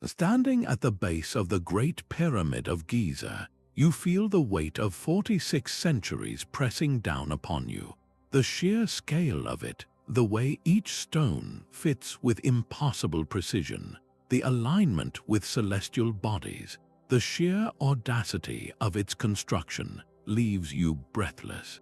Standing at the base of the Great Pyramid of Giza, you feel the weight of 46 centuries pressing down upon you. The sheer scale of it, the way each stone fits with impossible precision, the alignment with celestial bodies, the sheer audacity of its construction leaves you breathless.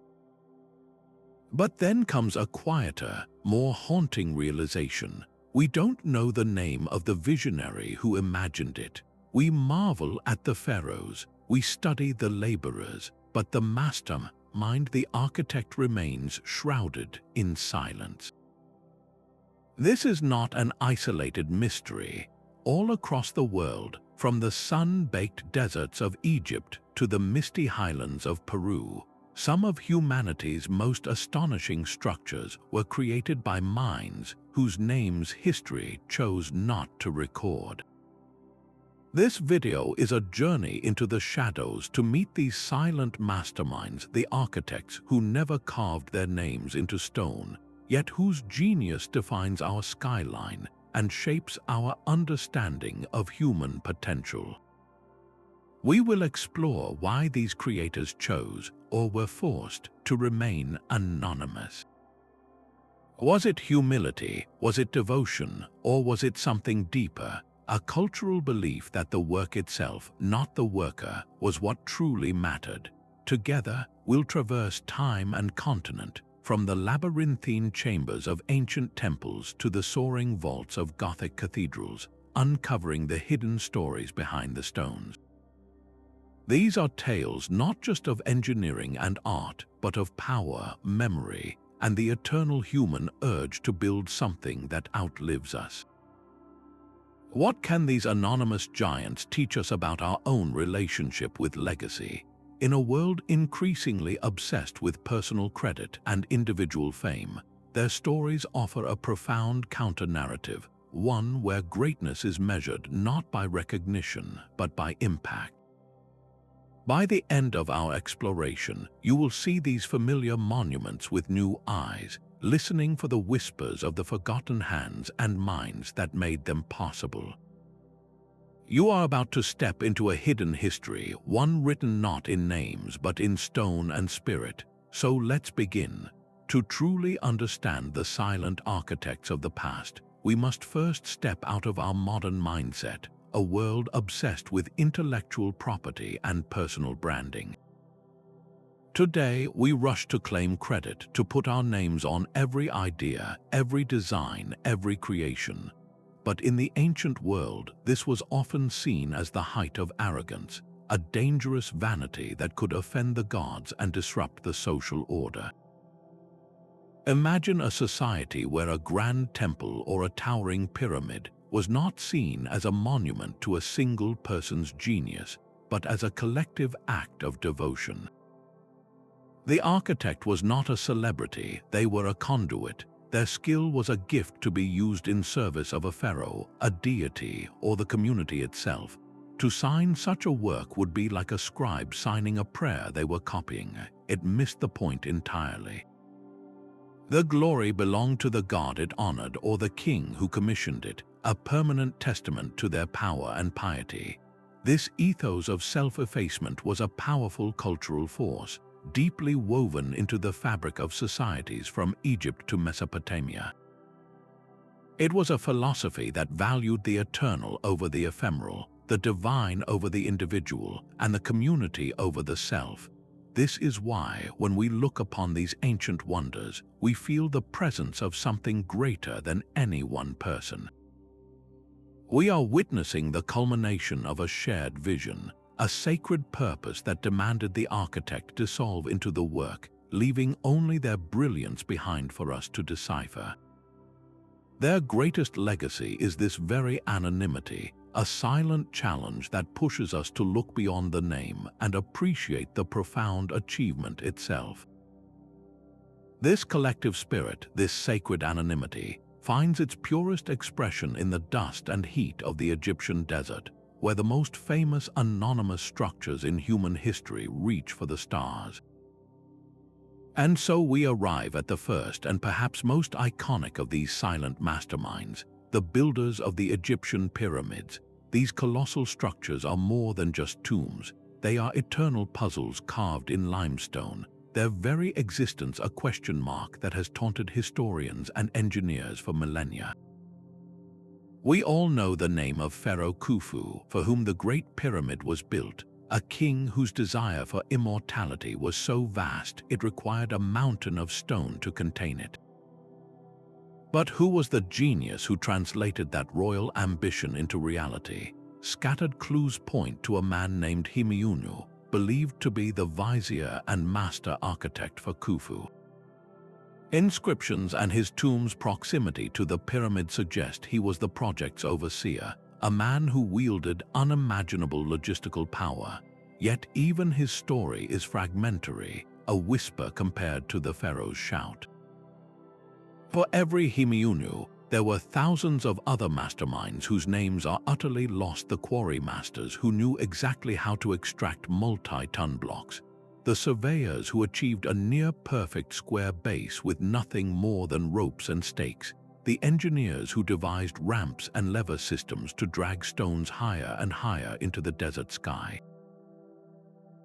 But then comes a quieter, more haunting realization. We don't know the name of the visionary who imagined it. We marvel at the pharaohs, we study the laborers, but the mastermind, the architect, remains shrouded in silence. This is not an isolated mystery. All across the world, from the sun-baked deserts of Egypt to the misty highlands of Peru, some of humanity's most astonishing structures were created by minds whose names history chose not to record. This video is a journey into the shadows to meet these silent masterminds, the architects who never carved their names into stone, yet whose genius defines our skyline and shapes our understanding of human potential. We will explore why these creators chose, or were forced, to remain anonymous. Was it humility, was it devotion, or was it something deeper? A cultural belief that the work itself, not the worker, was what truly mattered. Together, we'll traverse time and continent, from the labyrinthine chambers of ancient temples to the soaring vaults of Gothic cathedrals, uncovering the hidden stories behind the stones. These are tales not just of engineering and art, but of power, memory, and the eternal human urge to build something that outlives us. What can these anonymous giants teach us about our own relationship with legacy? In a world increasingly obsessed with personal credit and individual fame, their stories offer a profound counter-narrative, one where greatness is measured not by recognition, but by impact. By the end of our exploration, you will see these familiar monuments with new eyes, listening for the whispers of the forgotten hands and minds that made them possible. You are about to step into a hidden history, one written not in names but in stone and spirit. So let's begin. To truly understand the silent architects of the past, we must first step out of our modern mindset, a world obsessed with intellectual property and personal branding. Today, we rush to claim credit, to put our names on every idea, every design, every creation. But in the ancient world, this was often seen as the height of arrogance, a dangerous vanity that could offend the gods and disrupt the social order. Imagine a society where a grand temple or a towering pyramid was not seen as a monument to a single person's genius, but as a collective act of devotion. The architect was not a celebrity, they were a conduit. Their skill was a gift to be used in service of a pharaoh, a deity, or the community itself. To sign such a work would be like a scribe signing a prayer they were copying. It missed the point entirely. The glory belonged to the god it honored or the king who commissioned it, a permanent testament to their power and piety. This ethos of self-effacement was a powerful cultural force, deeply woven into the fabric of societies from Egypt to Mesopotamia. It was a philosophy that valued the eternal over the ephemeral, the divine over the individual, and the community over the self. This is why, when we look upon these ancient wonders, we feel the presence of something greater than any one person. We are witnessing the culmination of a shared vision, a sacred purpose that demanded the architect dissolve into the work, leaving only their brilliance behind for us to decipher. Their greatest legacy is this very anonymity, a silent challenge that pushes us to look beyond the name and appreciate the profound achievement itself. This collective spirit, this sacred anonymity, finds its purest expression in the dust and heat of the Egyptian desert, where the most famous anonymous structures in human history reach for the stars. And so we arrive at the first and perhaps most iconic of these silent masterminds, the builders of the Egyptian pyramids. these colossal structures are more than just tombs. They are eternal puzzles carved in limestone, their very existence a question mark that has taunted historians and engineers for millennia. We all know the name of Pharaoh Khufu, for whom the Great Pyramid was built, a king whose desire for immortality was so vast it required a mountain of stone to contain it. But who was the genius who translated that royal ambition into reality? Scattered clues point to a man named Himiunu, believed to be the vizier and master architect for Khufu. Inscriptions and his tomb's proximity to the pyramid suggest he was the project's overseer, a man who wielded unimaginable logistical power. Yet even his story is fragmentary, a whisper compared to the pharaoh's shout. For every Himiunu, there were thousands of other masterminds whose names are utterly lost: the quarry masters who knew exactly how to extract multi-ton blocks, the surveyors who achieved a near-perfect square base with nothing more than ropes and stakes, the engineers who devised ramps and lever systems to drag stones higher and higher into the desert sky.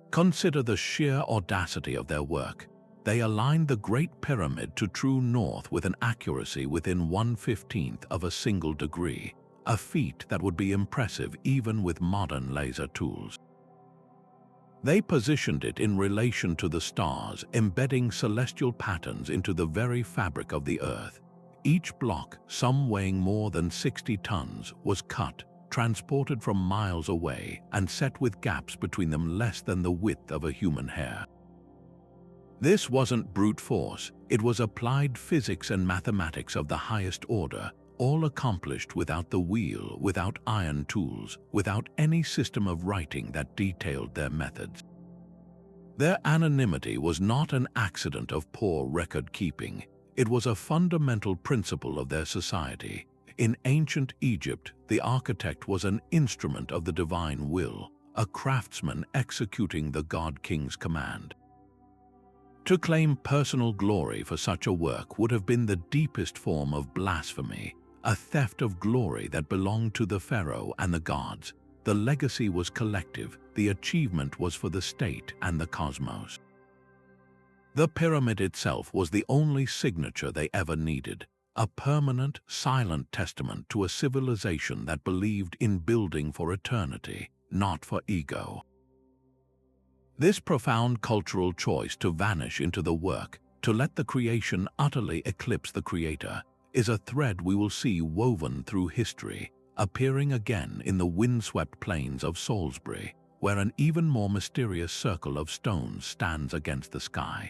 Consider the sheer audacity of their work. They aligned the Great Pyramid to true north with an accuracy within 1/15th of a single degree, a feat that would be impressive even with modern laser tools. They positioned it in relation to the stars, embedding celestial patterns into the very fabric of the earth. Each block, some weighing more than 60 tons, was cut, transported from miles away, and set with gaps between them less than the width of a human hair. This wasn't brute force, it was applied physics and mathematics of the highest order, all accomplished without the wheel, without iron tools, without any system of writing that detailed their methods. Their anonymity was not an accident of poor record-keeping. It was a fundamental principle of their society. In ancient Egypt, the architect was an instrument of the divine will, a craftsman executing the god-king's command. To claim personal glory for such a work would have been the deepest form of blasphemy, a theft of glory that belonged to the pharaoh and the gods. The legacy was collective, the achievement was for the state and the cosmos. The pyramid itself was the only signature they ever needed, a permanent, silent testament to a civilization that believed in building for eternity, not for ego. This profound cultural choice to vanish into the work, to let the creation utterly eclipse the creator, is a thread we will see woven through history, appearing again in the windswept plains of Salisbury, where an even more mysterious circle of stones stands against the sky.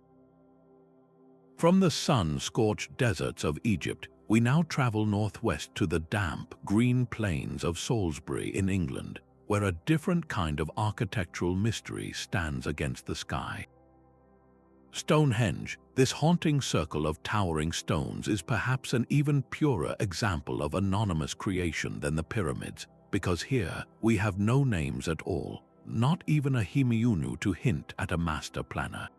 From the sun-scorched deserts of Egypt, we now travel northwest to the damp, green plains of Salisbury in England, where a different kind of architectural mystery stands against the sky. Stonehenge, this haunting circle of towering stones, is perhaps an even purer example of anonymous creation than the pyramids, because here we have no names at all, not even a Himiunu to hint at a master planner.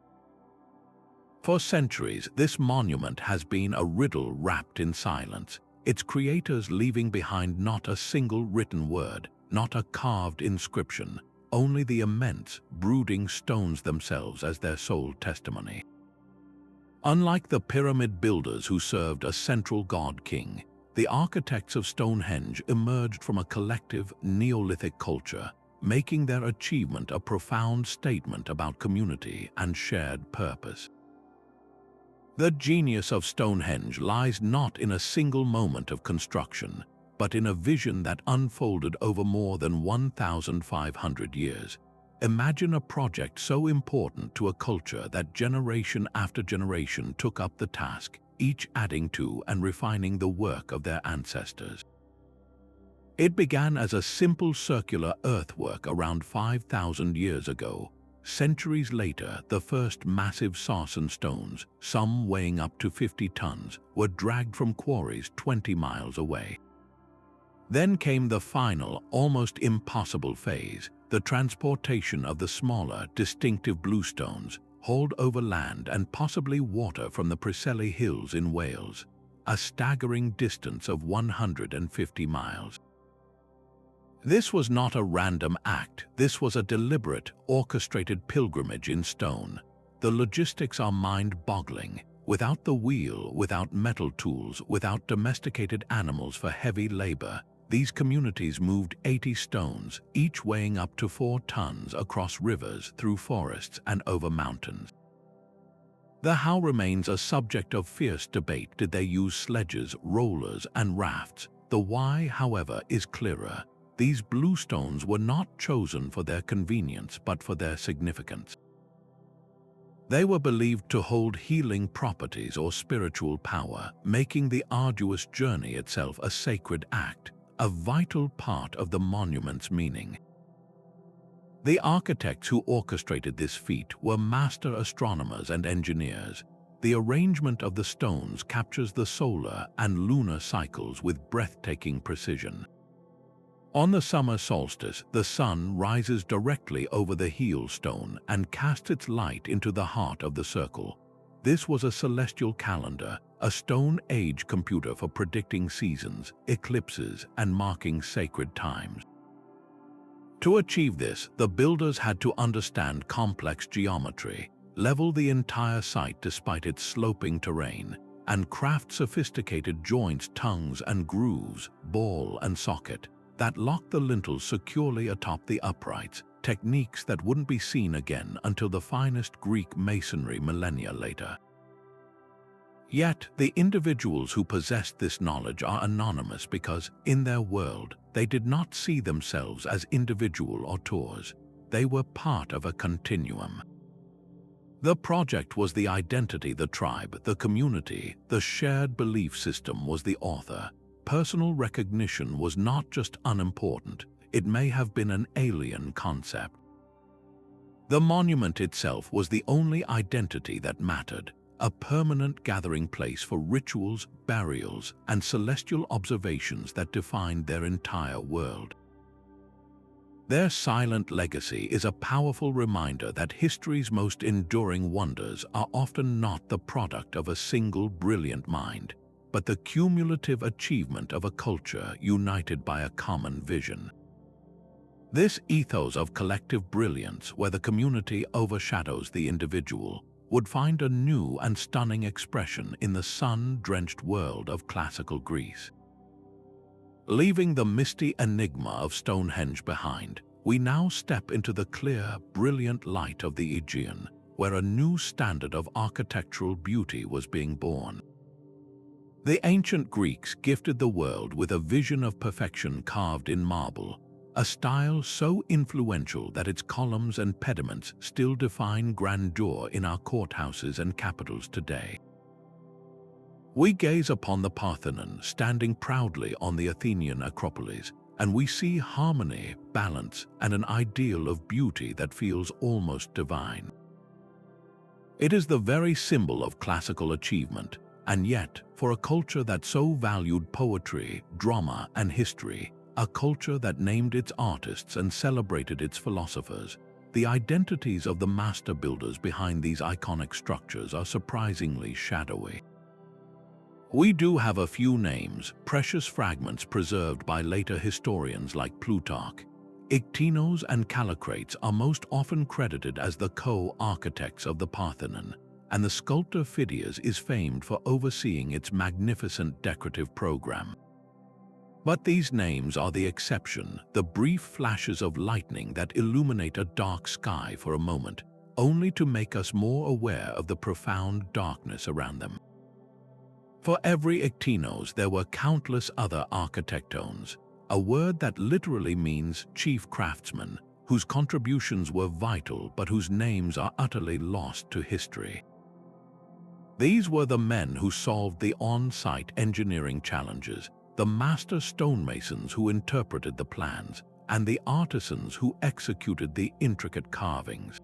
For centuries, this monument has been a riddle wrapped in silence, its creators leaving behind not a single written word, not a carved inscription, only the immense, brooding stones themselves as their sole testimony. Unlike the pyramid builders who served a central god-king, the architects of Stonehenge emerged from a collective Neolithic culture, making their achievement a profound statement about community and shared purpose. The genius of Stonehenge lies not in a single moment of construction, but in a vision that unfolded over more than 1,500 years. Imagine a project so important to a culture that generation after generation took up the task, each adding to and refining the work of their ancestors. It began as a simple circular earthwork around 5,000 years ago. Centuries later, the first massive sarsen stones, some weighing up to 50 tons, were dragged from quarries 20 miles away. Then came the final, almost impossible phase, the transportation of the smaller, distinctive bluestones, hauled over land and possibly water from the Preseli Hills in Wales, a staggering distance of 150 miles. This was not a random act, this was a deliberate, orchestrated pilgrimage in stone. The logistics are mind-boggling. Without the wheel, without metal tools, without domesticated animals for heavy labor, these communities moved 80 stones, each weighing up to 4 tons across rivers, through forests, and over mountains. The how remains a subject of fierce debate. Did they use sledges, rollers, and rafts? The why, however, is clearer. These blue stones were not chosen for their convenience, but for their significance. They were believed to hold healing properties or spiritual power, making the arduous journey itself a sacred act, a vital part of the monument's meaning. The architects who orchestrated this feat were master astronomers and engineers. The arrangement of the stones captures the solar and lunar cycles with breathtaking precision. On the summer solstice, the sun rises directly over the heel stone and casts its light into the heart of the circle. This was a celestial calendar, a Stone Age computer for predicting seasons, eclipses, and marking sacred times. To achieve this, the builders had to understand complex geometry, level the entire site despite its sloping terrain, and craft sophisticated joints, tongues, and grooves, ball and socket, that locked the lintels securely atop the uprights, techniques that wouldn't be seen again until the finest Greek masonry millennia later. Yet, the individuals who possessed this knowledge are anonymous because, in their world, they did not see themselves as individual auteurs. They were part of a continuum. The project was the identity, the tribe, the community, the shared belief system was the author. Personal recognition was not just unimportant, it may have been an alien concept. The monument itself was the only identity that mattered, a permanent gathering place for rituals, burials, and celestial observations that defined their entire world. Their silent legacy is a powerful reminder that history's most enduring wonders are often not the product of a single brilliant mind, but the cumulative achievement of a culture united by a common vision. This ethos of collective brilliance, where the community overshadows the individual, would find a new and stunning expression in the sun-drenched world of classical Greece. Leaving the misty enigma of Stonehenge behind, we now step into the clear, brilliant light of the Aegean, where a new standard of architectural beauty was being born. The ancient Greeks gifted the world with a vision of perfection carved in marble, a style so influential that its columns and pediments still define grandeur in our courthouses and capitals today. We gaze upon the Parthenon standing proudly on the Athenian Acropolis, and we see harmony, balance, and an ideal of beauty that feels almost divine. It is the very symbol of classical achievement, and yet, for a culture that so valued poetry, drama, and history, a culture that named its artists and celebrated its philosophers, the identities of the master builders behind these iconic structures are surprisingly shadowy. We do have a few names, precious fragments preserved by later historians like Plutarch. Ictinos and Callicrates are most often credited as the co-architects of the Parthenon, and the sculptor Phidias is famed for overseeing its magnificent decorative program. But these names are the exception, the brief flashes of lightning that illuminate a dark sky for a moment, only to make us more aware of the profound darkness around them. For every Ictinos, there were countless other architectones, a word that literally means chief craftsman, whose contributions were vital but whose names are utterly lost to history. These were the men who solved the on-site engineering challenges, the master stonemasons who interpreted the plans, and the artisans who executed the intricate carvings.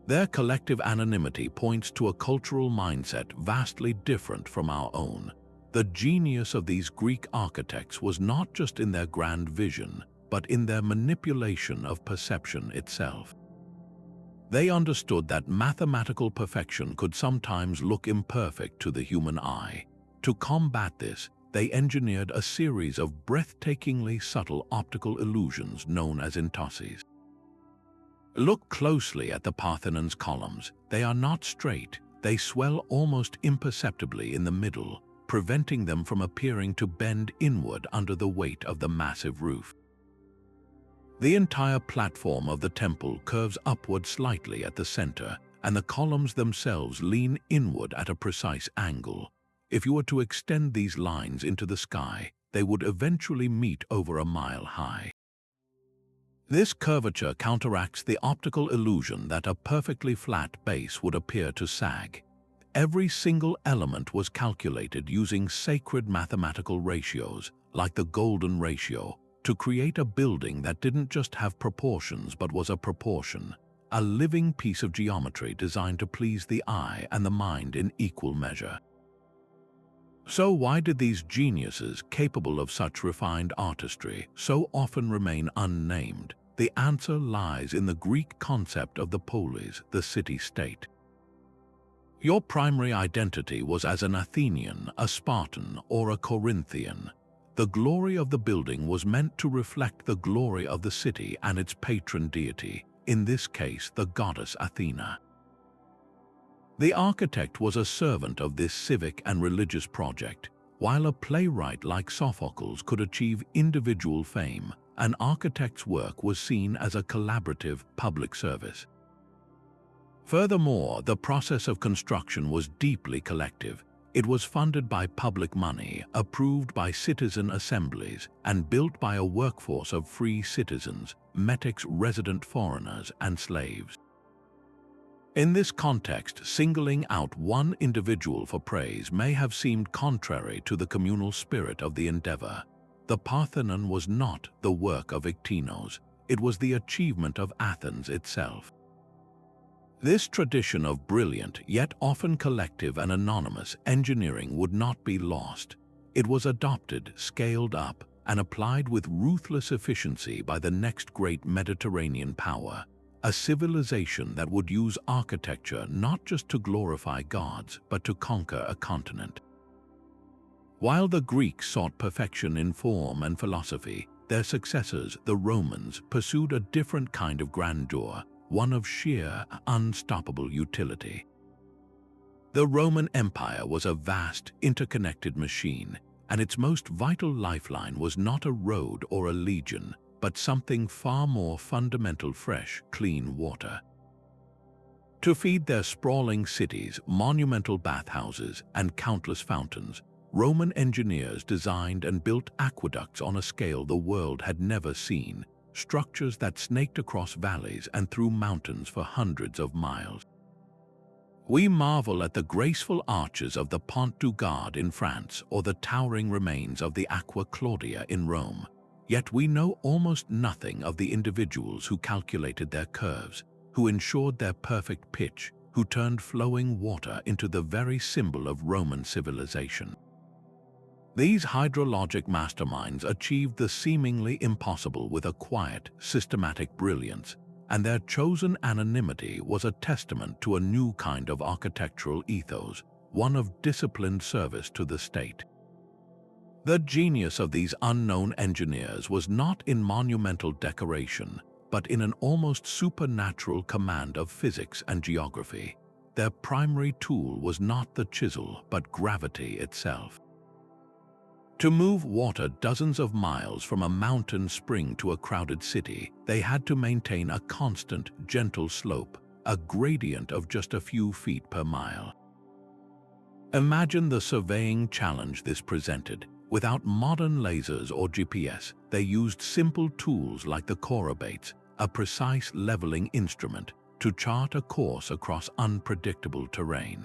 Their collective anonymity points to a cultural mindset vastly different from our own. The genius of these Greek architects was not just in their grand vision, but in their manipulation of perception itself. They understood that mathematical perfection could sometimes look imperfect to the human eye. To combat this, they engineered a series of breathtakingly subtle optical illusions known as intosses. Look closely at the Parthenon's columns. They are not straight. They swell almost imperceptibly in the middle, preventing them from appearing to bend inward under the weight of the massive roof. The entire platform of the temple curves upward slightly at the center, and the columns themselves lean inward at a precise angle. If you were to extend these lines into the sky, they would eventually meet over a mile high. This curvature counteracts the optical illusion that a perfectly flat base would appear to sag. Every single element was calculated using sacred mathematical ratios, like the golden ratio, to create a building that didn't just have proportions but was a proportion, a living piece of geometry designed to please the eye and the mind in equal measure. So why did these geniuses capable of such refined artistry so often remain unnamed? The answer lies in the Greek concept of the polis, the city-state. Your primary identity was as an Athenian, a Spartan, or a Corinthian. The glory of the building was meant to reflect the glory of the city and its patron deity, in this case the goddess Athena. The architect was a servant of this civic and religious project. While a playwright like Sophocles could achieve individual fame, an architect's work was seen as a collaborative public service. Furthermore, the process of construction was deeply collective. It was funded by public money, approved by citizen assemblies, and built by a workforce of free citizens, metics, resident foreigners, and slaves. In this context, singling out one individual for praise may have seemed contrary to the communal spirit of the endeavor. The Parthenon was not the work of Iktinos, it was the achievement of Athens itself. This tradition of brilliant, yet often collective and anonymous, engineering would not be lost. It was adopted, scaled up, and applied with ruthless efficiency by the next great Mediterranean power, a civilization that would use architecture not just to glorify gods, but to conquer a continent. While the Greeks sought perfection in form and philosophy, their successors, the Romans, pursued a different kind of grandeur, one of sheer, unstoppable utility. The Roman Empire was a vast, interconnected machine, and its most vital lifeline was not a road or a legion, but something far more fundamental: fresh, clean water. To feed their sprawling cities, monumental bathhouses, and countless fountains, Roman engineers designed and built aqueducts on a scale the world had never seen, structures that snaked across valleys and through mountains for hundreds of miles. We marvel at the graceful arches of the Pont du Gard in France or the towering remains of the Aqua Claudia in Rome. Yet we know almost nothing of the individuals who calculated their curves, who ensured their perfect pitch, who turned flowing water into the very symbol of Roman civilization. These hydrologic masterminds achieved the seemingly impossible with a quiet, systematic brilliance, and their chosen anonymity was a testament to a new kind of architectural ethos, one of disciplined service to the state. The genius of these unknown engineers was not in monumental decoration, but in an almost supernatural command of physics and geography. Their primary tool was not the chisel, but gravity itself. To move water dozens of miles from a mountain spring to a crowded city, they had to maintain a constant, gentle slope, a gradient of just a few feet per mile. Imagine the surveying challenge this presented. Without modern lasers or GPS, they used simple tools like the chorobates, a precise leveling instrument, to chart a course across unpredictable terrain.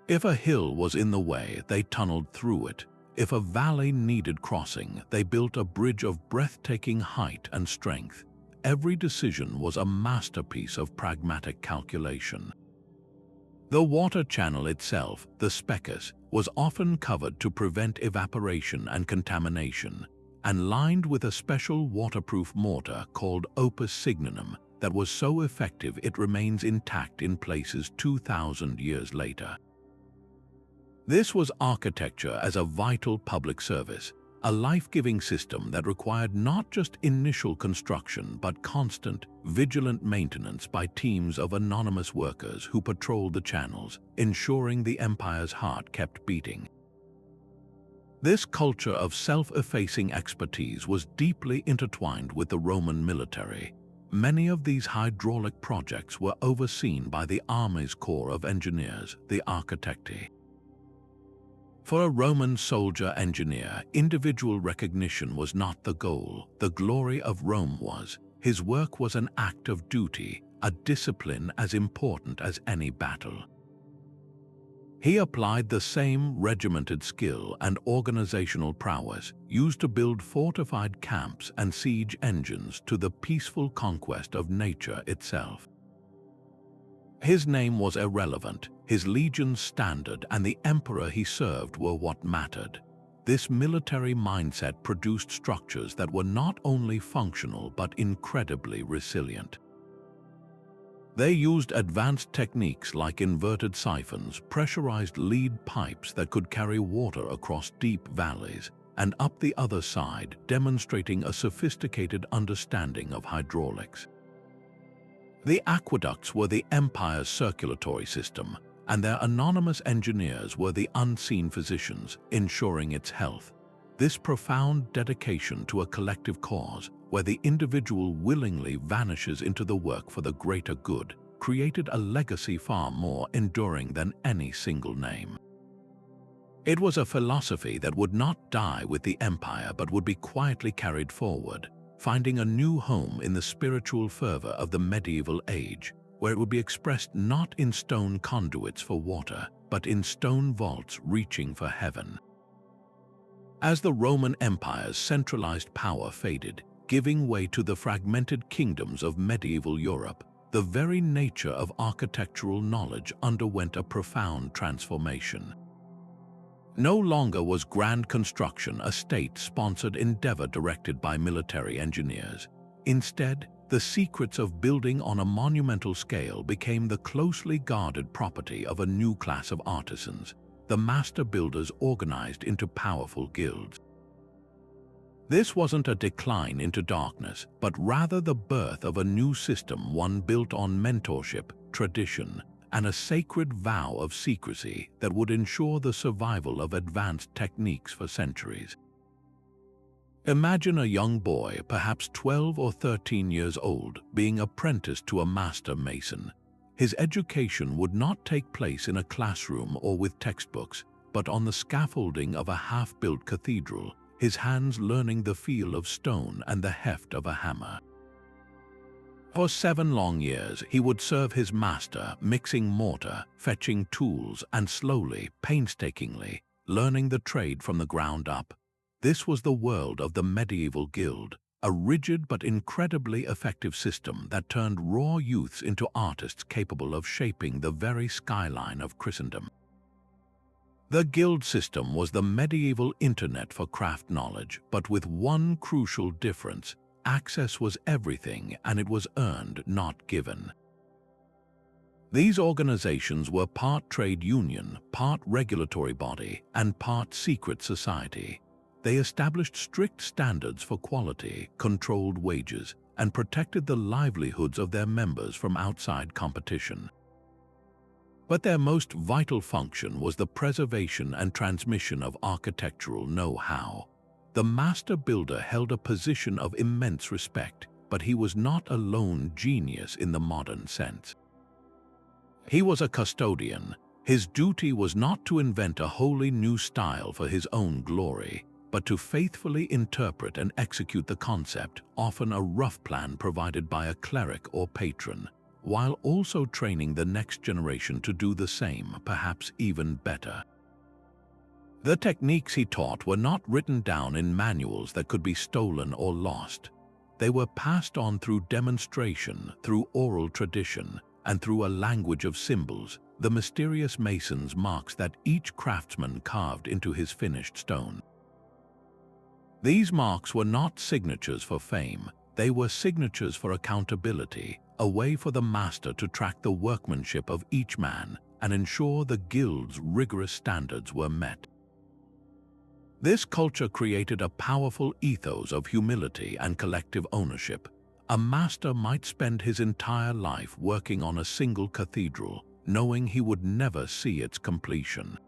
If a hill was in the way, they tunneled through it. If a valley needed crossing, they built a bridge of breathtaking height and strength. Every decision was a masterpiece of pragmatic calculation. The water channel itself, the specus, was often covered to prevent evaporation and contamination, and lined with a special waterproof mortar called opus signinum that was so effective it remains intact in places 2,000 years later. This was architecture as a vital public service, a life-giving system that required not just initial construction but constant, vigilant maintenance by teams of anonymous workers who patrolled the channels, ensuring the empire's heart kept beating. This culture of self-effacing expertise was deeply intertwined with the Roman military. Many of these hydraulic projects were overseen by the army's corps of engineers, the architecti. For a Roman soldier-engineer, individual recognition was not the goal. The glory of Rome was. His work was an act of duty, a discipline as important as any battle. He applied the same regimented skill and organizational prowess used to build fortified camps and siege engines to the peaceful conquest of nature itself. His name was irrelevant, his legion's standard and the emperor he served were what mattered. This military mindset produced structures that were not only functional but incredibly resilient. They used advanced techniques like inverted siphons, pressurized lead pipes that could carry water across deep valleys, and up the other side, demonstrating a sophisticated understanding of hydraulics. The aqueducts were the empire's circulatory system, and their anonymous engineers were the unseen physicians, ensuring its health. This profound dedication to a collective cause, where the individual willingly vanishes into the work for the greater good, created a legacy far more enduring than any single name. It was a philosophy that would not die with the empire but would be quietly carried forward, finding a new home in the spiritual fervor of the medieval age, where it would be expressed not in stone conduits for water, but in stone vaults reaching for heaven. As the Roman Empire's centralized power faded, giving way to the fragmented kingdoms of medieval Europe, the very nature of architectural knowledge underwent a profound transformation. No longer was grand construction a state-sponsored endeavor directed by military engineers. Instead, the secrets of building on a monumental scale became the closely guarded property of a new class of artisans, the master builders organized into powerful guilds. This wasn't a decline into darkness, but rather the birth of a new system, one built on mentorship, tradition, and a sacred vow of secrecy that would ensure the survival of advanced techniques for centuries. Imagine a young boy, perhaps 12 or 13 years old, being apprenticed to a master mason. His education would not take place in a classroom or with textbooks, but on the scaffolding of a half-built cathedral, his hands learning the feel of stone and the heft of a hammer. For 7 long years, he would serve his master, mixing mortar, fetching tools, and slowly, painstakingly, learning the trade from the ground up. This was the world of the medieval guild, a rigid but incredibly effective system that turned raw youths into artists capable of shaping the very skyline of Christendom. The guild system was the medieval internet for craft knowledge, but with one crucial difference: access was everything and it was earned, not given. These organizations were part trade union, part regulatory body, and part secret society. They established strict standards for quality, controlled wages, and protected the livelihoods of their members from outside competition. But their most vital function was the preservation and transmission of architectural know-how. The master builder held a position of immense respect, but he was not a lone genius in the modern sense. He was a custodian. His duty was not to invent a wholly new style for his own glory, but to faithfully interpret and execute the concept, often a rough plan provided by a cleric or patron, while also training the next generation to do the same, perhaps even better. The techniques he taught were not written down in manuals that could be stolen or lost. They were passed on through demonstration, through oral tradition, and through a language of symbols, the mysterious mason's marks that each craftsman carved into his finished stone. These marks were not signatures for fame, they were signatures for accountability, a way for the master to track the workmanship of each man and ensure the guild's rigorous standards were met. This culture created a powerful ethos of humility and collective ownership. A master might spend his entire life working on a single cathedral, knowing he would never see its completion.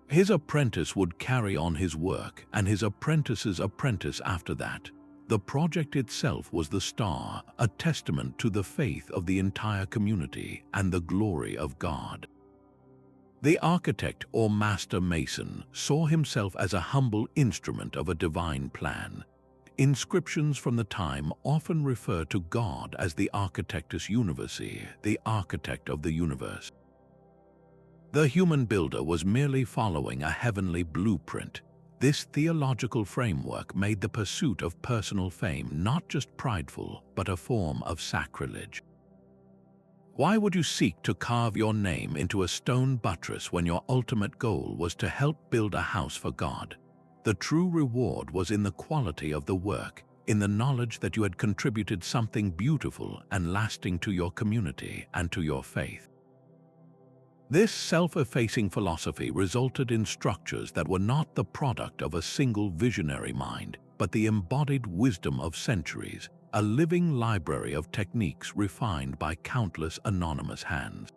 His apprentice would carry on his work, and his apprentice's apprentice after that. The project itself was the star, a testament to the faith of the entire community and the glory of God. The architect or master mason saw himself as a humble instrument of a divine plan. Inscriptions from the time often refer to God as the architectus universi, the architect of the universe. The human builder was merely following a heavenly blueprint. This theological framework made the pursuit of personal fame not just prideful, but a form of sacrilege. Why would you seek to carve your name into a stone buttress when your ultimate goal was to help build a house for God? The true reward was in the quality of the work, in the knowledge that you had contributed something beautiful and lasting to your community and to your faith. This self-effacing philosophy resulted in structures that were not the product of a single visionary mind, but the embodied wisdom of centuries, a living library of techniques refined by countless anonymous hands.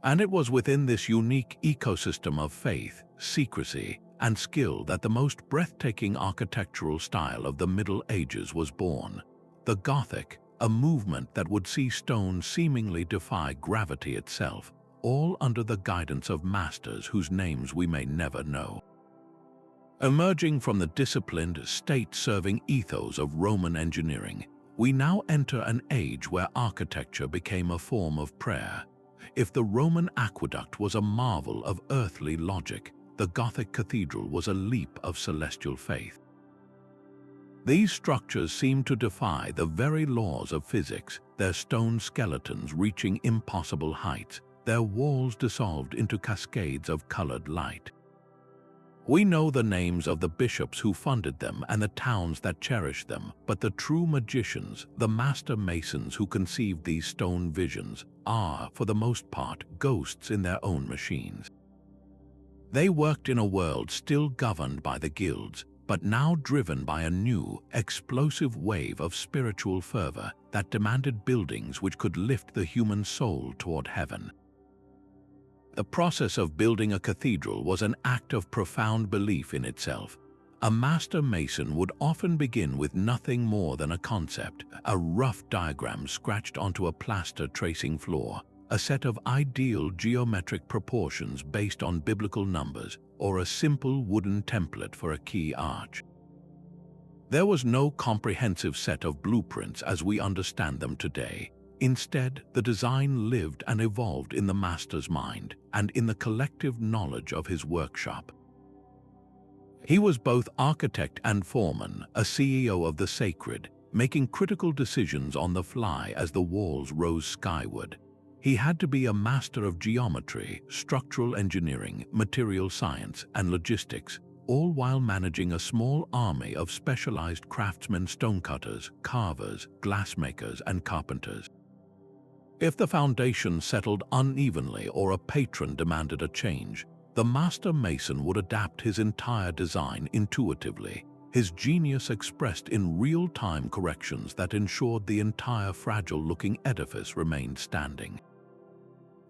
And it was within this unique ecosystem of faith, secrecy, and skill that the most breathtaking architectural style of the Middle Ages was born. The Gothic, a movement that would see stone seemingly defy gravity itself, all under the guidance of masters whose names we may never know. Emerging from the disciplined, state-serving ethos of Roman engineering, we now enter an age where architecture became a form of prayer. If the Roman aqueduct was a marvel of earthly logic, the Gothic cathedral was a leap of celestial faith. These structures seemed to defy the very laws of physics, their stone skeletons reaching impossible heights, their walls dissolved into cascades of colored light. We know the names of the bishops who funded them and the towns that cherished them, but the true magicians, the master masons who conceived these stone visions, are, for the most part, ghosts in their own machines. They worked in a world still governed by the guilds, but now driven by a new, explosive wave of spiritual fervor that demanded buildings which could lift the human soul toward heaven. The process of building a cathedral was an act of profound belief in itself. A master mason would often begin with nothing more than a concept, a rough diagram scratched onto a plaster tracing floor, a set of ideal geometric proportions based on biblical numbers, or a simple wooden template for a key arch. There was no comprehensive set of blueprints as we understand them today. Instead, the design lived and evolved in the master's mind and in the collective knowledge of his workshop. He was both architect and foreman, a CEO of the sacred, making critical decisions on the fly as the walls rose skyward. He had to be a master of geometry, structural engineering, material science, and logistics, all while managing a small army of specialized craftsmen, stonecutters, carvers, glassmakers, and carpenters. If the foundation settled unevenly or a patron demanded a change, the master mason would adapt his entire design intuitively, his genius expressed in real-time corrections that ensured the entire fragile-looking edifice remained standing.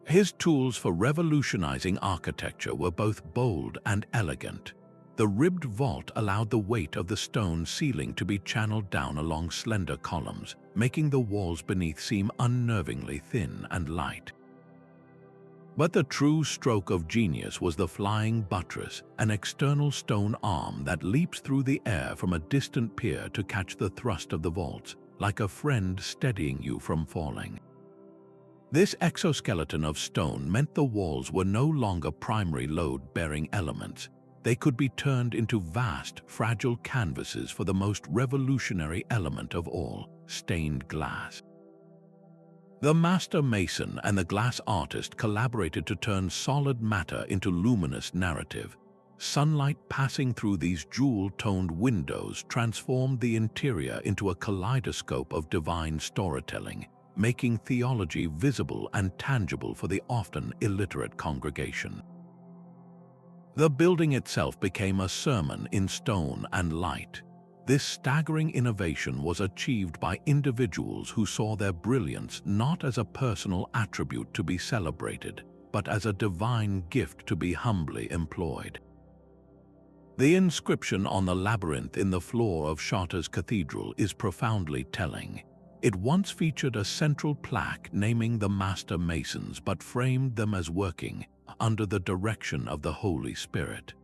His tools for revolutionizing architecture were both bold and elegant. The ribbed vault allowed the weight of the stone ceiling to be channeled down along slender columns, making the walls beneath seem unnervingly thin and light. But the true stroke of genius was the flying buttress, an external stone arm that leaps through the air from a distant pier to catch the thrust of the vaults, like a friend steadying you from falling. This exoskeleton of stone meant the walls were no longer primary load-bearing elements. They could be turned into vast, fragile canvases for the most revolutionary element of all, stained glass. The master mason and the glass artist collaborated to turn solid matter into luminous narrative. Sunlight passing through these jewel-toned windows transformed the interior into a kaleidoscope of divine storytelling. making theology visible and tangible for the often illiterate congregation. The building itself became a sermon in stone and light. This staggering innovation was achieved by individuals who saw their brilliance not as a personal attribute to be celebrated, but as a divine gift to be humbly employed. The inscription on the labyrinth in the floor of Chartres Cathedral is profoundly telling. It once featured a central plaque naming the master masons but framed them as working under the direction of the Holy Spirit.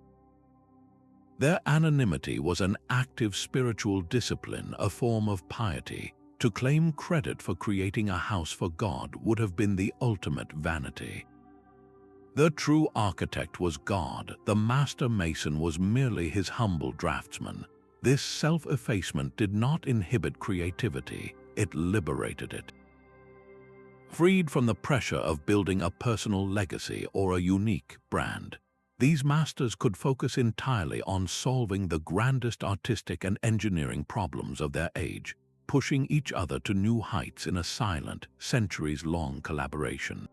Their anonymity was an active spiritual discipline, a form of piety. To claim credit for creating a house for God would have been the ultimate vanity. The true architect was God, the master mason was merely his humble draftsman. This self-effacement did not inhibit creativity, it liberated it. Freed from the pressure of building a personal legacy or a unique brand, these masters could focus entirely on solving the grandest artistic and engineering problems of their age, pushing each other to new heights in a silent, centuries-long collaboration.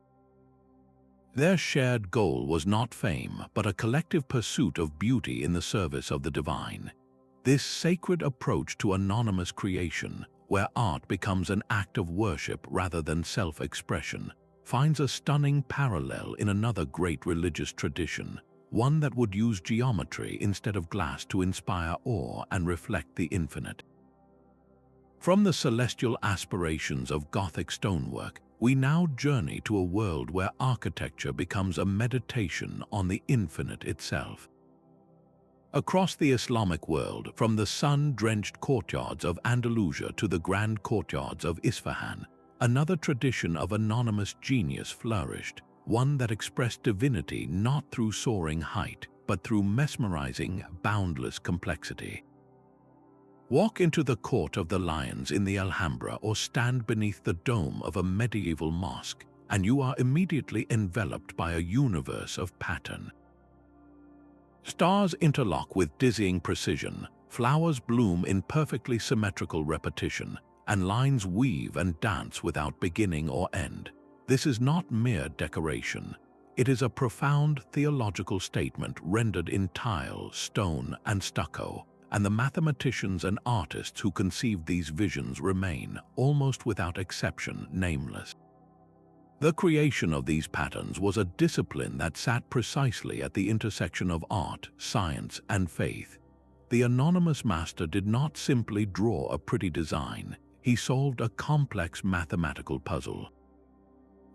Their shared goal was not fame, but a collective pursuit of beauty in the service of the divine. This sacred approach to anonymous creation, where art becomes an act of worship rather than self-expression, finds a stunning parallel in another great religious tradition, one that would use geometry instead of glass to inspire awe and reflect the infinite. From the celestial aspirations of Gothic stonework, we now journey to a world where architecture becomes a meditation on the infinite itself. Across the Islamic world, from the sun-drenched courtyards of Andalusia to the grand courtyards of Isfahan, another tradition of anonymous genius flourished, one that expressed divinity not through soaring height, but through mesmerizing, boundless complexity. Walk into the Court of the Lions in the Alhambra or stand beneath the dome of a medieval mosque, and you are immediately enveloped by a universe of pattern. Stars interlock with dizzying precision, flowers bloom in perfectly symmetrical repetition, and lines weave and dance without beginning or end. This is not mere decoration. It is a profound theological statement rendered in tile, stone, and stucco, and the mathematicians and artists who conceived these visions remain, almost without exception, nameless. The creation of these patterns was a discipline that sat precisely at the intersection of art, science, and faith. The anonymous master did not simply draw a pretty design, he solved a complex mathematical puzzle.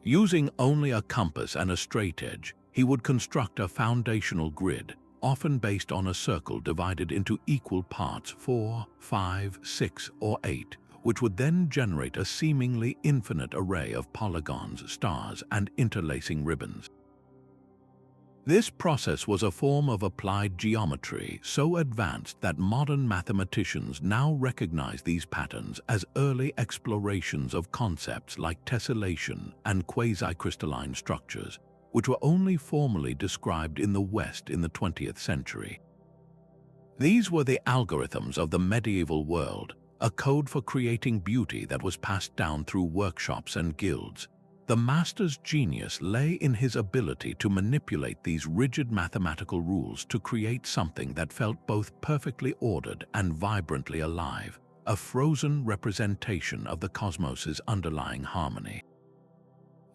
Using only a compass and a straightedge, he would construct a foundational grid, often based on a circle divided into equal parts 4, 5, 6, or 8, which would then generate a seemingly infinite array of polygons, stars, and interlacing ribbons. This process was a form of applied geometry so advanced that modern mathematicians now recognize these patterns as early explorations of concepts like tessellation and quasi-crystalline structures, which were only formally described in the West in the 20th century. These were the algorithms of the medieval world, a code for creating beauty that was passed down through workshops and guilds. The master's genius lay in his ability to manipulate these rigid mathematical rules to create something that felt both perfectly ordered and vibrantly alive, a frozen representation of the cosmos's underlying harmony.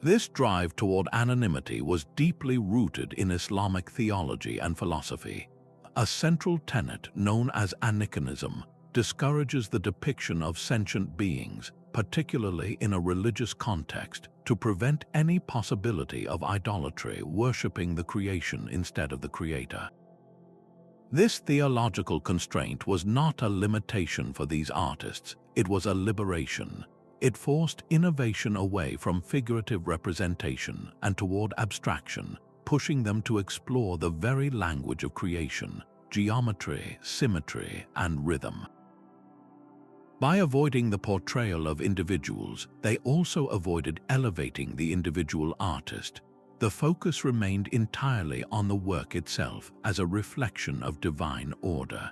This drive toward anonymity was deeply rooted in Islamic theology and philosophy. A central tenet known as aniconism discourages the depiction of sentient beings, particularly in a religious context, to prevent any possibility of idolatry, worshipping the creation instead of the creator. This theological constraint was not a limitation for these artists, it was a liberation. It forced innovation away from figurative representation and toward abstraction, pushing them to explore the very language of creation, geometry, symmetry, and rhythm. By avoiding the portrayal of individuals, they also avoided elevating the individual artist. The focus remained entirely on the work itself as a reflection of divine order.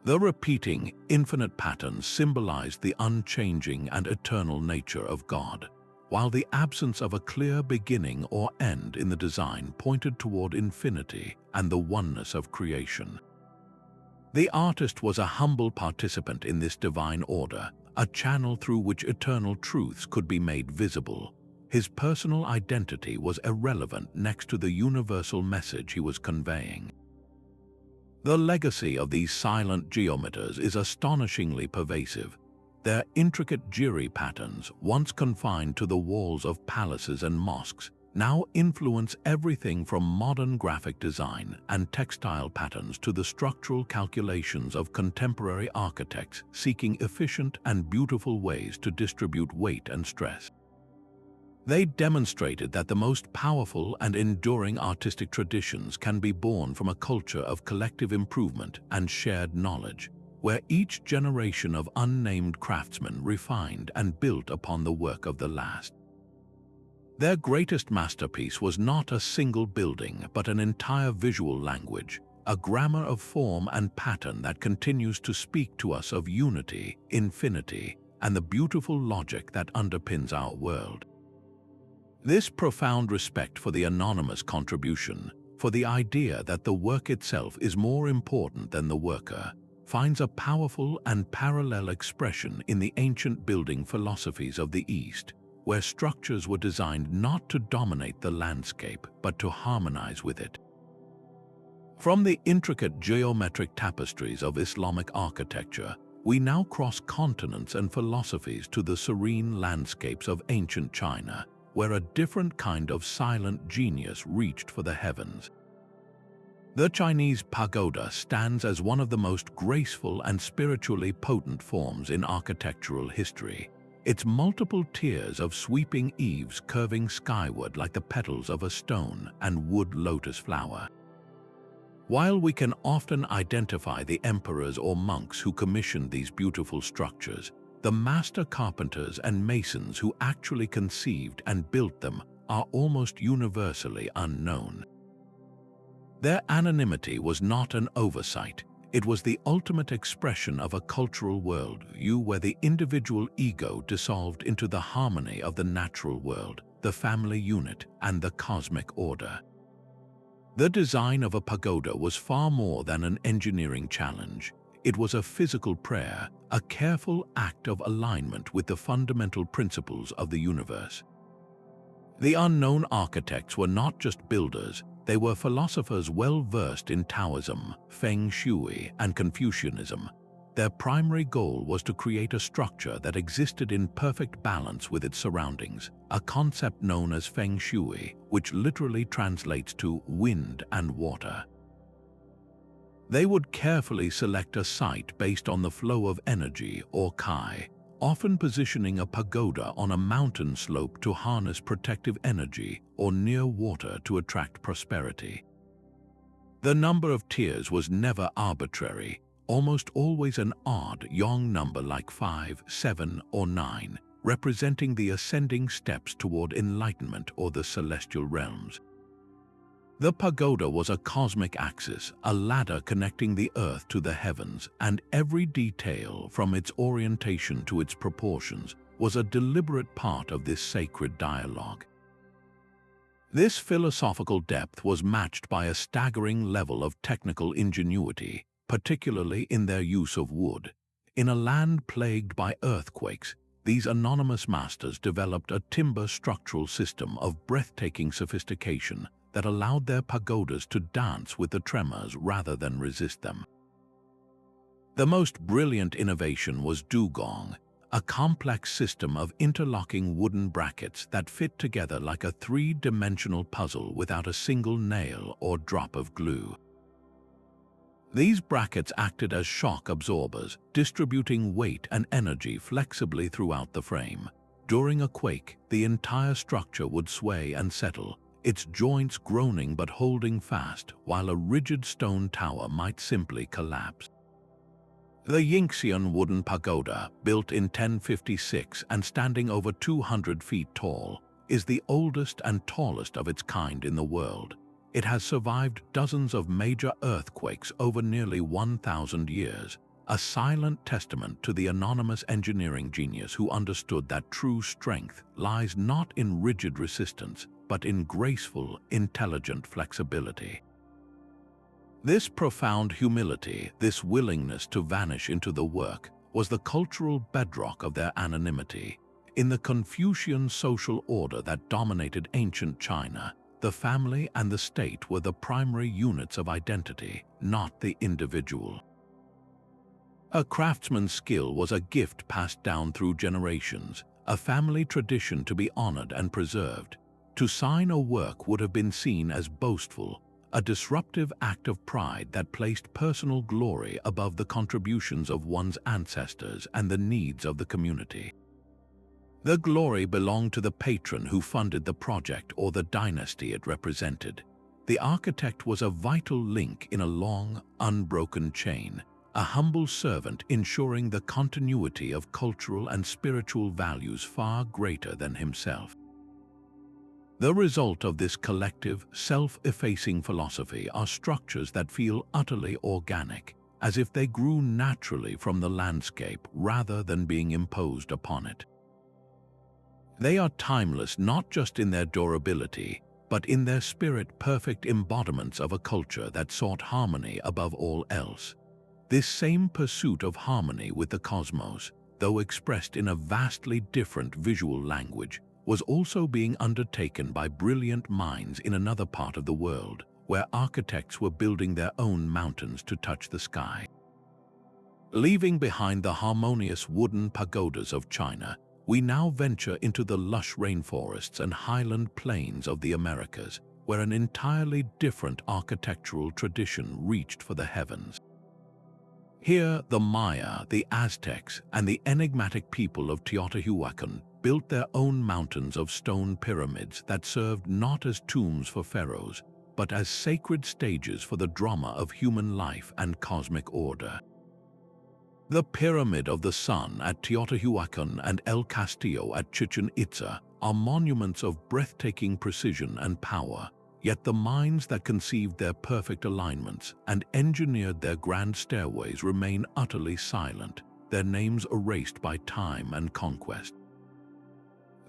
The repeating, infinite patterns symbolized the unchanging and eternal nature of God, while the absence of a clear beginning or end in the design pointed toward infinity and the oneness of creation. The artist was a humble participant in this divine order, a channel through which eternal truths could be made visible. His personal identity was irrelevant next to the universal message he was conveying. The legacy of these silent geometers is astonishingly pervasive. Their intricate giri patterns, once confined to the walls of palaces and mosques, now influence everything from modern graphic design and textile patterns to the structural calculations of contemporary architects seeking efficient and beautiful ways to distribute weight and stress. They demonstrated that the most powerful and enduring artistic traditions can be born from a culture of collective improvement and shared knowledge, where each generation of unnamed craftsmen refined and built upon the work of the last. Their greatest masterpiece was not a single building, but an entire visual language, a grammar of form and pattern that continues to speak to us of unity, infinity, and the beautiful logic that underpins our world. This profound respect for the anonymous contribution, for the idea that the work itself is more important than the worker, finds a powerful and parallel expression in the ancient building philosophies of the East, where structures were designed not to dominate the landscape, but to harmonize with it. From the intricate geometric tapestries of Islamic architecture, we now cross continents and philosophies to the serene landscapes of ancient China, where a different kind of silent genius reached for the heavens. The Chinese pagoda stands as one of the most graceful and spiritually potent forms in architectural history, its multiple tiers of sweeping eaves curving skyward like the petals of a stone and wood lotus flower. While we can often identify the emperors or monks who commissioned these beautiful structures, the master carpenters and masons who actually conceived and built them are almost universally unknown. Their anonymity was not an oversight. It was the ultimate expression of a cultural worldview where the individual ego dissolved into the harmony of the natural world, the family unit, and the cosmic order. The design of a pagoda was far more than an engineering challenge. It was a physical prayer, a careful act of alignment with the fundamental principles of the universe. The unknown architects were not just builders, they were philosophers well versed in Taoism, Feng Shui, and Confucianism. Their primary goal was to create a structure that existed in perfect balance with its surroundings, a concept known as Feng Shui, which literally translates to wind and water. They would carefully select a site based on the flow of energy, or Kai, often positioning a pagoda on a mountain slope to harness protective energy or near water to attract prosperity. The number of tiers was never arbitrary, almost always an odd, young number like 5, 7, or 9, representing the ascending steps toward enlightenment or the celestial realms. The pagoda was a cosmic axis, a ladder connecting the earth to the heavens, and every detail, from its orientation to its proportions, was a deliberate part of this sacred dialogue. This philosophical depth was matched by a staggering level of technical ingenuity, particularly in their use of wood. In a land plagued by earthquakes, these anonymous masters developed a timber structural system of breathtaking sophistication that allowed their pagodas to dance with the tremors rather than resist them. The most brilliant innovation was dugong, a complex system of interlocking wooden brackets that fit together like a three-dimensional puzzle without a single nail or drop of glue. These brackets acted as shock absorbers, distributing weight and energy flexibly throughout the frame. During a quake, the entire structure would sway and settle, its joints groaning but holding fast, while a rigid stone tower might simply collapse. The Yingxian wooden pagoda, built in 1056 and standing over 200 feet tall, is the oldest and tallest of its kind in the world. It has survived dozens of major earthquakes over nearly 1,000 years, a silent testament to the anonymous engineering genius who understood that true strength lies not in rigid resistance, but in graceful, intelligent flexibility. This profound humility, this willingness to vanish into the work, was the cultural bedrock of their anonymity. In the Confucian social order that dominated ancient China, the family and the state were the primary units of identity, not the individual. A craftsman's skill was a gift passed down through generations, a family tradition to be honored and preserved. To sign a work would have been seen as boastful, a disruptive act of pride that placed personal glory above the contributions of one's ancestors and the needs of the community. The glory belonged to the patron who funded the project or the dynasty it represented. The architect was a vital link in a long, unbroken chain, a humble servant ensuring the continuity of cultural and spiritual values far greater than himself. The result of this collective, self-effacing philosophy are structures that feel utterly organic, as if they grew naturally from the landscape rather than being imposed upon it. They are timeless not just in their durability, but in their spirit-perfect embodiments of a culture that sought harmony above all else. This same pursuit of harmony with the cosmos, though expressed in a vastly different visual language, was also being undertaken by brilliant minds in another part of the world, where architects were building their own mountains to touch the sky. Leaving behind the harmonious wooden pagodas of China, we now venture into the lush rainforests and highland plains of the Americas, where an entirely different architectural tradition reached for the heavens. Here, the Maya, the Aztecs, and the enigmatic people of Teotihuacan built their own mountains of stone pyramids that served not as tombs for pharaohs, but as sacred stages for the drama of human life and cosmic order. The Pyramid of the Sun at Teotihuacan and El Castillo at Chichen Itza are monuments of breathtaking precision and power, yet the minds that conceived their perfect alignments and engineered their grand stairways remain utterly silent, their names erased by time and conquest.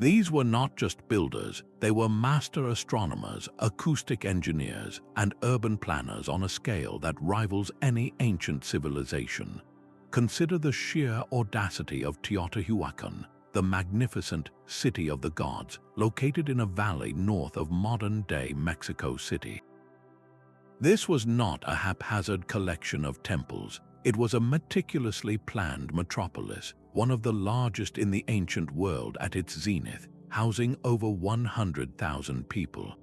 These were not just builders, they were master astronomers, acoustic engineers, and urban planners on a scale that rivals any ancient civilization. Consider the sheer audacity of Teotihuacan, the magnificent city of the gods, located in a valley north of modern-day Mexico City. This was not a haphazard collection of temples. It was a meticulously planned metropolis, one of the largest in the ancient world at its zenith, housing over 100,000 people.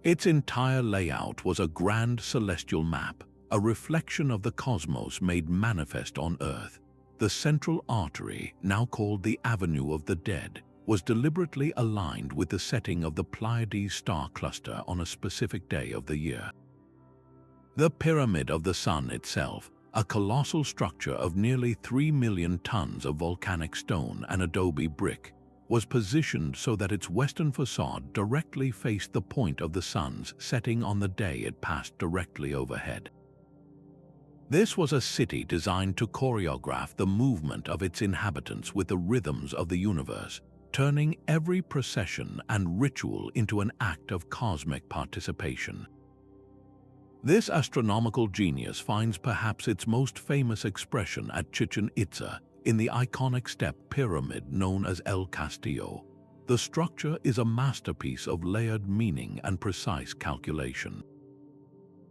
Its entire layout was a grand celestial map, a reflection of the cosmos made manifest on Earth. The central artery, now called the Avenue of the Dead, was deliberately aligned with the setting of the Pleiades star cluster on a specific day of the year. The Pyramid of the Sun itself, a colossal structure of nearly 3 million tons of volcanic stone and adobe brick, was positioned so that its western facade directly faced the point of the sun's setting on the day it passed directly overhead. This was a city designed to choreograph the movement of its inhabitants with the rhythms of the universe, turning every procession and ritual into an act of cosmic participation. This astronomical genius finds perhaps its most famous expression at Chichen Itza, in the iconic step pyramid known as El Castillo. The structure is a masterpiece of layered meaning and precise calculation.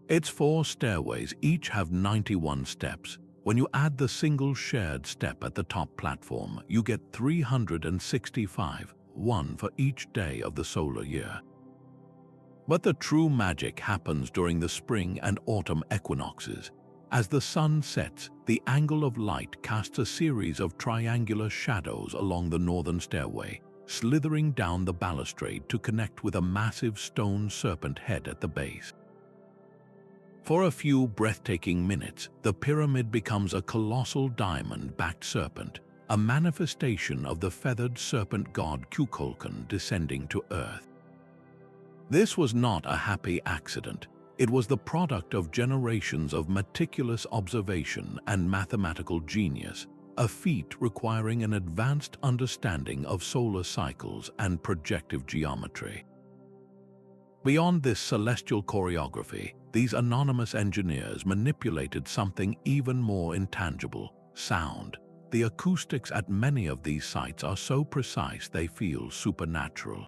Its 4 stairways each have 91 steps. When you add the single shared step at the top platform, you get 365, one for each day of the solar year. But the true magic happens during the spring and autumn equinoxes. As the sun sets, the angle of light casts a series of triangular shadows along the northern stairway, slithering down the balustrade to connect with a massive stone serpent head at the base. For a few breathtaking minutes, the pyramid becomes a colossal diamond-backed serpent, a manifestation of the feathered serpent god Kukulkan descending to Earth. This was not a happy accident. It was the product of generations of meticulous observation and mathematical genius, a feat requiring an advanced understanding of solar cycles and projective geometry. Beyond this celestial choreography, these anonymous engineers manipulated something even more intangible: sound. The acoustics at many of these sites are so precise they feel supernatural.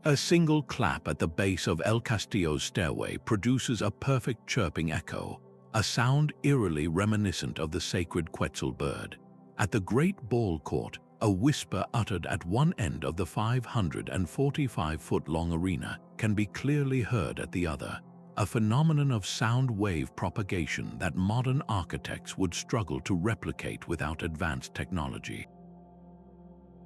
A single clap at the base of El Castillo's stairway produces a perfect chirping echo, a sound eerily reminiscent of the sacred Quetzal bird. At the Great Ball Court, a whisper uttered at one end of the 545-foot-long arena can be clearly heard at the other, a phenomenon of sound wave propagation that modern architects would struggle to replicate without advanced technology.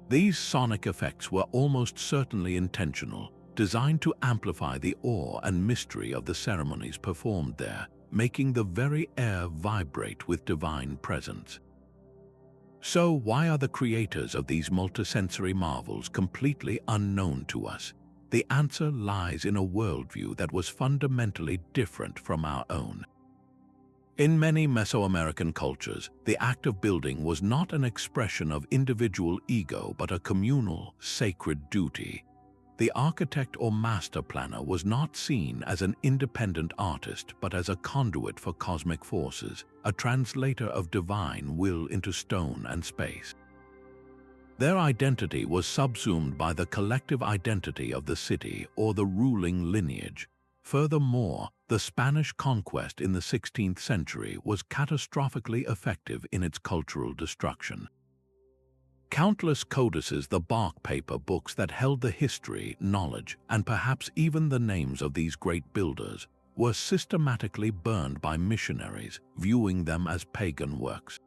These sonic effects were almost certainly intentional, designed to amplify the awe and mystery of the ceremonies performed there, making the very air vibrate with divine presence. So why are the creators of these multisensory marvels completely unknown to us? The answer lies in a worldview that was fundamentally different from our own. In many Mesoamerican cultures, the act of building was not an expression of individual ego but a communal, sacred duty. The architect or master planner was not seen as an independent artist but as a conduit for cosmic forces, a translator of divine will into stone and space. Their identity was subsumed by the collective identity of the city or the ruling lineage. Furthermore, the Spanish conquest in the 16th century was catastrophically effective in its cultural destruction. Countless codices, the bark paper books that held the history, knowledge, and perhaps even the names of these great builders, were systematically burned by missionaries, viewing them as pagan works.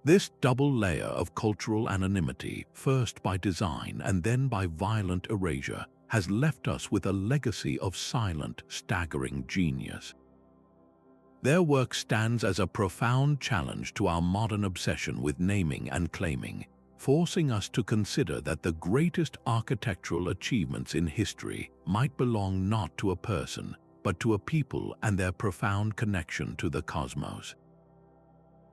This double layer of cultural anonymity, first by design and then by violent erasure, has left us with a legacy of silent, staggering genius. Their work stands as a profound challenge to our modern obsession with naming and claiming, forcing us to consider that the greatest architectural achievements in history might belong not to a person, but to a people and their profound connection to the cosmos.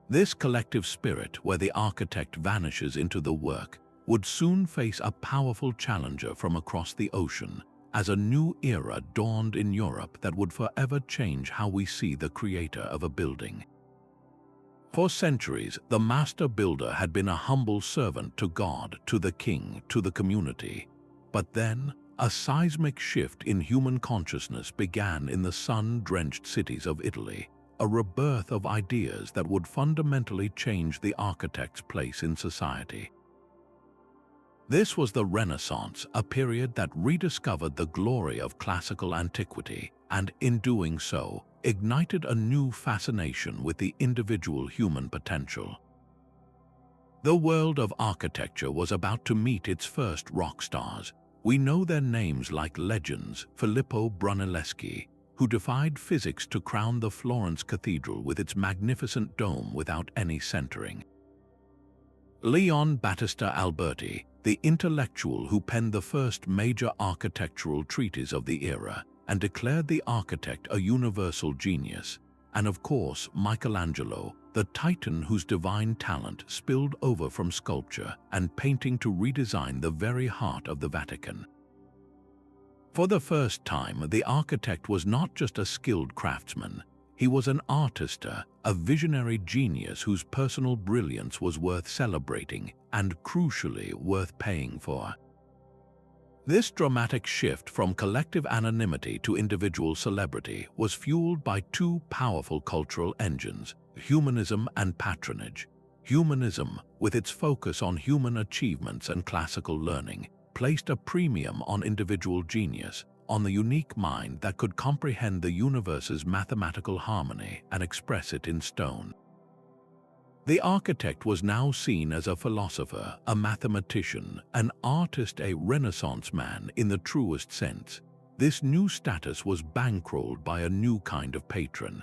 This collective spirit, where the architect vanishes into the work, would soon face a powerful challenger from across the ocean, as a new era dawned in Europe that would forever change how we see the creator of a building. For centuries, the master builder had been a humble servant to God, to the king, to the community. But then, a seismic shift in human consciousness began in the sun-drenched cities of Italy, a rebirth of ideas that would fundamentally change the architect's place in society. This was the Renaissance, a period that rediscovered the glory of classical antiquity and, in doing so, ignited a new fascination with the individual human potential. The world of architecture was about to meet its first rock stars. We know their names like legends: Filippo Brunelleschi, who defied physics to crown the Florence Cathedral with its magnificent dome without any centering; Leon Battista Alberti, the intellectual who penned the first major architectural treatise of the era and declared the architect a universal genius; and of course Michelangelo, the titan whose divine talent spilled over from sculpture and painting to redesign the very heart of the Vatican. For the first time, the architect was not just a skilled craftsman. He was an artister, a visionary genius whose personal brilliance was worth celebrating and, crucially, worth paying for. This dramatic shift from collective anonymity to individual celebrity was fueled by two powerful cultural engines: humanism and patronage. Humanism, with its focus on human achievements and classical learning, placed a premium on individual genius, on the unique mind that could comprehend the universe's mathematical harmony and express it in stone. The architect was now seen as a philosopher, a mathematician, an artist, a Renaissance man in the truest sense. This new status was bankrolled by a new kind of patron.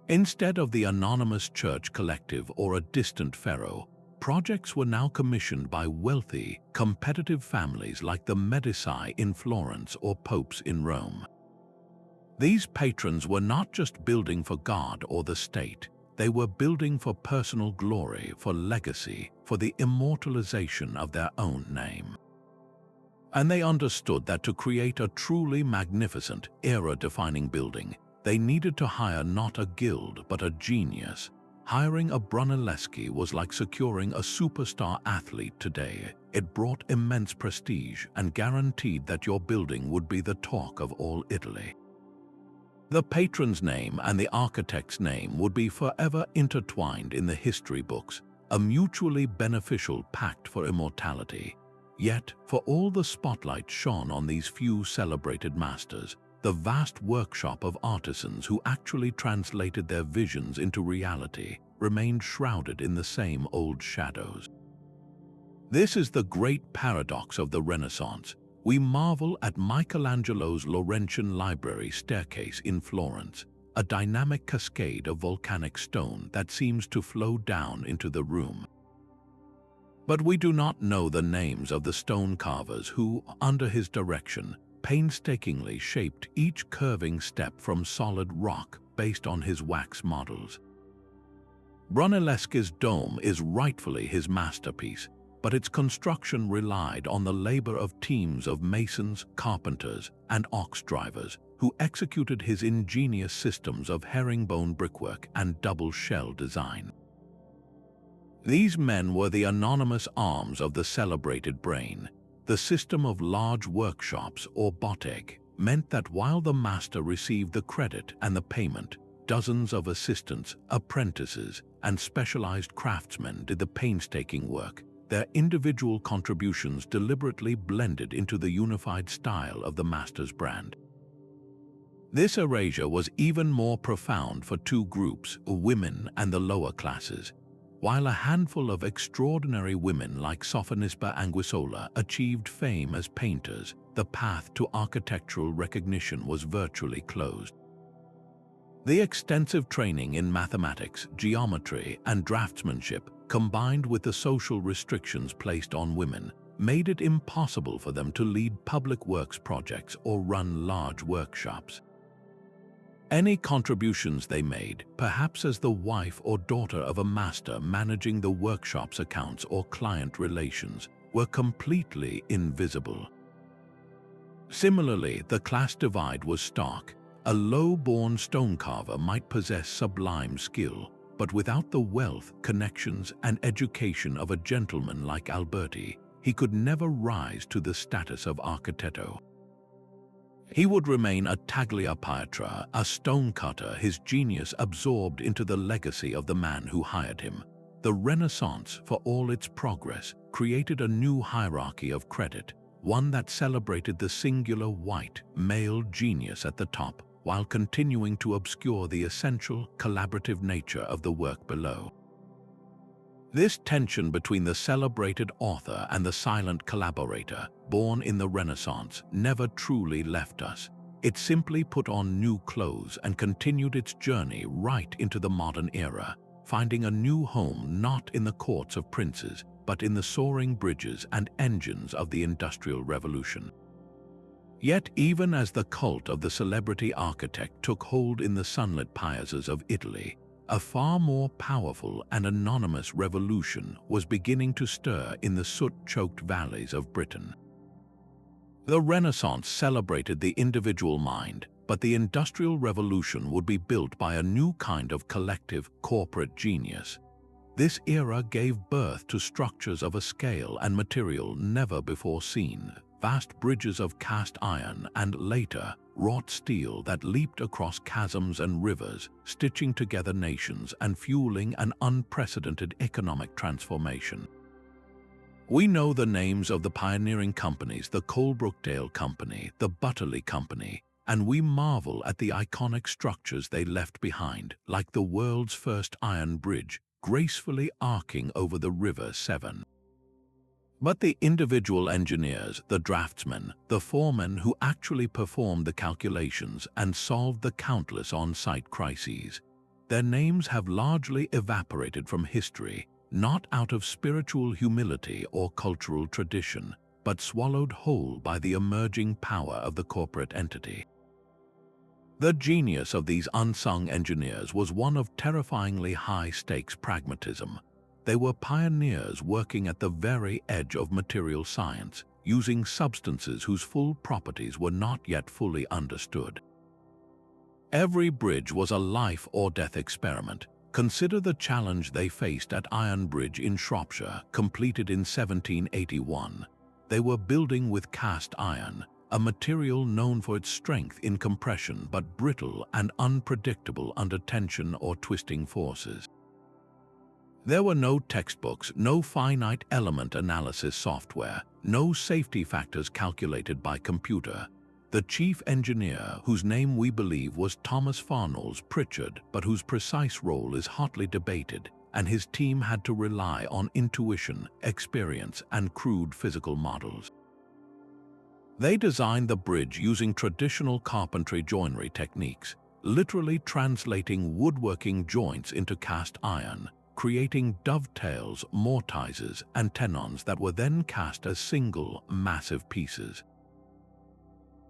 Instead of the anonymous church collective or a distant pharaoh, projects were now commissioned by wealthy, competitive families like the Medici in Florence or popes in Rome. These patrons were not just building for God or the state, they were building for personal glory, for legacy, for the immortalization of their own name. And they understood that to create a truly magnificent, era-defining building, they needed to hire not a guild but a genius. Hiring a Brunelleschi was like securing a superstar athlete today. It brought immense prestige and guaranteed that your building would be the talk of all Italy. The patron's name and the architect's name would be forever intertwined in the history books, a mutually beneficial pact for immortality. Yet, for all the spotlight shone on these few celebrated masters, the vast workshop of artisans who actually translated their visions into reality remained shrouded in the same old shadows. This is the great paradox of the Renaissance. We marvel at Michelangelo's Laurentian Library staircase in Florence, a dynamic cascade of volcanic stone that seems to flow down into the room. But we do not know the names of the stone carvers who, under his direction, painstakingly shaped each curving step from solid rock based on his wax models. Brunelleschi's dome is rightfully his masterpiece, but its construction relied on the labor of teams of masons, carpenters, and ox drivers who executed his ingenious systems of herringbone brickwork and double-shell design. These men were the anonymous arms of the celebrated brain. The system of large workshops, or botteg, meant that while the master received the credit and the payment, dozens of assistants, apprentices, and specialized craftsmen did the painstaking work, their individual contributions deliberately blended into the unified style of the master's brand. This erasure was even more profound for two groups, women and the lower classes. While a handful of extraordinary women like Sophonisba Anguissola achieved fame as painters, the path to architectural recognition was virtually closed. The extensive training in mathematics, geometry, and draftsmanship, combined with the social restrictions placed on women, made it impossible for them to lead public works projects or run large workshops. Any contributions they made, perhaps as the wife or daughter of a master managing the workshop's accounts or client relations, were completely invisible. Similarly, the class divide was stark. A low-born stone carver might possess sublime skill, but without the wealth, connections, and education of a gentleman like Alberti, he could never rise to the status of architetto. He would remain a tagliapietra, a stonecutter, his genius absorbed into the legacy of the man who hired him. The Renaissance, for all its progress, created a new hierarchy of credit, one that celebrated the singular white, male genius at the top, while continuing to obscure the essential, collaborative nature of the work below. This tension between the celebrated author and the silent collaborator, born in the Renaissance, never truly left us. It simply put on new clothes and continued its journey right into the modern era, finding a new home not in the courts of princes, but in the soaring bridges and engines of the Industrial Revolution. Yet even as the cult of the celebrity architect took hold in the sunlit piazzas of Italy, a far more powerful and anonymous revolution was beginning to stir in the soot-choked valleys of Britain. The Renaissance celebrated the individual mind, but the Industrial Revolution would be built by a new kind of collective, corporate genius. This era gave birth to structures of a scale and material never before seen, vast bridges of cast iron and, later, wrought steel that leaped across chasms and rivers, stitching together nations and fueling an unprecedented economic transformation. We know the names of the pioneering companies, the Coalbrookdale Company, the Butterley Company, and we marvel at the iconic structures they left behind, like the world's first iron bridge, gracefully arcing over the River Severn. But the individual engineers, the draftsmen, the foremen who actually performed the calculations and solved the countless on-site crises, their names have largely evaporated from history, not out of spiritual humility or cultural tradition, but swallowed whole by the emerging power of the corporate entity. The genius of these unsung engineers was one of terrifyingly high-stakes pragmatism. They were pioneers working at the very edge of material science, using substances whose full properties were not yet fully understood. Every bridge was a life or death experiment. Consider the challenge they faced at Iron Bridge in Shropshire, completed in 1781. They were building with cast iron, a material known for its strength in compression but brittle and unpredictable under tension or twisting forces. There were no textbooks, no finite element analysis software, no safety factors calculated by computer. The chief engineer, whose name we believe was Thomas Farnall's Pritchard, but whose precise role is hotly debated, and his team had to rely on intuition, experience, and crude physical models. They designed the bridge using traditional carpentry joinery techniques, literally translating woodworking joints into cast iron, creating dovetails, mortises, and tenons that were then cast as single, massive pieces.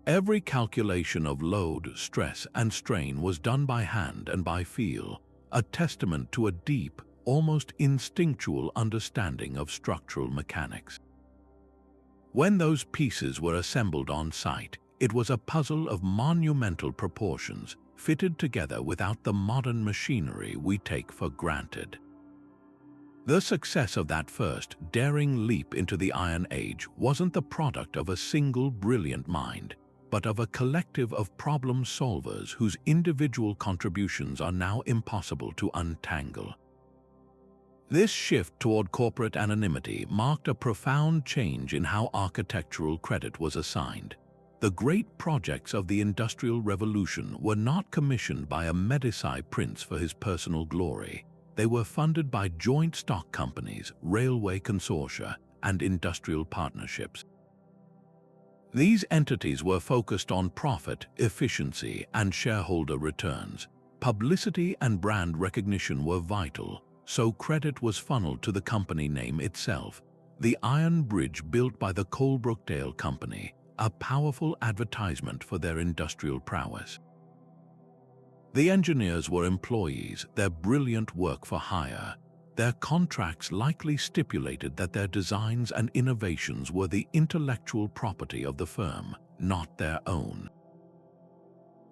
Every calculation of load, stress, and strain was done by hand and by feel, a testament to a deep, almost instinctual understanding of structural mechanics. When those pieces were assembled on site, it was a puzzle of monumental proportions, fitted together without the modern machinery we take for granted. The success of that first, daring leap into the Iron Age wasn't the product of a single brilliant mind, but of a collective of problem solvers whose individual contributions are now impossible to untangle. This shift toward corporate anonymity marked a profound change in how architectural credit was assigned. The great projects of the Industrial Revolution were not commissioned by a Medici prince for his personal glory. They were funded by joint stock companies, railway consortia, and industrial partnerships. These entities were focused on profit, efficiency, and shareholder returns. Publicity and brand recognition were vital, so credit was funneled to the company name itself. The Iron Bridge built by the Coalbrookdale Company, a powerful advertisement for their industrial prowess. The engineers were employees, their brilliant work for hire. Their contracts likely stipulated that their designs and innovations were the intellectual property of the firm, not their own.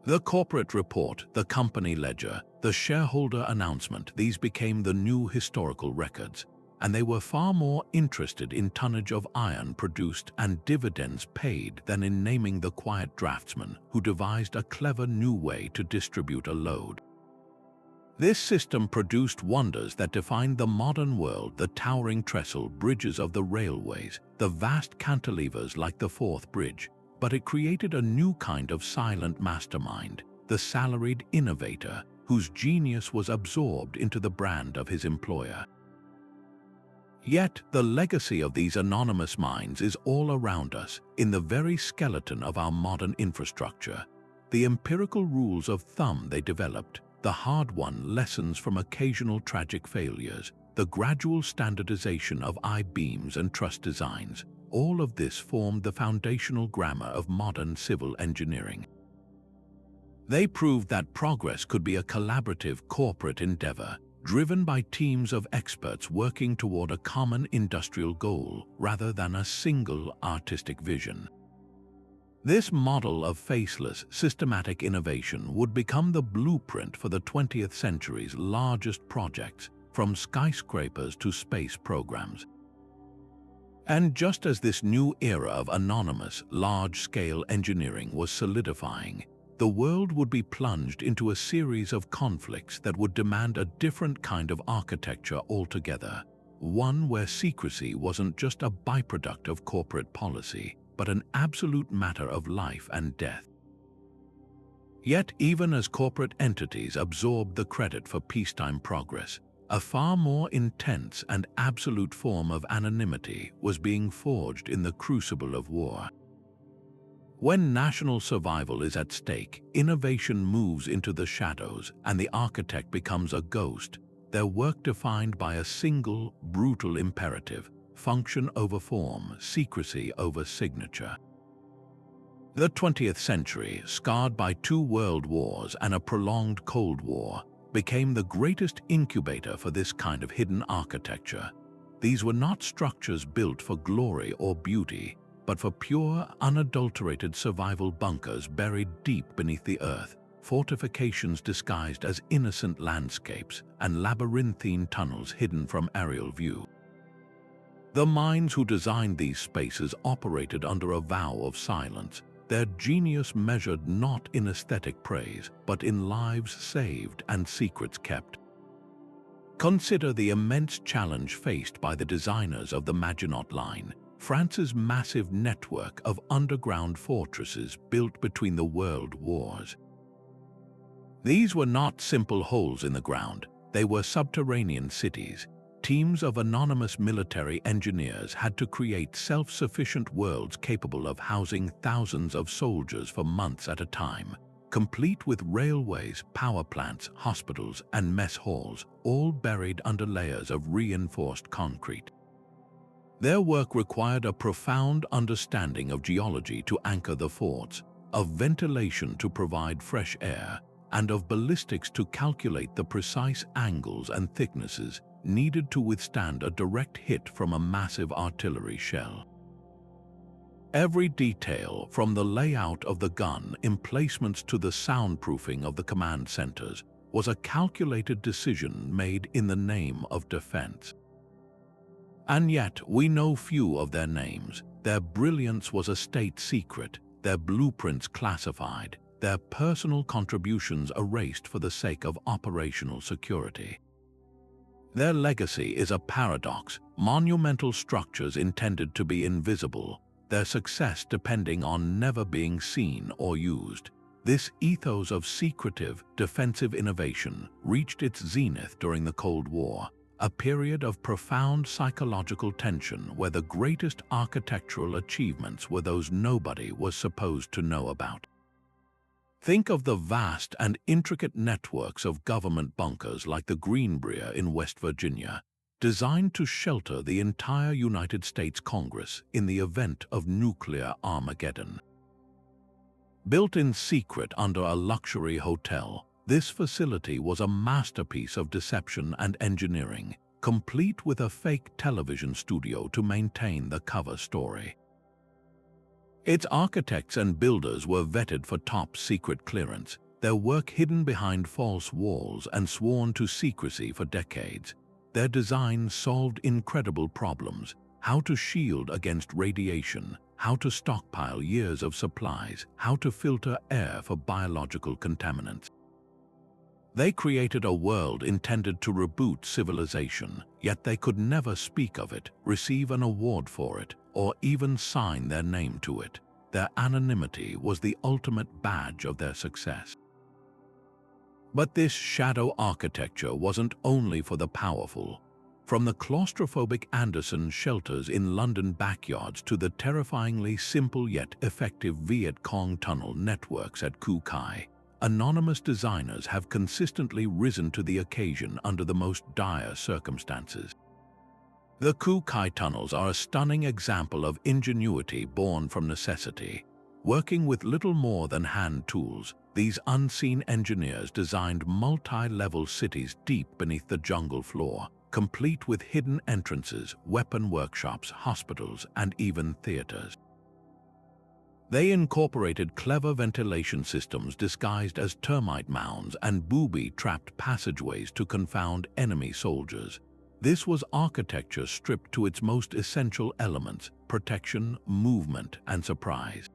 The corporate report, the company ledger, the shareholder announcement, these became the new historical records, and they were far more interested in tonnage of iron produced and dividends paid than in naming the quiet draftsman who devised a clever new way to distribute a load. This system produced wonders that defined the modern world: the towering trestle bridges of the railways, the vast cantilevers like the Fourth Bridge. But it created a new kind of silent mastermind, the salaried innovator, whose genius was absorbed into the brand of his employer. Yet, the legacy of these anonymous minds is all around us, in the very skeleton of our modern infrastructure. The empirical rules of thumb they developed, the hard-won lessons from occasional tragic failures, the gradual standardization of I-beams and truss designs, all of this formed the foundational grammar of modern civil engineering. They proved that progress could be a collaborative corporate endeavor, driven by teams of experts working toward a common industrial goal rather than a single artistic vision. This model of faceless, systematic innovation would become the blueprint for the 20th century's largest projects, from skyscrapers to space programs. And just as this new era of anonymous, large-scale engineering was solidifying, the world would be plunged into a series of conflicts that would demand a different kind of architecture altogether, one where secrecy wasn't just a byproduct of corporate policy, but an absolute matter of life and death. Yet, even as corporate entities absorbed the credit for peacetime progress, a far more intense and absolute form of anonymity was being forged in the crucible of war. When national survival is at stake, innovation moves into the shadows and the architect becomes a ghost, their work defined by a single, brutal imperative: function over form, secrecy over signature. The 20th century, scarred by 2 world wars and a prolonged Cold War, became the greatest incubator for this kind of hidden architecture. These were not structures built for glory or beauty, but for pure, unadulterated survival bunkers buried deep beneath the earth, fortifications disguised as innocent landscapes, and labyrinthine tunnels hidden from aerial view. The minds who designed these spaces operated under a vow of silence, their genius measured not in aesthetic praise, but in lives saved and secrets kept. Consider the immense challenge faced by the designers of the Maginot Line, France's massive network of underground fortresses built between the world wars. These were not simple holes in the ground, they were subterranean cities. Teams of anonymous military engineers had to create self-sufficient worlds capable of housing thousands of soldiers for months at a time, complete with railways, power plants, hospitals, and mess halls, all buried under layers of reinforced concrete. Their work required a profound understanding of geology to anchor the forts, of ventilation to provide fresh air, and of ballistics to calculate the precise angles and thicknesses needed to withstand a direct hit from a massive artillery shell. Every detail, from the layout of the gun emplacements to the soundproofing of the command centers, was a calculated decision made in the name of defense. And yet, we know few of their names. Their brilliance was a state secret, their blueprints classified, their personal contributions erased for the sake of operational security. Their legacy is a paradox, monumental structures intended to be invisible, their success depending on never being seen or used. This ethos of secretive, defensive innovation reached its zenith during the Cold War, a period of profound psychological tension where the greatest architectural achievements were those nobody was supposed to know about. Think of the vast and intricate networks of government bunkers like the Greenbrier in West Virginia, designed to shelter the entire United States Congress in the event of nuclear Armageddon. Built in secret under a luxury hotel, this facility was a masterpiece of deception and engineering, complete with a fake television studio to maintain the cover story. Its architects and builders were vetted for top-secret clearance, their work hidden behind false walls and sworn to secrecy for decades. Their design solved incredible problems: how to shield against radiation, how to stockpile years of supplies, how to filter air for biological contaminants. They created a world intended to reboot civilization, yet they could never speak of it, receive an award for it, or even sign their name to it. Their anonymity was the ultimate badge of their success. But this shadow architecture wasn't only for the powerful. From the claustrophobic Anderson shelters in London backyards to the terrifyingly simple yet effective Viet Cong tunnel networks at Ku Kai, anonymous designers have consistently risen to the occasion under the most dire circumstances. The Ku Kai tunnels are a stunning example of ingenuity born from necessity. Working with little more than hand tools, these unseen engineers designed multi-level cities deep beneath the jungle floor, complete with hidden entrances, weapon workshops, hospitals, and even theaters. They incorporated clever ventilation systems disguised as termite mounds and booby-trapped passageways to confound enemy soldiers. This was architecture stripped to its most essential elements: protection, movement, and surprise.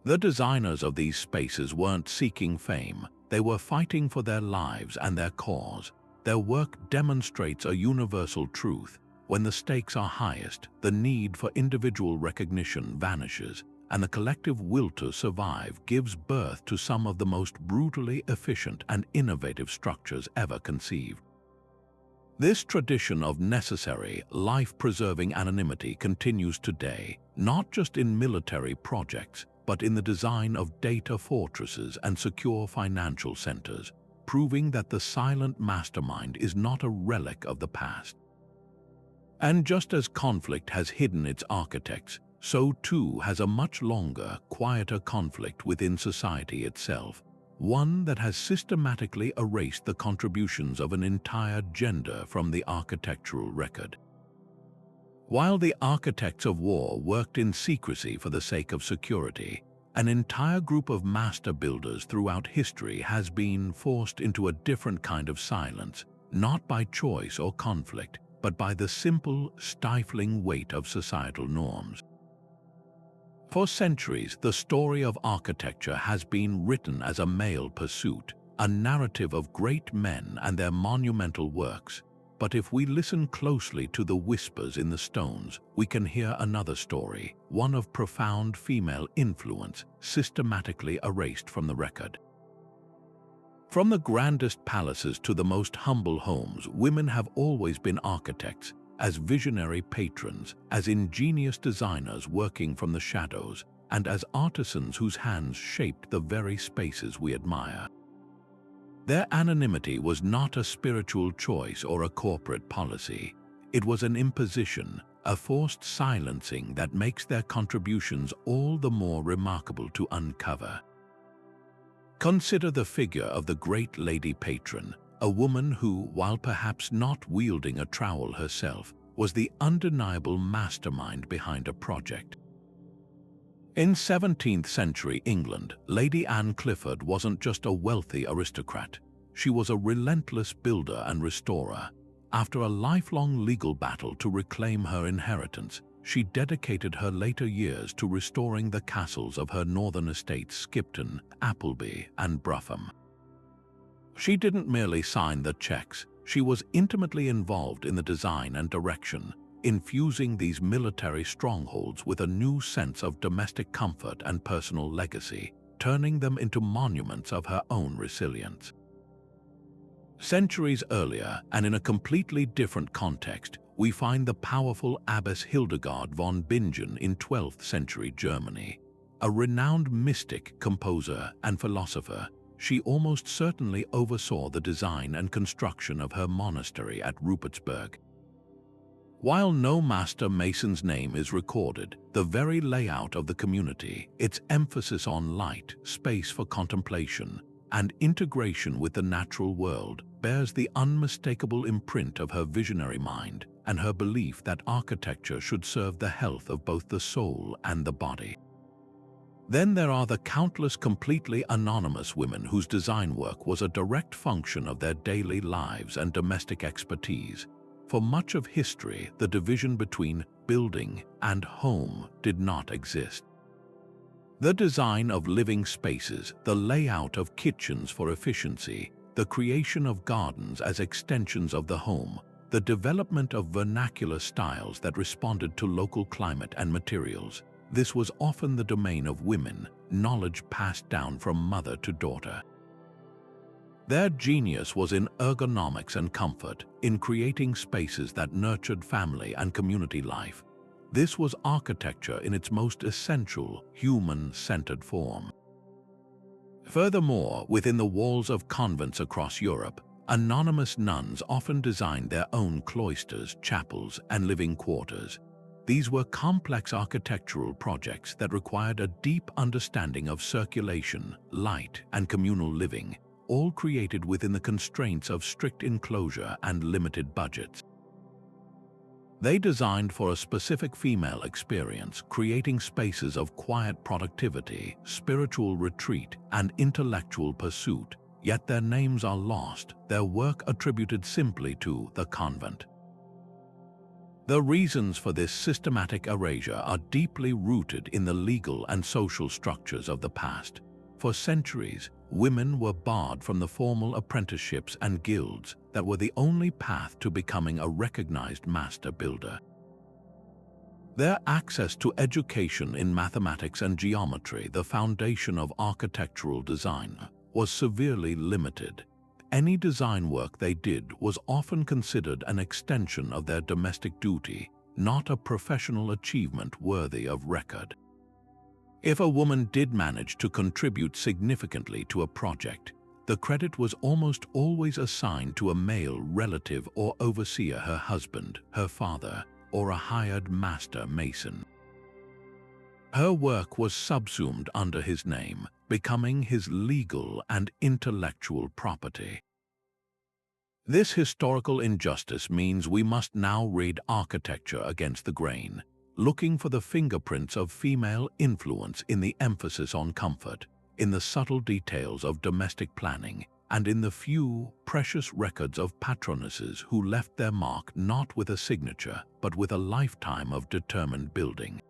The designers of these spaces weren't seeking fame, they were fighting for their lives and their cause. Their work demonstrates a universal truth: when the stakes are highest, the need for individual recognition vanishes, and the collective will to survive gives birth to some of the most brutally efficient and innovative structures ever conceived. This tradition of necessary, life-preserving anonymity continues today, not just in military projects, but in the design of data fortresses and secure financial centers, proving that the silent mastermind is not a relic of the past. And just as conflict has hidden its architects, so too has a much longer, quieter conflict within society itself, one that has systematically erased the contributions of an entire gender from the architectural record. While the architects of war worked in secrecy for the sake of security, an entire group of master builders throughout history has been forced into a different kind of silence, not by choice or conflict, but by the simple, stifling weight of societal norms. For centuries, the story of architecture has been written as a male pursuit, a narrative of great men and their monumental works. But if we listen closely to the whispers in the stones, we can hear another story, one of profound female influence, systematically erased from the record. From the grandest palaces to the most humble homes, women have always been architects, as visionary patrons, as ingenious designers working from the shadows, and as artisans whose hands shaped the very spaces we admire. Their anonymity was not a spiritual choice or a corporate policy. It was an imposition, a forced silencing that makes their contributions all the more remarkable to uncover. Consider the figure of the great lady patron, a woman who, while perhaps not wielding a trowel herself, was the undeniable mastermind behind a project. In 17th century England, Lady Anne Clifford wasn't just a wealthy aristocrat. She was a relentless builder and restorer. After a lifelong legal battle to reclaim her inheritance, she dedicated her later years to restoring the castles of her northern estates Skipton, Appleby, and Brougham. She didn't merely sign the checks, she was intimately involved in the design and direction, infusing these military strongholds with a new sense of domestic comfort and personal legacy, turning them into monuments of her own resilience. Centuries earlier, and in a completely different context, we find the powerful Abbess Hildegard von Bingen in 12th century Germany. A renowned mystic, composer, and philosopher, she almost certainly oversaw the design and construction of her monastery at Rupertsberg. While no master mason's name is recorded, the very layout of the community, its emphasis on light, space for contemplation, and integration with the natural world, bears the unmistakable imprint of her visionary mind and her belief that architecture should serve the health of both the soul and the body. Then there are the countless completely anonymous women whose design work was a direct function of their daily lives and domestic expertise. For much of history, the division between building and home did not exist. The design of living spaces, the layout of kitchens for efficiency, the creation of gardens as extensions of the home, the development of vernacular styles that responded to local climate and materials. This was often the domain of women, knowledge passed down from mother to daughter. Their genius was in ergonomics and comfort, in creating spaces that nurtured family and community life. This was architecture in its most essential, human-centered form. Furthermore, within the walls of convents across Europe, anonymous nuns often designed their own cloisters, chapels, and living quarters. These were complex architectural projects that required a deep understanding of circulation, light, and communal living, all created within the constraints of strict enclosure and limited budgets. They designed for a specific female experience, creating spaces of quiet productivity, spiritual retreat, and intellectual pursuit, yet their names are lost, their work attributed simply to the convent. The reasons for this systematic erasure are deeply rooted in the legal and social structures of the past. For centuries, women were barred from the formal apprenticeships and guilds that were the only path to becoming a recognized master builder. Their access to education in mathematics and geometry, the foundation of architectural design, was severely limited. Any design work they did was often considered an extension of their domestic duty, not a professional achievement worthy of record. If a woman did manage to contribute significantly to a project, the credit was almost always assigned to a male relative or overseer, her husband, her father, or a hired master mason. Her work was subsumed under his name, becoming his legal and intellectual property. This historical injustice means we must now read architecture against the grain, looking for the fingerprints of female influence in the emphasis on comfort, in the subtle details of domestic planning, and in the few, precious records of patronesses who left their mark not with a signature, but with a lifetime of determined building.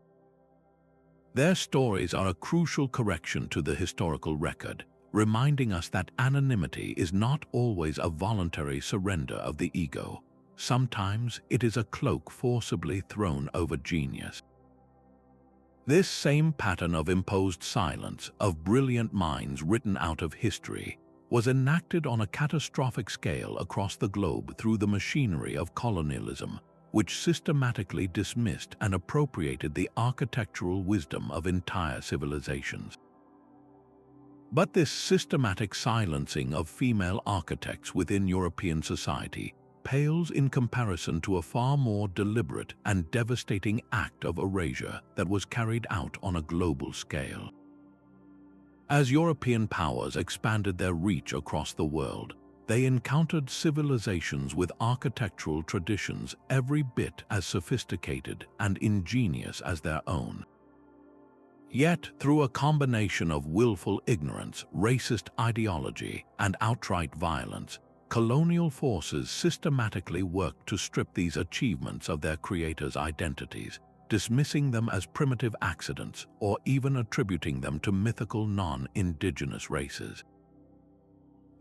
Their stories are a crucial correction to the historical record, reminding us that anonymity is not always a voluntary surrender of the ego. Sometimes it is a cloak forcibly thrown over genius. This same pattern of imposed silence, of brilliant minds written out of history, was enacted on a catastrophic scale across the globe through the machinery of colonialism, which systematically dismissed and appropriated the architectural wisdom of entire civilizations. But this systematic silencing of female architects within European society pales in comparison to a far more deliberate and devastating act of erasure that was carried out on a global scale. As European powers expanded their reach across the world, they encountered civilizations with architectural traditions every bit as sophisticated and ingenious as their own. Yet, through a combination of willful ignorance, racist ideology, and outright violence, colonial forces systematically worked to strip these achievements of their creators' identities, dismissing them as primitive accidents or even attributing them to mythical non-indigenous races.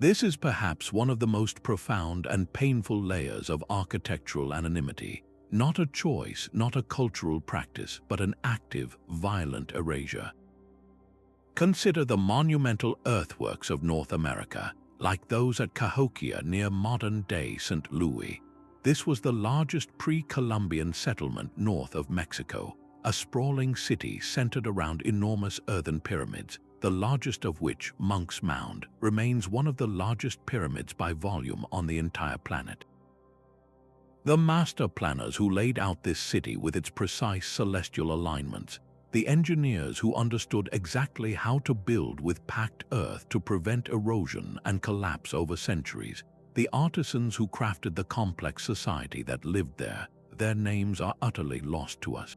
This is perhaps one of the most profound and painful layers of architectural anonymity, not a choice, not a cultural practice, but an active, violent erasure. Consider the monumental earthworks of North America, like those at Cahokia near modern-day St. Louis. This was the largest pre-Columbian settlement north of Mexico, a sprawling city centered around enormous earthen pyramids, the largest of which, Monk's Mound, remains one of the largest pyramids by volume on the entire planet. The master planners who laid out this city with its precise celestial alignments, the engineers who understood exactly how to build with packed earth to prevent erosion and collapse over centuries, the artisans who crafted the complex society that lived there, their names are utterly lost to us.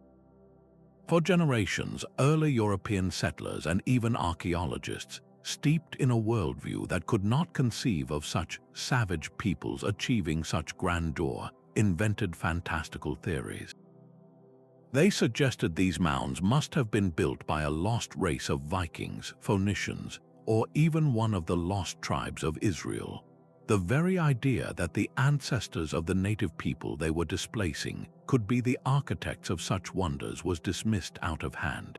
For generations, early European settlers and even archaeologists, steeped in a worldview that could not conceive of such savage peoples achieving such grandeur, invented fantastical theories. They suggested these mounds must have been built by a lost race of Vikings, Phoenicians, or even one of the lost tribes of Israel. The very idea that the ancestors of the native people they were displacing could be the architects of such wonders was dismissed out of hand.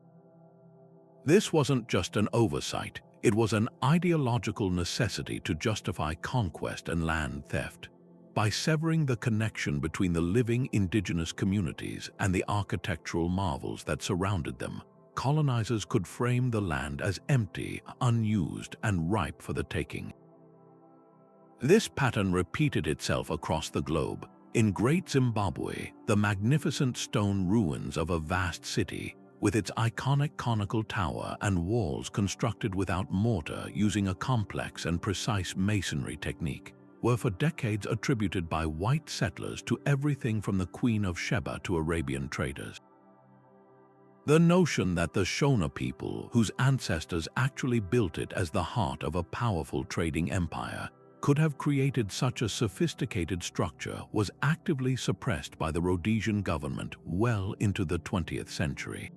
This wasn't just an oversight, it was an ideological necessity to justify conquest and land theft. By severing the connection between the living indigenous communities and the architectural marvels that surrounded them, colonizers could frame the land as empty, unused, and ripe for the taking. This pattern repeated itself across the globe. In Great Zimbabwe, the magnificent stone ruins of a vast city, with its iconic conical tower and walls constructed without mortar using a complex and precise masonry technique, were for decades attributed by white settlers to everything from the Queen of Sheba to Arabian traders. The notion that the Shona people, whose ancestors actually built it as the heart of a powerful trading empire, could have created such a sophisticated structure was actively suppressed by the Rhodesian government well into the 20th century.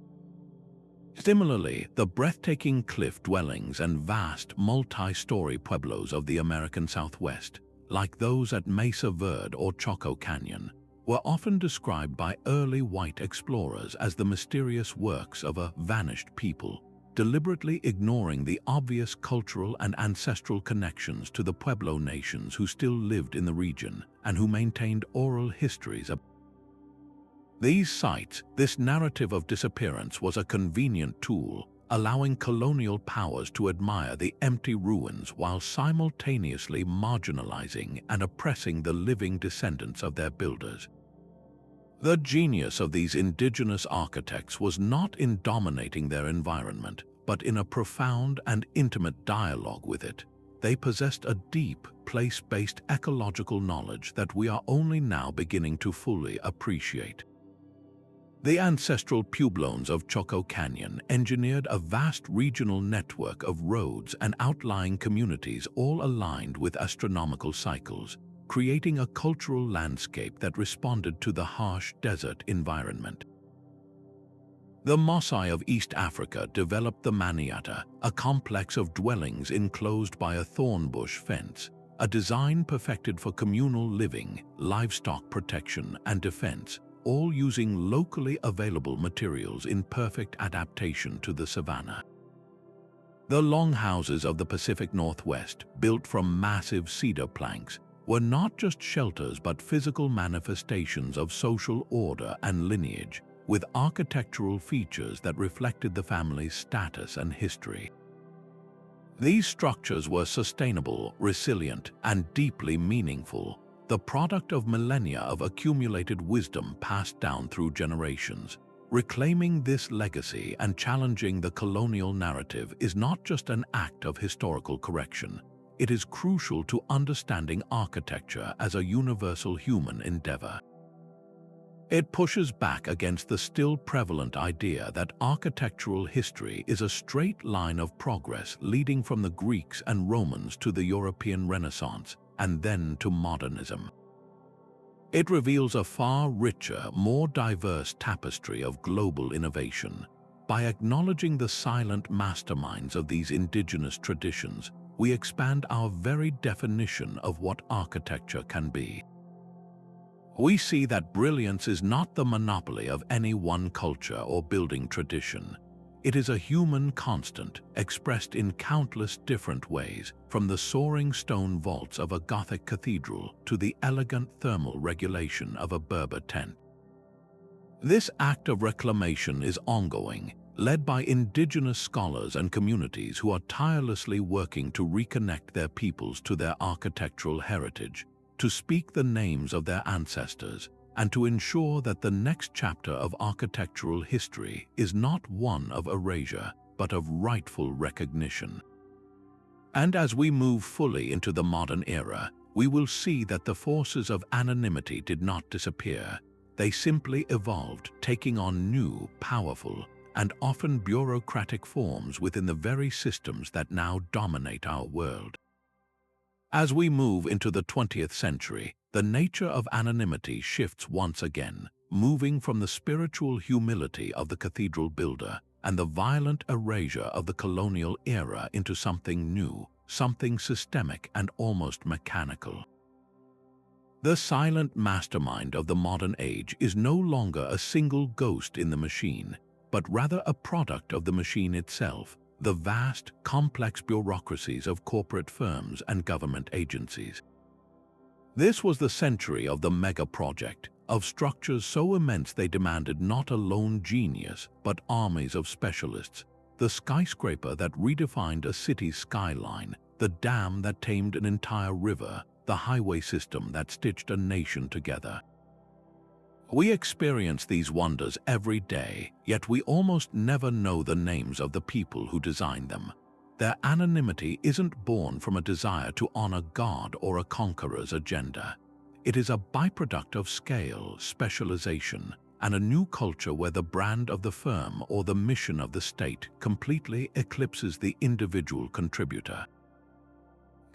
Similarly, the breathtaking cliff dwellings and vast multi-story pueblos of the American Southwest, like those at Mesa Verde or Choco Canyon, were often described by early white explorers as the mysterious works of a vanished people, deliberately ignoring the obvious cultural and ancestral connections to the Pueblo nations who still lived in the region and who maintained oral histories. These sites, this narrative of disappearance was a convenient tool, allowing colonial powers to admire the empty ruins while simultaneously marginalizing and oppressing the living descendants of their builders. The genius of these indigenous architects was not in dominating their environment, but in a profound and intimate dialogue with it. They possessed a deep, place-based ecological knowledge that we are only now beginning to fully appreciate. The ancestral pueblones of Choco Canyon engineered a vast regional network of roads and outlying communities, all aligned with astronomical cycles, creating a cultural landscape that responded to the harsh desert environment. The Maasai of East Africa developed the Maniata, a complex of dwellings enclosed by a thornbush fence, a design perfected for communal living, livestock protection, and defense, all using locally available materials in perfect adaptation to the savanna. The longhouses of the Pacific Northwest, built from massive cedar planks, were not just shelters but physical manifestations of social order and lineage, with architectural features that reflected the family's status and history. These structures were sustainable, resilient, and deeply meaningful, the product of millennia of accumulated wisdom passed down through generations. Reclaiming this legacy and challenging the colonial narrative is not just an act of historical correction. It is crucial to understanding architecture as a universal human endeavor. It pushes back against the still prevalent idea that architectural history is a straight line of progress leading from the Greeks and Romans to the European Renaissance and then to modernism. It reveals a far richer, more diverse tapestry of global innovation. By acknowledging the silent masterminds of these indigenous traditions, we expand our very definition of what architecture can be. We see that brilliance is not the monopoly of any one culture or building tradition. It is a human constant, expressed in countless different ways, from the soaring stone vaults of a Gothic cathedral to the elegant thermal regulation of a Berber tent. This act of reclamation is ongoing, led by indigenous scholars and communities who are tirelessly working to reconnect their peoples to their architectural heritage, to speak the names of their ancestors, and to ensure that the next chapter of architectural history is not one of erasure, but of rightful recognition. And as we move fully into the modern era, we will see that the forces of anonymity did not disappear. They simply evolved, taking on new, powerful, and often bureaucratic forms within the very systems that now dominate our world. As we move into the 20th century, the nature of anonymity shifts once again, moving from the spiritual humility of the cathedral builder and the violent erasure of the colonial era into something new, something systemic and almost mechanical. The silent mastermind of the modern age is no longer a single ghost in the machine, but rather a product of the machine itself, the vast, complex bureaucracies of corporate firms and government agencies. This was the century of the mega-project, of structures so immense they demanded not a lone genius, but armies of specialists, the skyscraper that redefined a city's skyline, the dam that tamed an entire river, the highway system that stitched a nation together. We experience these wonders every day, yet we almost never know the names of the people who designed them. Their anonymity isn't born from a desire to honor God or a conqueror's agenda. It is a byproduct of scale, specialization, and a new culture where the brand of the firm or the mission of the state completely eclipses the individual contributor.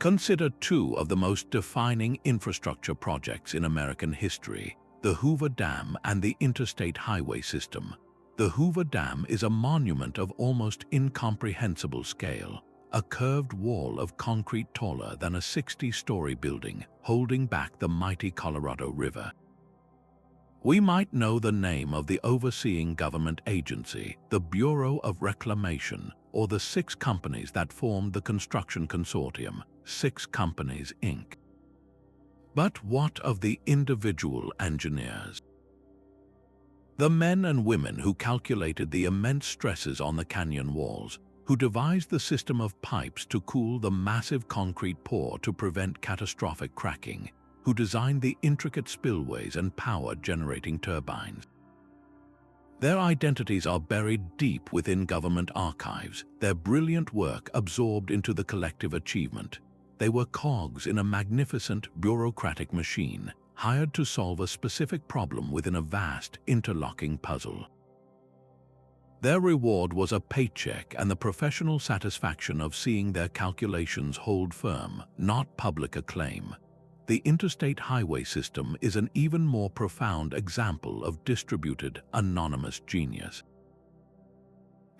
Consider two of the most defining infrastructure projects in American history: the Hoover Dam and the interstate highway system. The Hoover Dam is a monument of almost incomprehensible scale, a curved wall of concrete taller than a 60-story building, holding back the mighty Colorado River. We might know the name of the overseeing government agency, the Bureau of Reclamation, or the 6 companies that formed the construction consortium, 6 Companies, Inc. But what of the individual engineers? The men and women who calculated the immense stresses on the canyon walls, who devised the system of pipes to cool the massive concrete pour to prevent catastrophic cracking, who designed the intricate spillways and power-generating turbines. Their identities are buried deep within government archives, their brilliant work absorbed into the collective achievement. They were cogs in a magnificent bureaucratic machine, hired to solve a specific problem within a vast, interlocking puzzle. Their reward was a paycheck and the professional satisfaction of seeing their calculations hold firm, not public acclaim. The interstate highway system is an even more profound example of distributed, anonymous genius.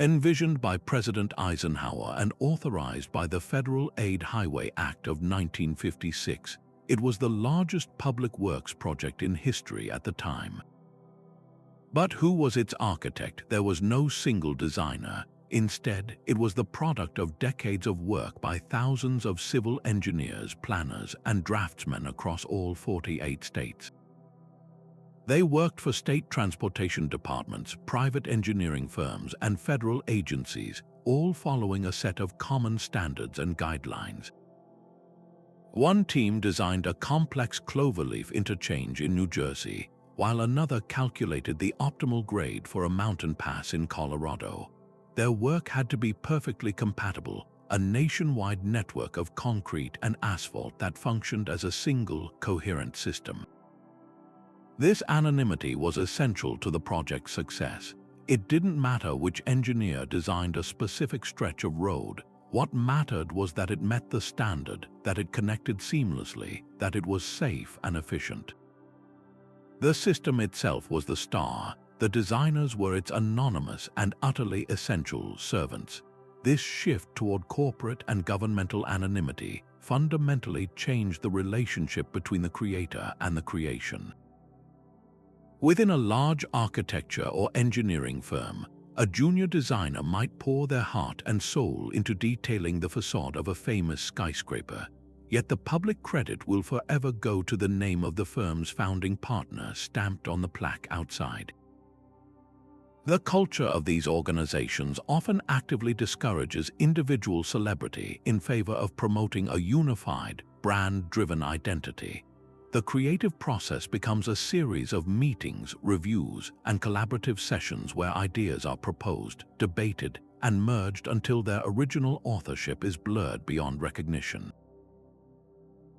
Envisioned by President Eisenhower and authorized by the Federal Aid Highway Act of 1956, it was the largest public works project in history at the time. But who was its architect? There was no single designer. Instead, it was the product of decades of work by thousands of civil engineers, planners, and draftsmen across all 48 states. They worked for state transportation departments, private engineering firms, and federal agencies, all following a set of common standards and guidelines. One team designed a complex cloverleaf interchange in New Jersey, while another calculated the optimal grade for a mountain pass in Colorado. Their work had to be perfectly compatible, a nationwide network of concrete and asphalt that functioned as a single, coherent system. This anonymity was essential to the project's success. It didn't matter which engineer designed a specific stretch of road. What mattered was that it met the standard, that it connected seamlessly, that it was safe and efficient. The system itself was the star. The designers were its anonymous and utterly essential servants. This shift toward corporate and governmental anonymity fundamentally changed the relationship between the creator and the creation. Within a large architecture or engineering firm, a junior designer might pour their heart and soul into detailing the facade of a famous skyscraper, yet the public credit will forever go to the name of the firm's founding partner stamped on the plaque outside. The culture of these organizations often actively discourages individual celebrity in favor of promoting a unified, brand-driven identity. The creative process becomes a series of meetings, reviews, and collaborative sessions where ideas are proposed, debated, and merged until their original authorship is blurred beyond recognition.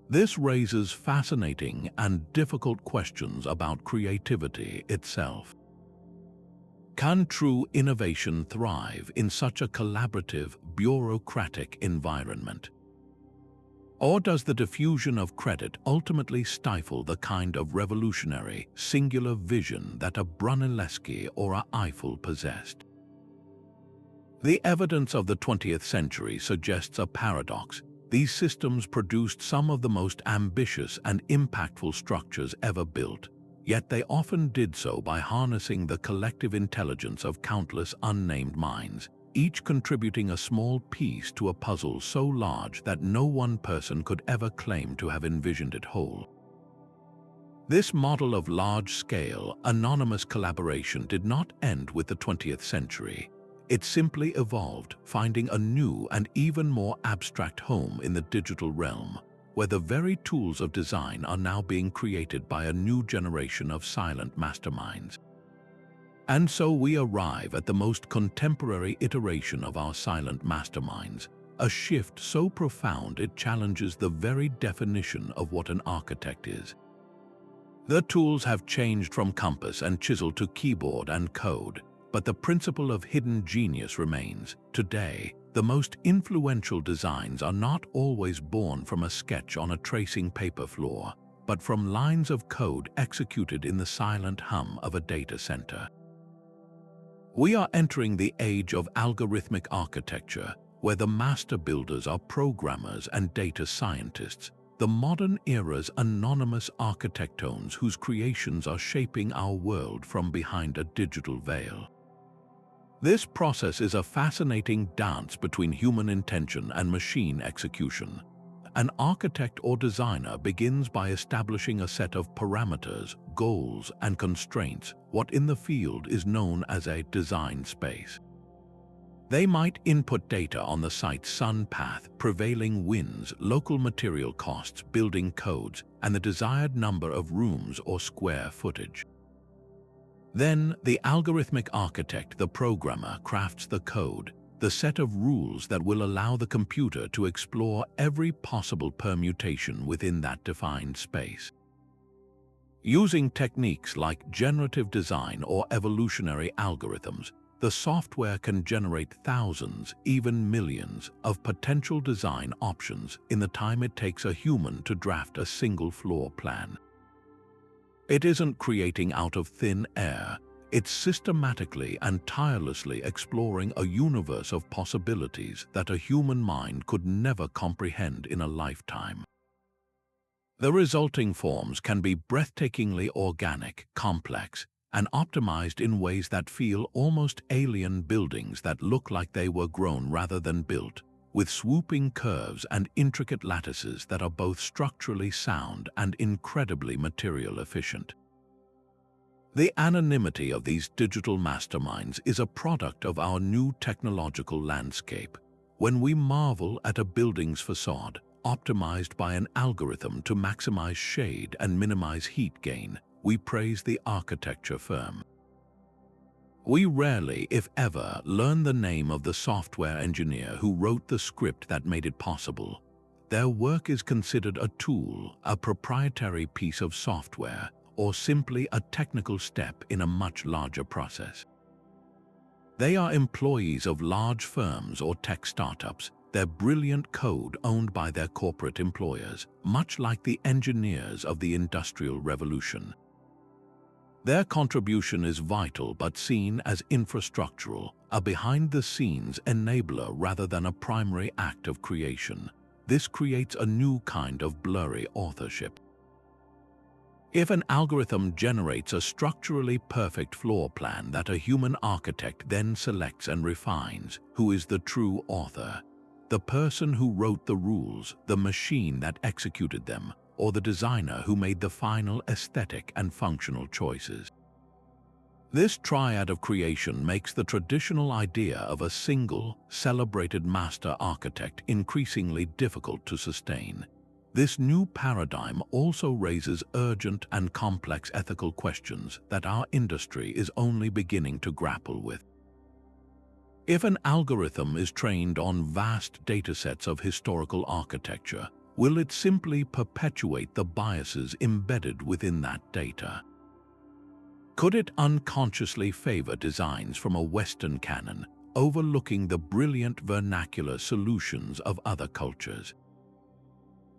This raises fascinating and difficult questions about creativity itself. Can true innovation thrive in such a collaborative, bureaucratic environment? Or does the diffusion of credit ultimately stifle the kind of revolutionary, singular vision that a Brunelleschi or a Eiffel possessed? The evidence of the 20th century suggests a paradox. These systems produced some of the most ambitious and impactful structures ever built, yet they often did so by harnessing the collective intelligence of countless unnamed minds, each contributing a small piece to a puzzle so large that no one person could ever claim to have envisioned it whole. This model of large-scale, anonymous collaboration did not end with the 20th century. It simply evolved, finding a new and even more abstract home in the digital realm, where the very tools of design are now being created by a new generation of silent masterminds. And so we arrive at the most contemporary iteration of our silent masterminds, a shift so profound it challenges the very definition of what an architect is. The tools have changed from compass and chisel to keyboard and code, but the principle of hidden genius remains. Today, the most influential designs are not always born from a sketch on a tracing paper floor, but from lines of code executed in the silent hum of a data center. We are entering the age of algorithmic architecture, where the master builders are programmers and data scientists, the modern era's anonymous architectones whose creations are shaping our world from behind a digital veil. This process is a fascinating dance between human intention and machine execution. An architect or designer begins by establishing a set of parameters, goals, and constraints, what in the field is known as a design space. They might input data on the site's sun path, prevailing winds, local material costs, building codes, and the desired number of rooms or square footage. Then, the algorithmic architect, the programmer, crafts the code, the set of rules that will allow the computer to explore every possible permutation within that defined space. Using techniques like generative design or evolutionary algorithms, the software can generate thousands, even millions, of potential design options in the time it takes a human to draft a single floor plan. It isn't creating out of thin air. It's systematically and tirelessly exploring a universe of possibilities that a human mind could never comprehend in a lifetime. The resulting forms can be breathtakingly organic, complex, and optimized in ways that feel almost alien, buildings that look like they were grown rather than built, with swooping curves and intricate lattices that are both structurally sound and incredibly material efficient. The anonymity of these digital masterminds is a product of our new technological landscape. When we marvel at a building's facade, optimized by an algorithm to maximize shade and minimize heat gain, we praise the architecture firm. We rarely, if ever, learn the name of the software engineer who wrote the script that made it possible. Their work is considered a tool, a proprietary piece of software, or simply a technical step in a much larger process. They are employees of large firms or tech startups, their brilliant code owned by their corporate employers, much like the engineers of the Industrial Revolution. Their contribution is vital but seen as infrastructural, a behind-the-scenes enabler rather than a primary act of creation. This creates a new kind of blurry authorship. If an algorithm generates a structurally perfect floor plan that a human architect then selects and refines, who is the true author? The person who wrote the rules, the machine that executed them, or the designer who made the final aesthetic and functional choices? This triad of creation makes the traditional idea of a single, celebrated master architect increasingly difficult to sustain. This new paradigm also raises urgent and complex ethical questions that our industry is only beginning to grapple with. If an algorithm is trained on vast datasets of historical architecture, will it simply perpetuate the biases embedded within that data? Could it unconsciously favor designs from a Western canon, overlooking the brilliant vernacular solutions of other cultures?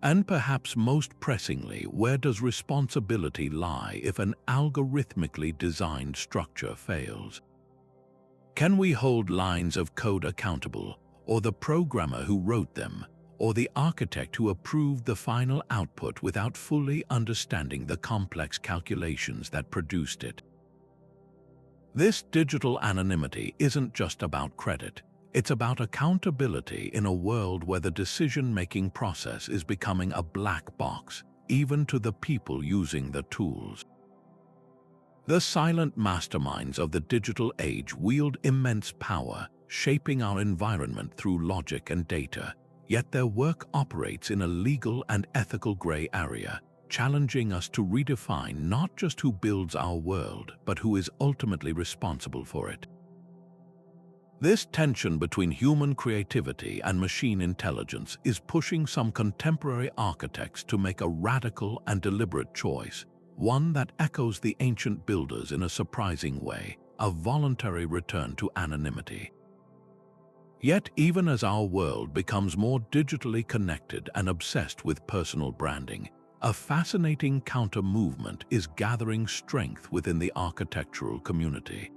And perhaps most pressingly, where does responsibility lie if an algorithmically designed structure fails? Can we hold lines of code accountable, or the programmer who wrote them, or the architect who approved the final output without fully understanding the complex calculations that produced it? This digital anonymity isn't just about credit. It's about accountability in a world where the decision-making process is becoming a black box, even to the people using the tools. The silent masterminds of the digital age wield immense power, shaping our environment through logic and data, yet their work operates in a legal and ethical gray area, challenging us to redefine not just who builds our world, but who is ultimately responsible for it. This tension between human creativity and machine intelligence is pushing some contemporary architects to make a radical and deliberate choice, one that echoes the ancient builders in a surprising way, a voluntary return to anonymity. Yet, even as our world becomes more digitally connected and obsessed with personal branding, a fascinating counter-movement is gathering strength within the architectural community.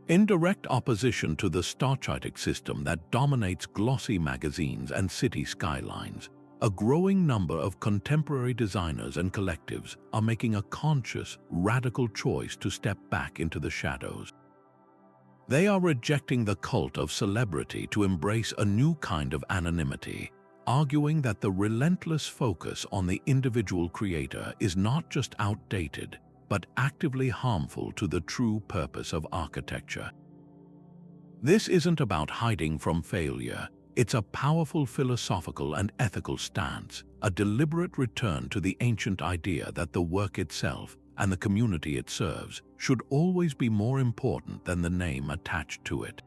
In direct opposition to the starchitic system that dominates glossy magazines and city skylines, a growing number of contemporary designers and collectives are making a conscious, radical choice to step back into the shadows. They are rejecting the cult of celebrity to embrace a new kind of anonymity, arguing that the relentless focus on the individual creator is not just outdated, but actively harmful to the true purpose of architecture. This isn't about hiding from failure. It's a powerful philosophical and ethical stance, a deliberate return to the ancient idea that the work itself and the community it serves should always be more important than the name attached to it.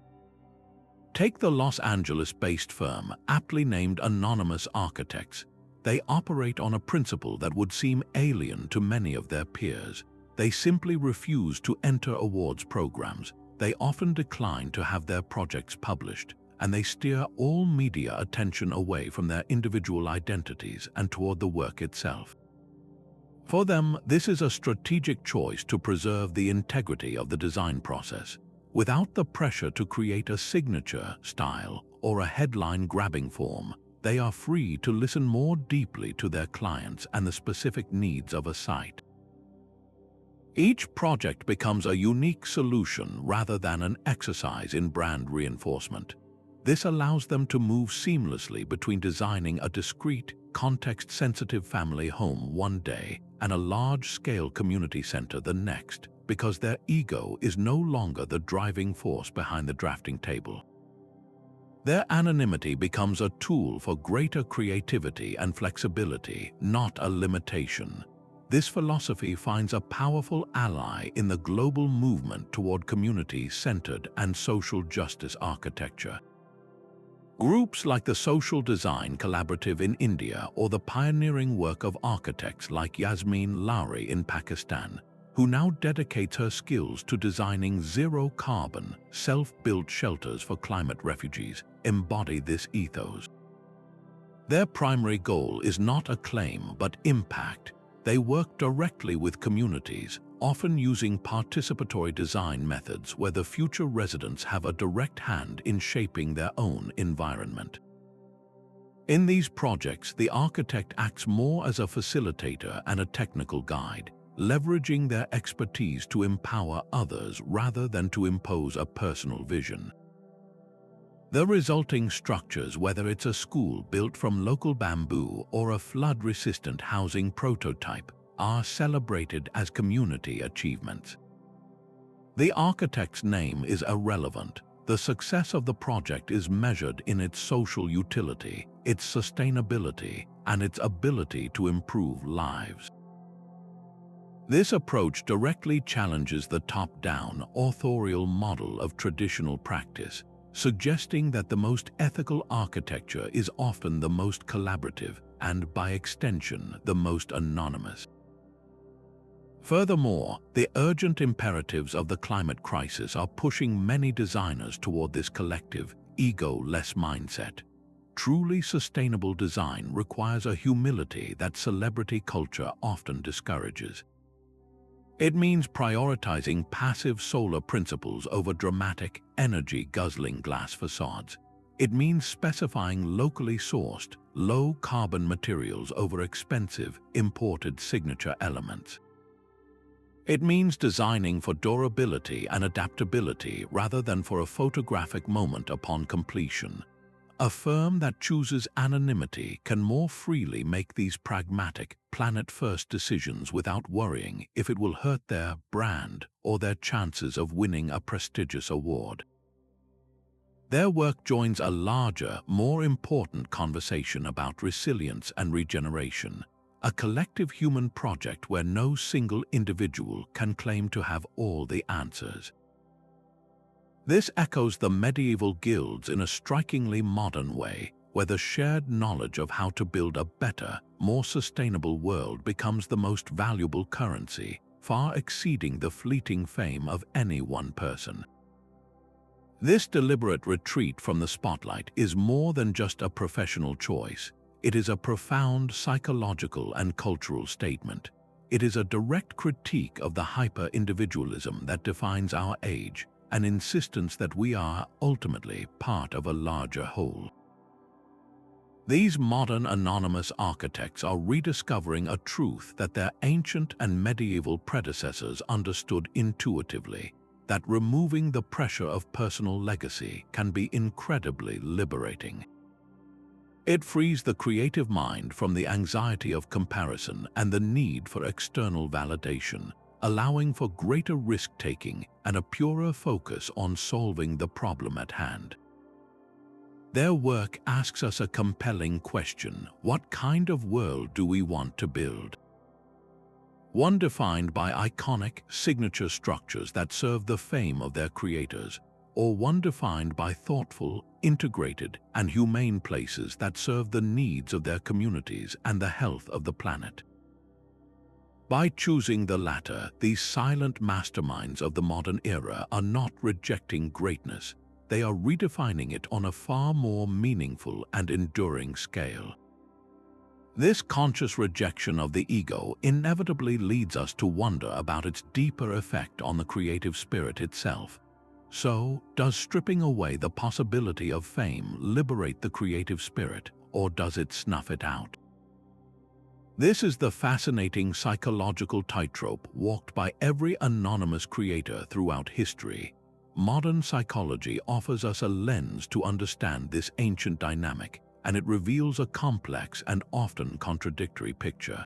Take the Los Angeles-based firm, aptly named Anonymous Architects. They operate on a principle that would seem alien to many of their peers. They simply refuse to enter awards programs. They often decline to have their projects published, and they steer all media attention away from their individual identities and toward the work itself. For them, this is a strategic choice to preserve the integrity of the design process. Without the pressure to create a signature style or a headline-grabbing form, they are free to listen more deeply to their clients and the specific needs of a site. Each project becomes a unique solution rather than an exercise in brand reinforcement. This allows them to move seamlessly between designing a discreet, context-sensitive family home one day and a large-scale community center the next, because their ego is no longer the driving force behind the drafting table. Their anonymity becomes a tool for greater creativity and flexibility, not a limitation. This philosophy finds a powerful ally in the global movement toward community-centered and social justice architecture. Groups like the Social Design Collaborative in India or the pioneering work of architects like Yasmin Lowry in Pakistan, who now dedicates her skills to designing zero-carbon, self-built shelters for climate refugees, embody this ethos. Their primary goal is not acclaim but impact. They work directly with communities, often using participatory design methods where the future residents have a direct hand in shaping their own environment. In these projects, the architect acts more as a facilitator and a technical guide, leveraging their expertise to empower others rather than to impose a personal vision. The resulting structures, whether it's a school built from local bamboo or a flood-resistant housing prototype, are celebrated as community achievements. The architect's name is irrelevant. The success of the project is measured in its social utility, its sustainability, and its ability to improve lives. This approach directly challenges the top-down, authorial model of traditional practice, suggesting that the most ethical architecture is often the most collaborative and, by extension, the most anonymous. Furthermore, the urgent imperatives of the climate crisis are pushing many designers toward this collective, ego-less mindset. Truly sustainable design requires a humility that celebrity culture often discourages. It means prioritizing passive solar principles over dramatic, energy-guzzling glass facades. It means specifying locally sourced, low-carbon materials over expensive, imported signature elements. It means designing for durability and adaptability rather than for a photographic moment upon completion. A firm that chooses anonymity can more freely make these pragmatic, planet-first decisions without worrying if it will hurt their brand or their chances of winning a prestigious award. Their work joins a larger, more important conversation about resilience and regeneration, a collective human project where no single individual can claim to have all the answers. This echoes the medieval guilds in a strikingly modern way, where the shared knowledge of how to build a better, more sustainable world becomes the most valuable currency, far exceeding the fleeting fame of any one person. This deliberate retreat from the spotlight is more than just a professional choice. It is a profound psychological and cultural statement. It is a direct critique of the hyper-individualism that defines our age, an insistence that we are ultimately part of a larger whole. These modern anonymous architects are rediscovering a truth that their ancient and medieval predecessors understood intuitively, that removing the pressure of personal legacy can be incredibly liberating. It frees the creative mind from the anxiety of comparison and the need for external validation, allowing for greater risk-taking and a purer focus on solving the problem at hand. Their work asks us a compelling question: what kind of world do we want to build? One defined by iconic, signature structures that serve the fame of their creators, or one defined by thoughtful, integrated, and humane places that serve the needs of their communities and the health of the planet. By choosing the latter, these silent masterminds of the modern era are not rejecting greatness. They are redefining it on a far more meaningful and enduring scale. This conscious rejection of the ego inevitably leads us to wonder about its deeper effect on the creative spirit itself. So, does stripping away the possibility of fame liberate the creative spirit, or does it snuff it out? This is the fascinating psychological tightrope walked by every anonymous creator throughout history. Modern psychology offers us a lens to understand this ancient dynamic, and it reveals a complex and often contradictory picture.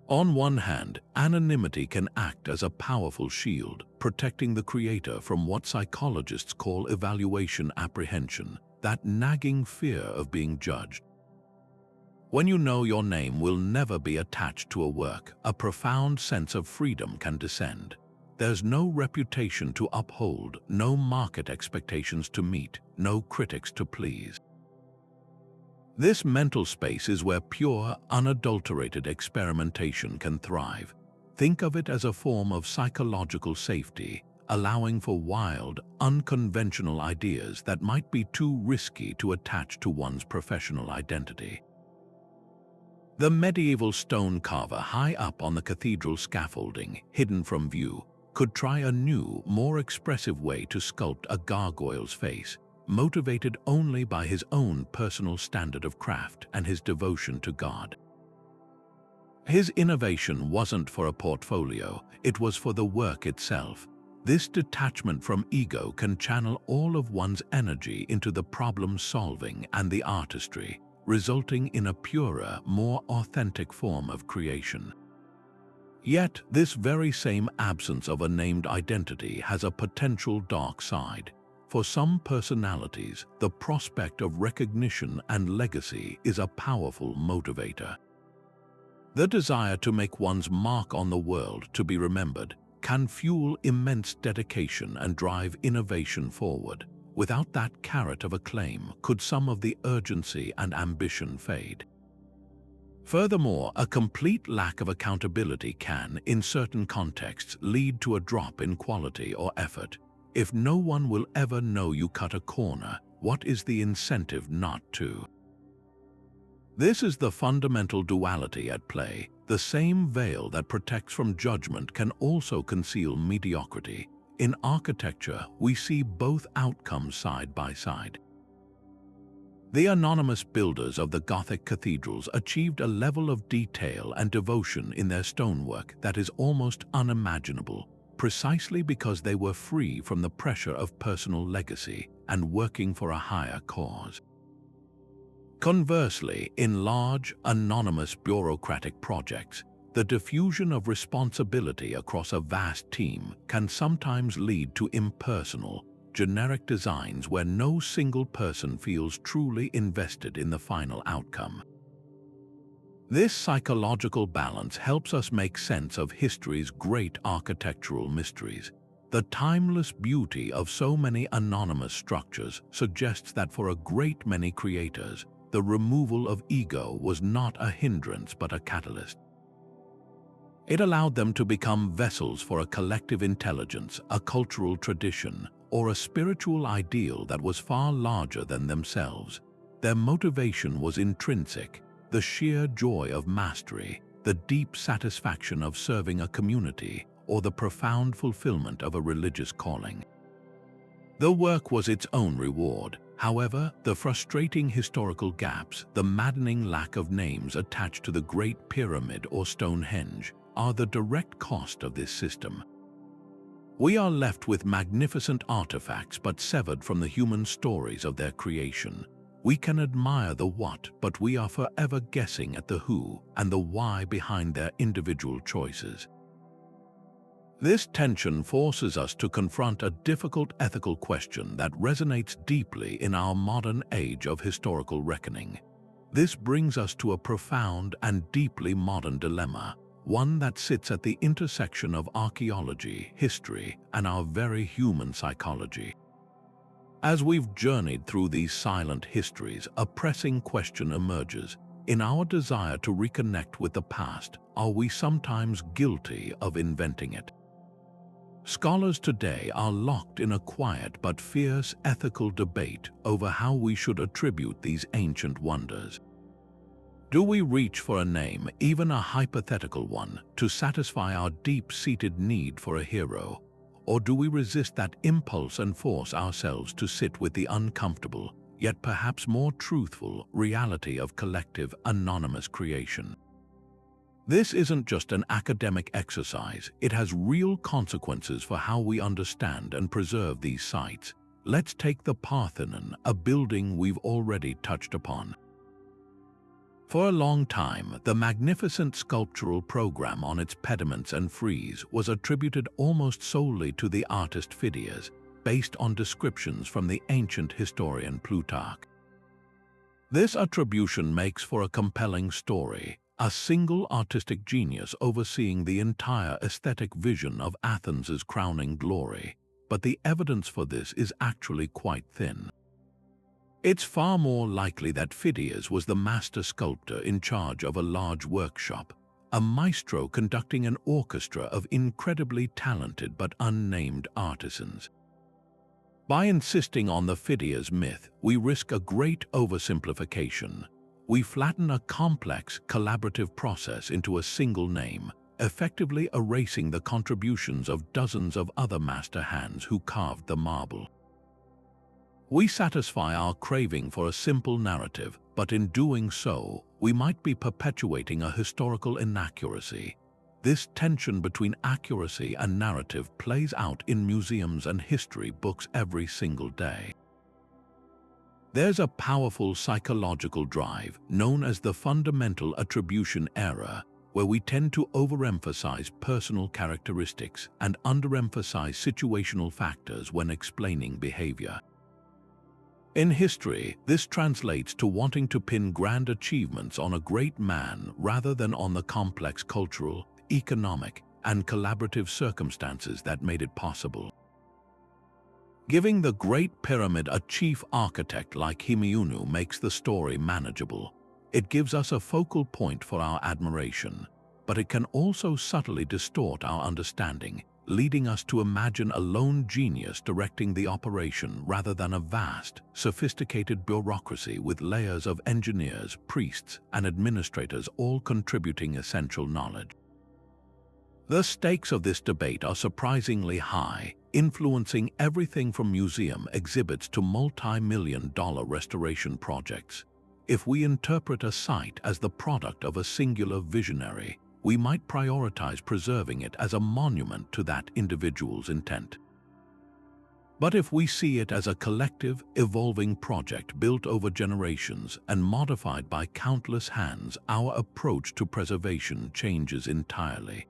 On one hand, anonymity can act as a powerful shield, protecting the creator from what psychologists call evaluation apprehension, that nagging fear of being judged. When you know your name will never be attached to a work, a profound sense of freedom can descend. There's no reputation to uphold, no market expectations to meet, no critics to please. This mental space is where pure, unadulterated experimentation can thrive. Think of it as a form of psychological safety, allowing for wild, unconventional ideas that might be too risky to attach to one's professional identity. The medieval stone carver high up on the cathedral scaffolding, hidden from view, could try a new, more expressive way to sculpt a gargoyle's face, motivated only by his own personal standard of craft and his devotion to God. His innovation wasn't for a portfolio, it was for the work itself. This detachment from ego can channel all of one's energy into the problem-solving and the artistry, resulting in a purer, more authentic form of creation. Yet, this very same absence of a named identity has a potential dark side. For some personalities, the prospect of recognition and legacy is a powerful motivator. The desire to make one's mark on the world to be remembered can fuel immense dedication and drive innovation forward. Without that carrot of acclaim, could some of the urgency and ambition fade? Furthermore, a complete lack of accountability can, in certain contexts, lead to a drop in quality or effort. If no one will ever know you cut a corner, what is the incentive not to? This is the fundamental duality at play. The same veil that protects from judgment can also conceal mediocrity. In architecture, we see both outcomes side by side. The anonymous builders of the Gothic cathedrals achieved a level of detail and devotion in their stonework that is almost unimaginable, precisely because they were free from the pressure of personal legacy and working for a higher cause. Conversely, in large, anonymous bureaucratic projects, the diffusion of responsibility across a vast team can sometimes lead to impersonal, generic designs where no single person feels truly invested in the final outcome. This psychological balance helps us make sense of history's great architectural mysteries. The timeless beauty of so many anonymous structures suggests that for a great many creators, the removal of ego was not a hindrance but a catalyst. It allowed them to become vessels for a collective intelligence, a cultural tradition, or a spiritual ideal that was far larger than themselves. Their motivation was intrinsic, the sheer joy of mastery, the deep satisfaction of serving a community, or the profound fulfillment of a religious calling. The work was its own reward. However, the frustrating historical gaps, the maddening lack of names attached to the Great Pyramid or Stonehenge, are the direct cost of this system. We are left with magnificent artifacts but severed from the human stories of their creation. We can admire the what, but we are forever guessing at the who and the why behind their individual choices. This tension forces us to confront a difficult ethical question that resonates deeply in our modern age of historical reckoning. This brings us to a profound and deeply modern dilemma, one that sits at the intersection of archaeology, history, and our very human psychology. As we've journeyed through these silent histories, a pressing question emerges. In our desire to reconnect with the past, are we sometimes guilty of inventing it? Scholars today are locked in a quiet but fierce ethical debate over how we should attribute these ancient wonders. Do we reach for a name, even a hypothetical one, to satisfy our deep-seated need for a hero? Or do we resist that impulse and force ourselves to sit with the uncomfortable, yet perhaps more truthful, reality of collective, anonymous creation? This isn't just an academic exercise, it has real consequences for how we understand and preserve these sites. Let's take the Parthenon, a building we've already touched upon. For a long time, the magnificent sculptural program on its pediments and frieze was attributed almost solely to the artist Phidias, based on descriptions from the ancient historian Plutarch. This attribution makes for a compelling story, a single artistic genius overseeing the entire aesthetic vision of Athens's crowning glory, but the evidence for this is actually quite thin. It's far more likely that Phidias was the master sculptor in charge of a large workshop, a maestro conducting an orchestra of incredibly talented but unnamed artisans. By insisting on the Phidias myth, we risk a great oversimplification. We flatten a complex, collaborative process into a single name, effectively erasing the contributions of dozens of other master hands who carved the marble. We satisfy our craving for a simple narrative, but in doing so, we might be perpetuating a historical inaccuracy. This tension between accuracy and narrative plays out in museums and history books every single day. There's a powerful psychological drive known as the fundamental attribution error, where we tend to overemphasize personal characteristics and underemphasize situational factors when explaining behavior. In history, this translates to wanting to pin grand achievements on a great man rather than on the complex cultural, economic, and collaborative circumstances that made it possible. Giving the Great Pyramid a chief architect like Himiunu makes the story manageable. It gives us a focal point for our admiration, but it can also subtly distort our understanding, leading us to imagine a lone genius directing the operation rather than a vast, sophisticated bureaucracy with layers of engineers, priests, and administrators all contributing essential knowledge. The stakes of this debate are surprisingly high, influencing everything from museum exhibits to multi-million-dollar restoration projects. If we interpret a site as the product of a singular visionary, we might prioritize preserving it as a monument to that individual's intent. But if we see it as a collective, evolving project built over generations and modified by countless hands, our approach to preservation changes entirely.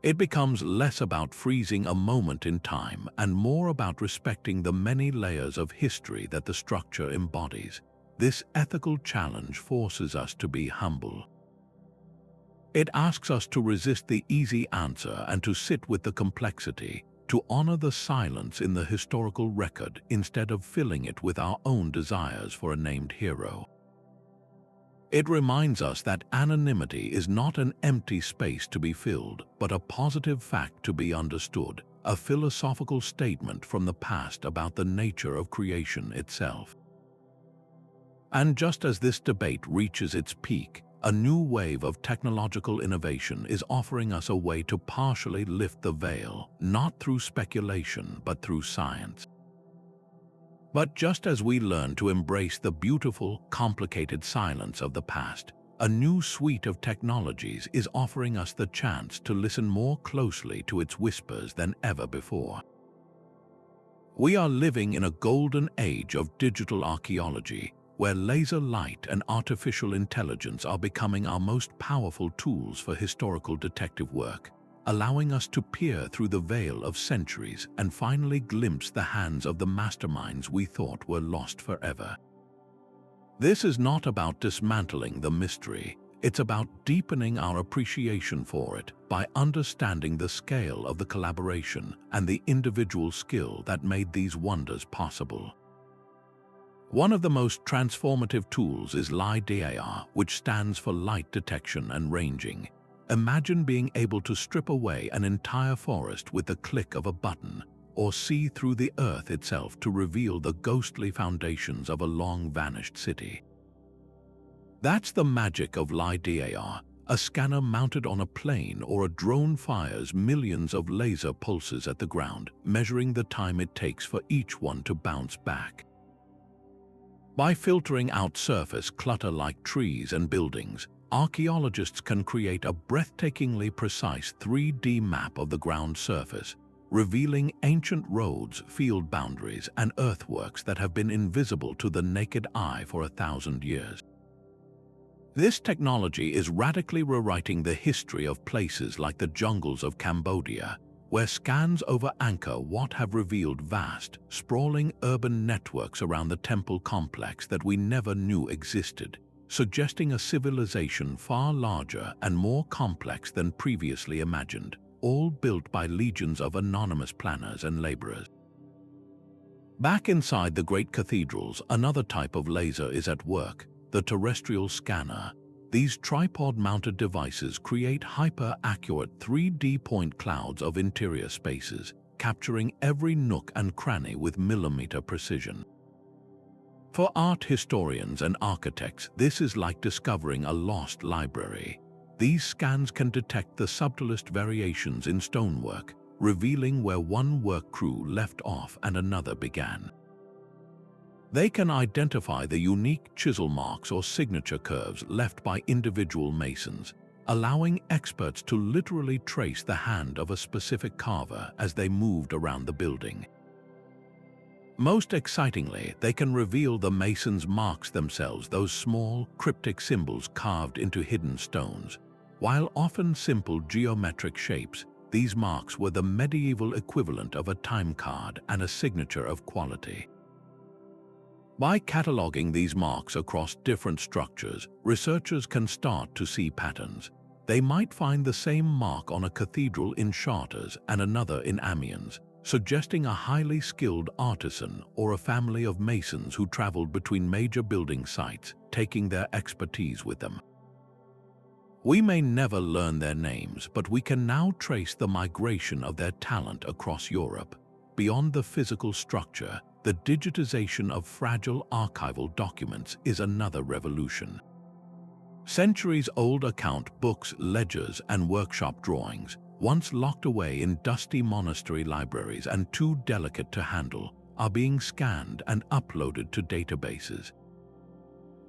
It becomes less about freezing a moment in time and more about respecting the many layers of history that the structure embodies. This ethical challenge forces us to be humble. It asks us to resist the easy answer and to sit with the complexity, to honor the silence in the historical record instead of filling it with our own desires for a named hero. It reminds us that anonymity is not an empty space to be filled, but a positive fact to be understood, a philosophical statement from the past about the nature of creation itself. And just as this debate reaches its peak, a new wave of technological innovation is offering us a way to partially lift the veil, not through speculation but through science. But just as we learn to embrace the beautiful, complicated silence of the past, a new suite of technologies is offering us the chance to listen more closely to its whispers than ever before. We are living in a golden age of digital archaeology, where laser light and artificial intelligence are becoming our most powerful tools for historical detective work. allowing us to peer through the veil of centuries and finally glimpse the hands of the masterminds we thought were lost forever. This is not about dismantling the mystery. It's about deepening our appreciation for it by understanding the scale of the collaboration and the individual skill that made these wonders possible. One of the most transformative tools is LiDAR, which stands for light detection and ranging. Imagine being able to strip away an entire forest with the click of a button, or see through the earth itself to reveal the ghostly foundations of a long-vanished city. That's the magic of LiDAR. A scanner mounted on a plane or a drone fires millions of laser pulses at the ground, measuring the time it takes for each one to bounce back. By filtering out surface clutter like trees and buildings, archaeologists can create a breathtakingly precise 3D map of the ground surface, revealing ancient roads, field boundaries, and earthworks that have been invisible to the naked eye for 1,000 years. This technology is radically rewriting the history of places like the jungles of Cambodia, where scans over Angkor Wat have revealed vast, sprawling urban networks around the temple complex that we never knew existed, suggesting a civilization far larger and more complex than previously imagined, all built by legions of anonymous planners and laborers. Back inside the great cathedrals, another type of laser is at work, the terrestrial scanner. These tripod-mounted devices create hyper-accurate 3D point clouds of interior spaces, capturing every nook and cranny with millimeter precision. For art historians and architects, this is like discovering a lost library. These scans can detect the subtlest variations in stonework, revealing where one work crew left off and another began. They can identify the unique chisel marks or signature curves left by individual masons, allowing experts to literally trace the hand of a specific carver as they moved around the building. Most excitingly, they can reveal the mason's marks themselves, those small, cryptic symbols carved into hidden stones. While often simple geometric shapes, these marks were the medieval equivalent of a time card and a signature of quality. By cataloging these marks across different structures, researchers can start to see patterns. They might find the same mark on a cathedral in Chartres and another in Amiens, suggesting a highly skilled artisan or a family of masons who traveled between major building sites, taking their expertise with them. We may never learn their names, but we can now trace the migration of their talent across Europe. Beyond the physical structure, the digitization of fragile archival documents is another revolution. Centuries-old account books, ledgers, and workshop drawings, once locked away in dusty monastery libraries and too delicate to handle, are being scanned and uploaded to databases.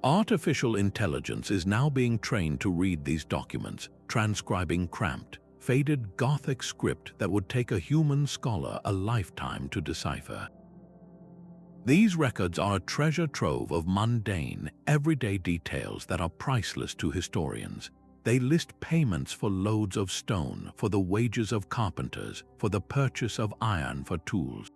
Artificial intelligence is now being trained to read these documents, transcribing cramped, faded Gothic script that would take a human scholar a lifetime to decipher. These records are a treasure trove of mundane, everyday details that are priceless to historians. They list payments for loads of stone, for the wages of carpenters, for the purchase of iron for tools.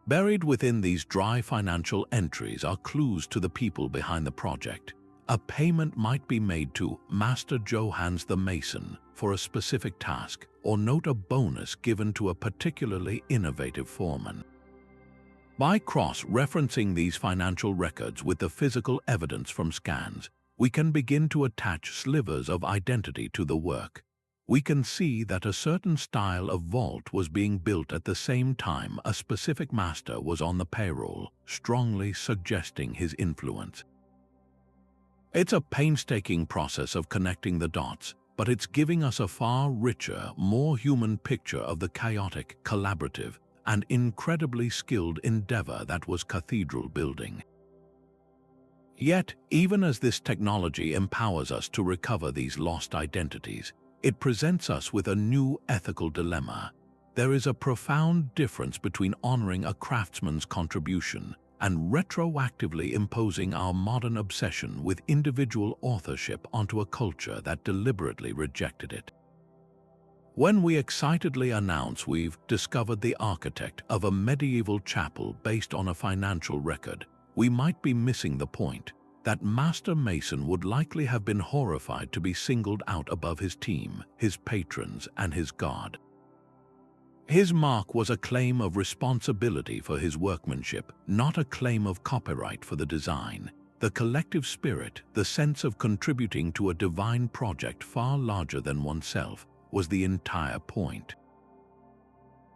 Buried within these dry financial entries are clues to the people behind the project. A payment might be made to Master Johannes the Mason for a specific task, or note a bonus given to a particularly innovative foreman. By cross-referencing these financial records with the physical evidence from scans, we can begin to attach slivers of identity to the work. We can see that a certain style of vault was being built at the same time a specific master was on the payroll, strongly suggesting his influence. It's a painstaking process of connecting the dots, but it's giving us a far richer, more human picture of the chaotic, collaborative, and incredibly skilled endeavor that was cathedral building. Yet, even as this technology empowers us to recover these lost identities, it presents us with a new ethical dilemma. There is a profound difference between honoring a craftsman's contribution and retroactively imposing our modern obsession with individual authorship onto a culture that deliberately rejected it. When we excitedly announce we've discovered the architect of a medieval chapel based on a financial record, we might be missing the point. That master mason would likely have been horrified to be singled out above his team, his patrons, and his god. His mark was a claim of responsibility for his workmanship, not a claim of copyright for the design. The collective spirit, the sense of contributing to a divine project far larger than oneself, was the entire point.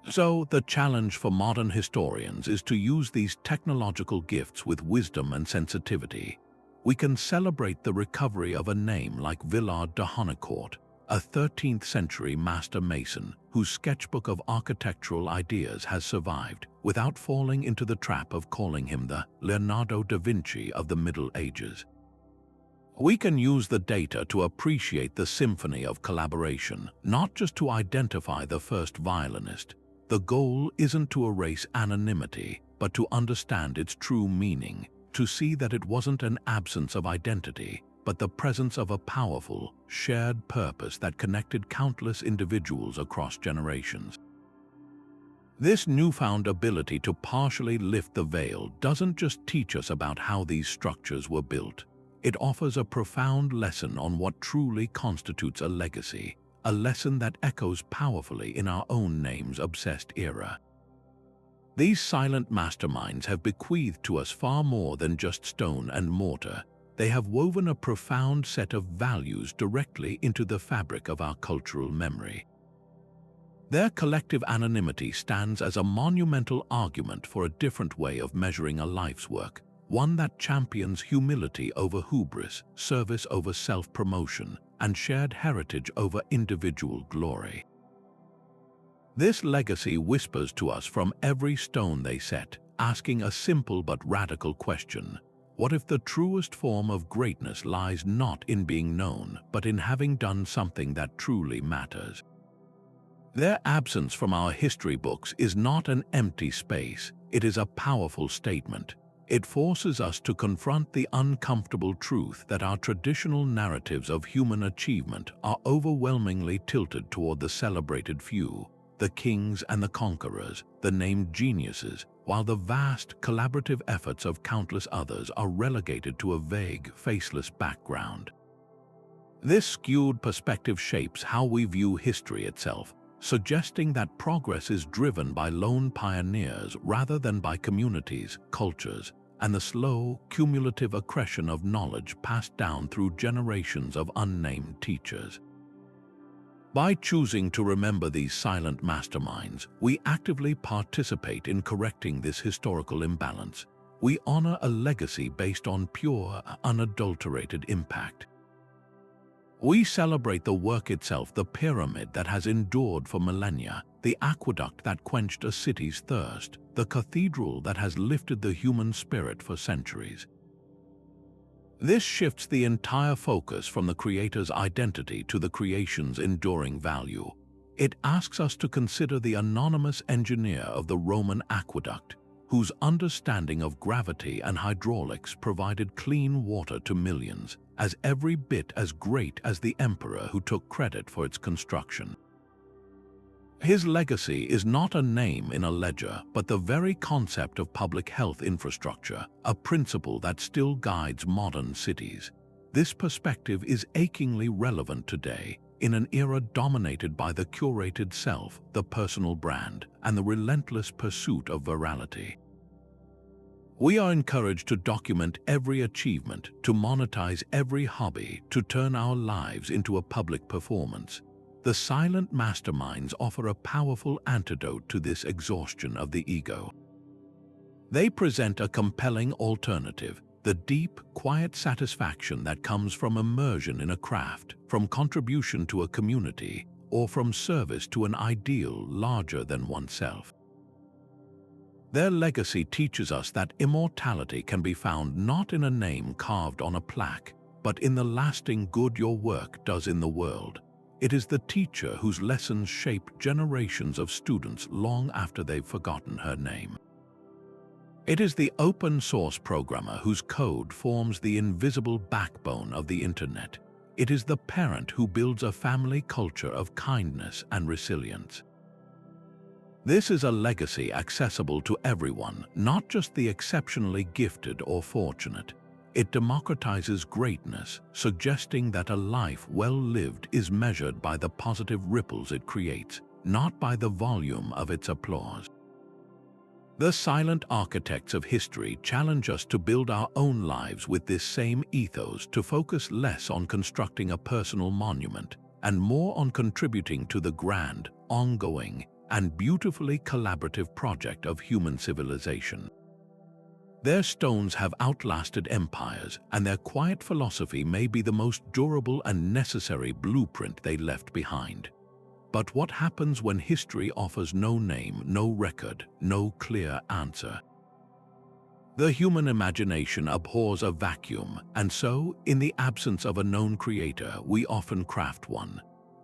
So, the challenge for modern historians is to use these technological gifts with wisdom and sensitivity. We can celebrate the recovery of a name like Villard de Honnecourt, a 13th century master mason whose sketchbook of architectural ideas has survived, without falling into the trap of calling him the Leonardo da Vinci of the Middle Ages. We can use the data to appreciate the symphony of collaboration, not just to identify the first violinist. The goal isn't to erase anonymity, but to understand its true meaning, to see that it wasn't an absence of identity, but the presence of a powerful, shared purpose that connected countless individuals across generations. This newfound ability to partially lift the veil doesn't just teach us about how these structures were built. It offers a profound lesson on what truly constitutes a legacy, a lesson that echoes powerfully in our own names-obsessed era. These silent masterminds have bequeathed to us far more than just stone and mortar. They have woven a profound set of values directly into the fabric of our cultural memory. Their collective anonymity stands as a monumental argument for a different way of measuring a life's work, one that champions humility over hubris, service over self-promotion, and shared heritage over individual glory. This legacy whispers to us from every stone they set, asking a simple but radical question. What if the truest form of greatness lies not in being known, but in having done something that truly matters? Their absence from our history books is not an empty space, it is a powerful statement. It forces us to confront the uncomfortable truth that our traditional narratives of human achievement are overwhelmingly tilted toward the celebrated few, the kings and the conquerors, the named geniuses, while the vast, collaborative efforts of countless others are relegated to a vague, faceless background. This skewed perspective shapes how we view history itself, suggesting that progress is driven by lone pioneers rather than by communities, cultures, and the slow, cumulative accretion of knowledge passed down through generations of unnamed teachers. By choosing to remember these silent masterminds, we actively participate in correcting this historical imbalance. We honor a legacy based on pure, unadulterated impact. We celebrate the work itself, the pyramid that has endured for millennia, the aqueduct that quenched a city's thirst, the cathedral that has lifted the human spirit for centuries. This shifts the entire focus from the creator's identity to the creation's enduring value. It asks us to consider the anonymous engineer of the Roman aqueduct, whose understanding of gravity and hydraulics provided clean water to millions, as every bit as great as the emperor who took credit for its construction. His legacy is not a name in a ledger, but the very concept of public health infrastructure, a principle that still guides modern cities. This perspective is achingly relevant today, in an era dominated by the curated self, the personal brand, and the relentless pursuit of virality. We are encouraged to document every achievement, to monetize every hobby, to turn our lives into a public performance. The silent masterminds offer a powerful antidote to this exhaustion of the ego. They present a compelling alternative, the deep, quiet satisfaction that comes from immersion in a craft, from contribution to a community, or from service to an ideal larger than oneself. Their legacy teaches us that immortality can be found not in a name carved on a plaque, but in the lasting good your work does in the world. It is the teacher whose lessons shape generations of students long after they've forgotten her name. It is the open-source programmer whose code forms the invisible backbone of the internet. It is the parent who builds a family culture of kindness and resilience. This is a legacy accessible to everyone, not just the exceptionally gifted or fortunate. It democratizes greatness, suggesting that a life well lived is measured by the positive ripples it creates, not by the volume of its applause. The silent architects of history challenge us to build our own lives with this same ethos, to focus less on constructing a personal monument and more on contributing to the grand, ongoing, and beautifully collaborative project of human civilization. Their stones have outlasted empires, and their quiet philosophy may be the most durable and necessary blueprint they left behind. But what happens when history offers no name, no record, no clear answer? The human imagination abhors a vacuum, and so, in the absence of a known creator, we often craft one.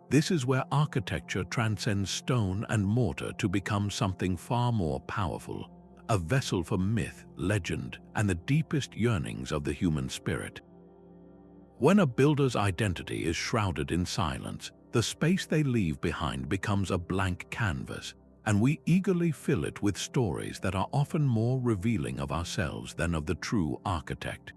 This is where architecture transcends stone and mortar to become something far more powerful, a vessel for myth, legend, and the deepest yearnings of the human spirit. When a builder's identity is shrouded in silence, the space they leave behind becomes a blank canvas, and we eagerly fill it with stories that are often more revealing of ourselves than of the true architect.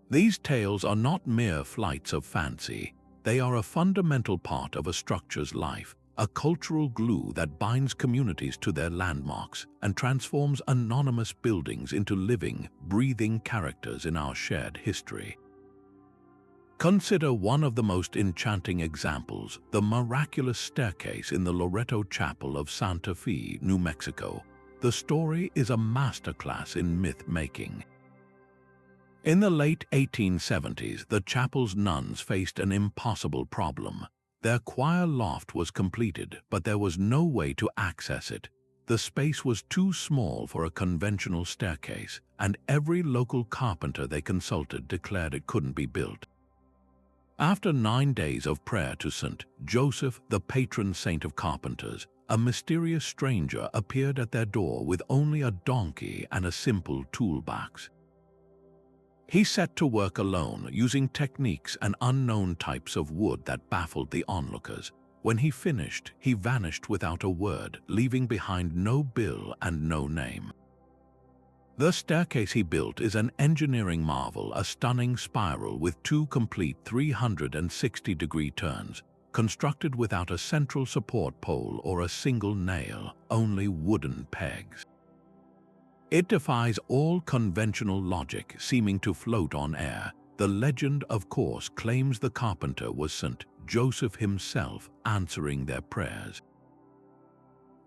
These tales are not mere flights of fancy. They are a fundamental part of a structure's life, a cultural glue that binds communities to their landmarks and transforms anonymous buildings into living, breathing characters in our shared history. Consider one of the most enchanting examples, the miraculous staircase in the Loreto Chapel of Santa Fe, New Mexico. The story is a masterclass in myth-making. In the late 1870s, the chapel's nuns faced an impossible problem. Their choir loft was completed, but there was no way to access it. The space was too small for a conventional staircase, and every local carpenter they consulted declared it couldn't be built. After 9 days of prayer to St. Joseph, the patron saint of carpenters, a mysterious stranger appeared at their door with only a donkey and a simple toolbox. He set to work alone, using techniques and unknown types of wood that baffled the onlookers. When he finished, he vanished without a word, leaving behind no bill and no name. The staircase he built is an engineering marvel, a stunning spiral with 2 complete 360-degree turns, constructed without a central support pole or a single nail, only wooden pegs. It defies all conventional logic, seeming to float on air. The legend, of course, claims the carpenter was St. Joseph himself answering their prayers.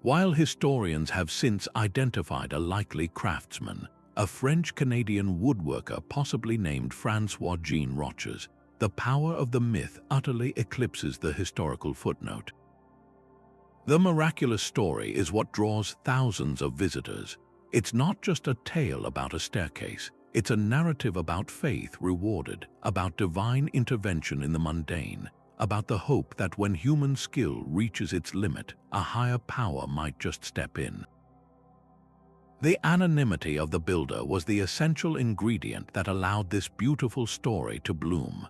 While historians have since identified a likely craftsman, a French-Canadian woodworker possibly named François-Jean Roches, the power of the myth utterly eclipses the historical footnote. The miraculous story is what draws thousands of visitors. It's not just a tale about a staircase, it's a narrative about faith rewarded, about divine intervention in the mundane, about the hope that when human skill reaches its limit, a higher power might just step in. The anonymity of the builder was the essential ingredient that allowed this beautiful story to bloom.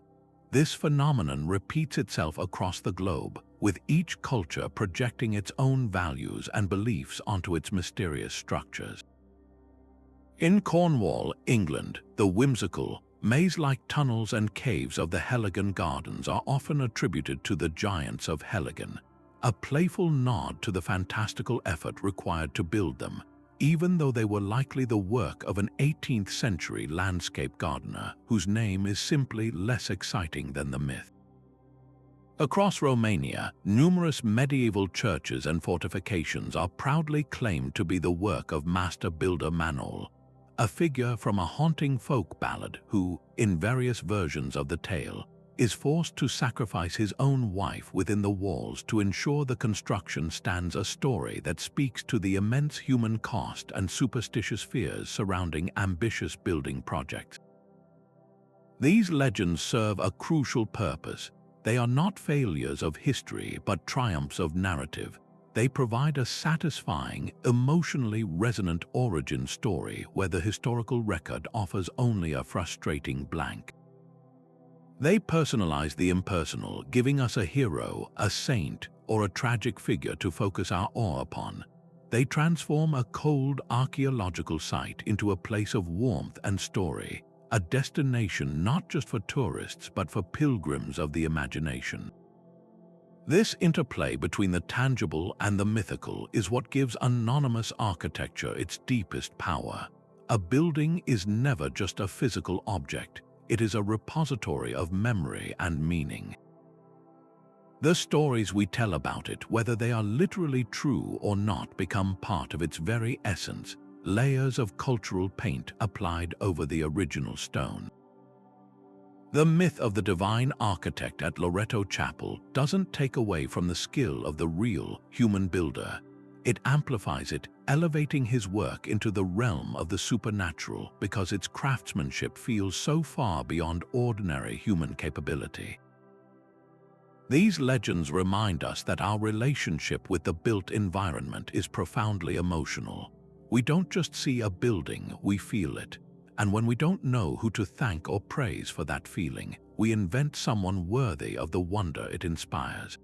This phenomenon repeats itself across the globe, with each culture projecting its own values and beliefs onto its mysterious structures. In Cornwall, England, the whimsical, maze-like tunnels and caves of the Heligan Gardens are often attributed to the giants of Heligan, a playful nod to the fantastical effort required to build them, even though they were likely the work of an 18th-century landscape gardener whose name is simply less exciting than the myth. Across Romania, numerous medieval churches and fortifications are proudly claimed to be the work of master builder Manol, a figure from a haunting folk ballad who, in various versions of the tale, is forced to sacrifice his own wife within the walls to ensure the construction stands, a story that speaks to the immense human cost and superstitious fears surrounding ambitious building projects. These legends serve a crucial purpose. They are not failures of history but triumphs of narrative. They provide a satisfying, emotionally resonant origin story where the historical record offers only a frustrating blank. They personalize the impersonal, giving us a hero, a saint, or a tragic figure to focus our awe upon. They transform a cold archaeological site into a place of warmth and story, a destination not just for tourists but for pilgrims of the imagination. This interplay between the tangible and the mythical is what gives anonymous architecture its deepest power. A building is never just a physical object, it is a repository of memory and meaning. The stories we tell about it, whether they are literally true or not, become part of its very essence, layers of cultural paint applied over the original stone. The myth of the divine architect at Loreto Chapel doesn't take away from the skill of the real human builder. It amplifies it, elevating his work into the realm of the supernatural because its craftsmanship feels so far beyond ordinary human capability. These legends remind us that our relationship with the built environment is profoundly emotional. We don't just see a building, we feel it. And when we don't know who to thank or praise for that feeling, we invent someone worthy of the wonder it inspires.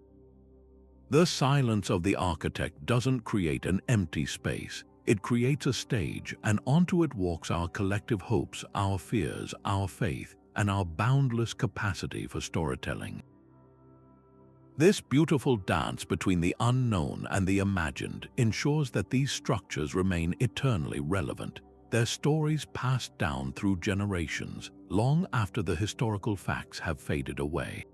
The silence of the architect doesn't create an empty space. It creates a stage, and onto it walks our collective hopes, our fears, our faith, and our boundless capacity for storytelling. This beautiful dance between the unknown and the imagined ensures that these structures remain eternally relevant, their stories passed down through generations, long after the historical facts have faded away.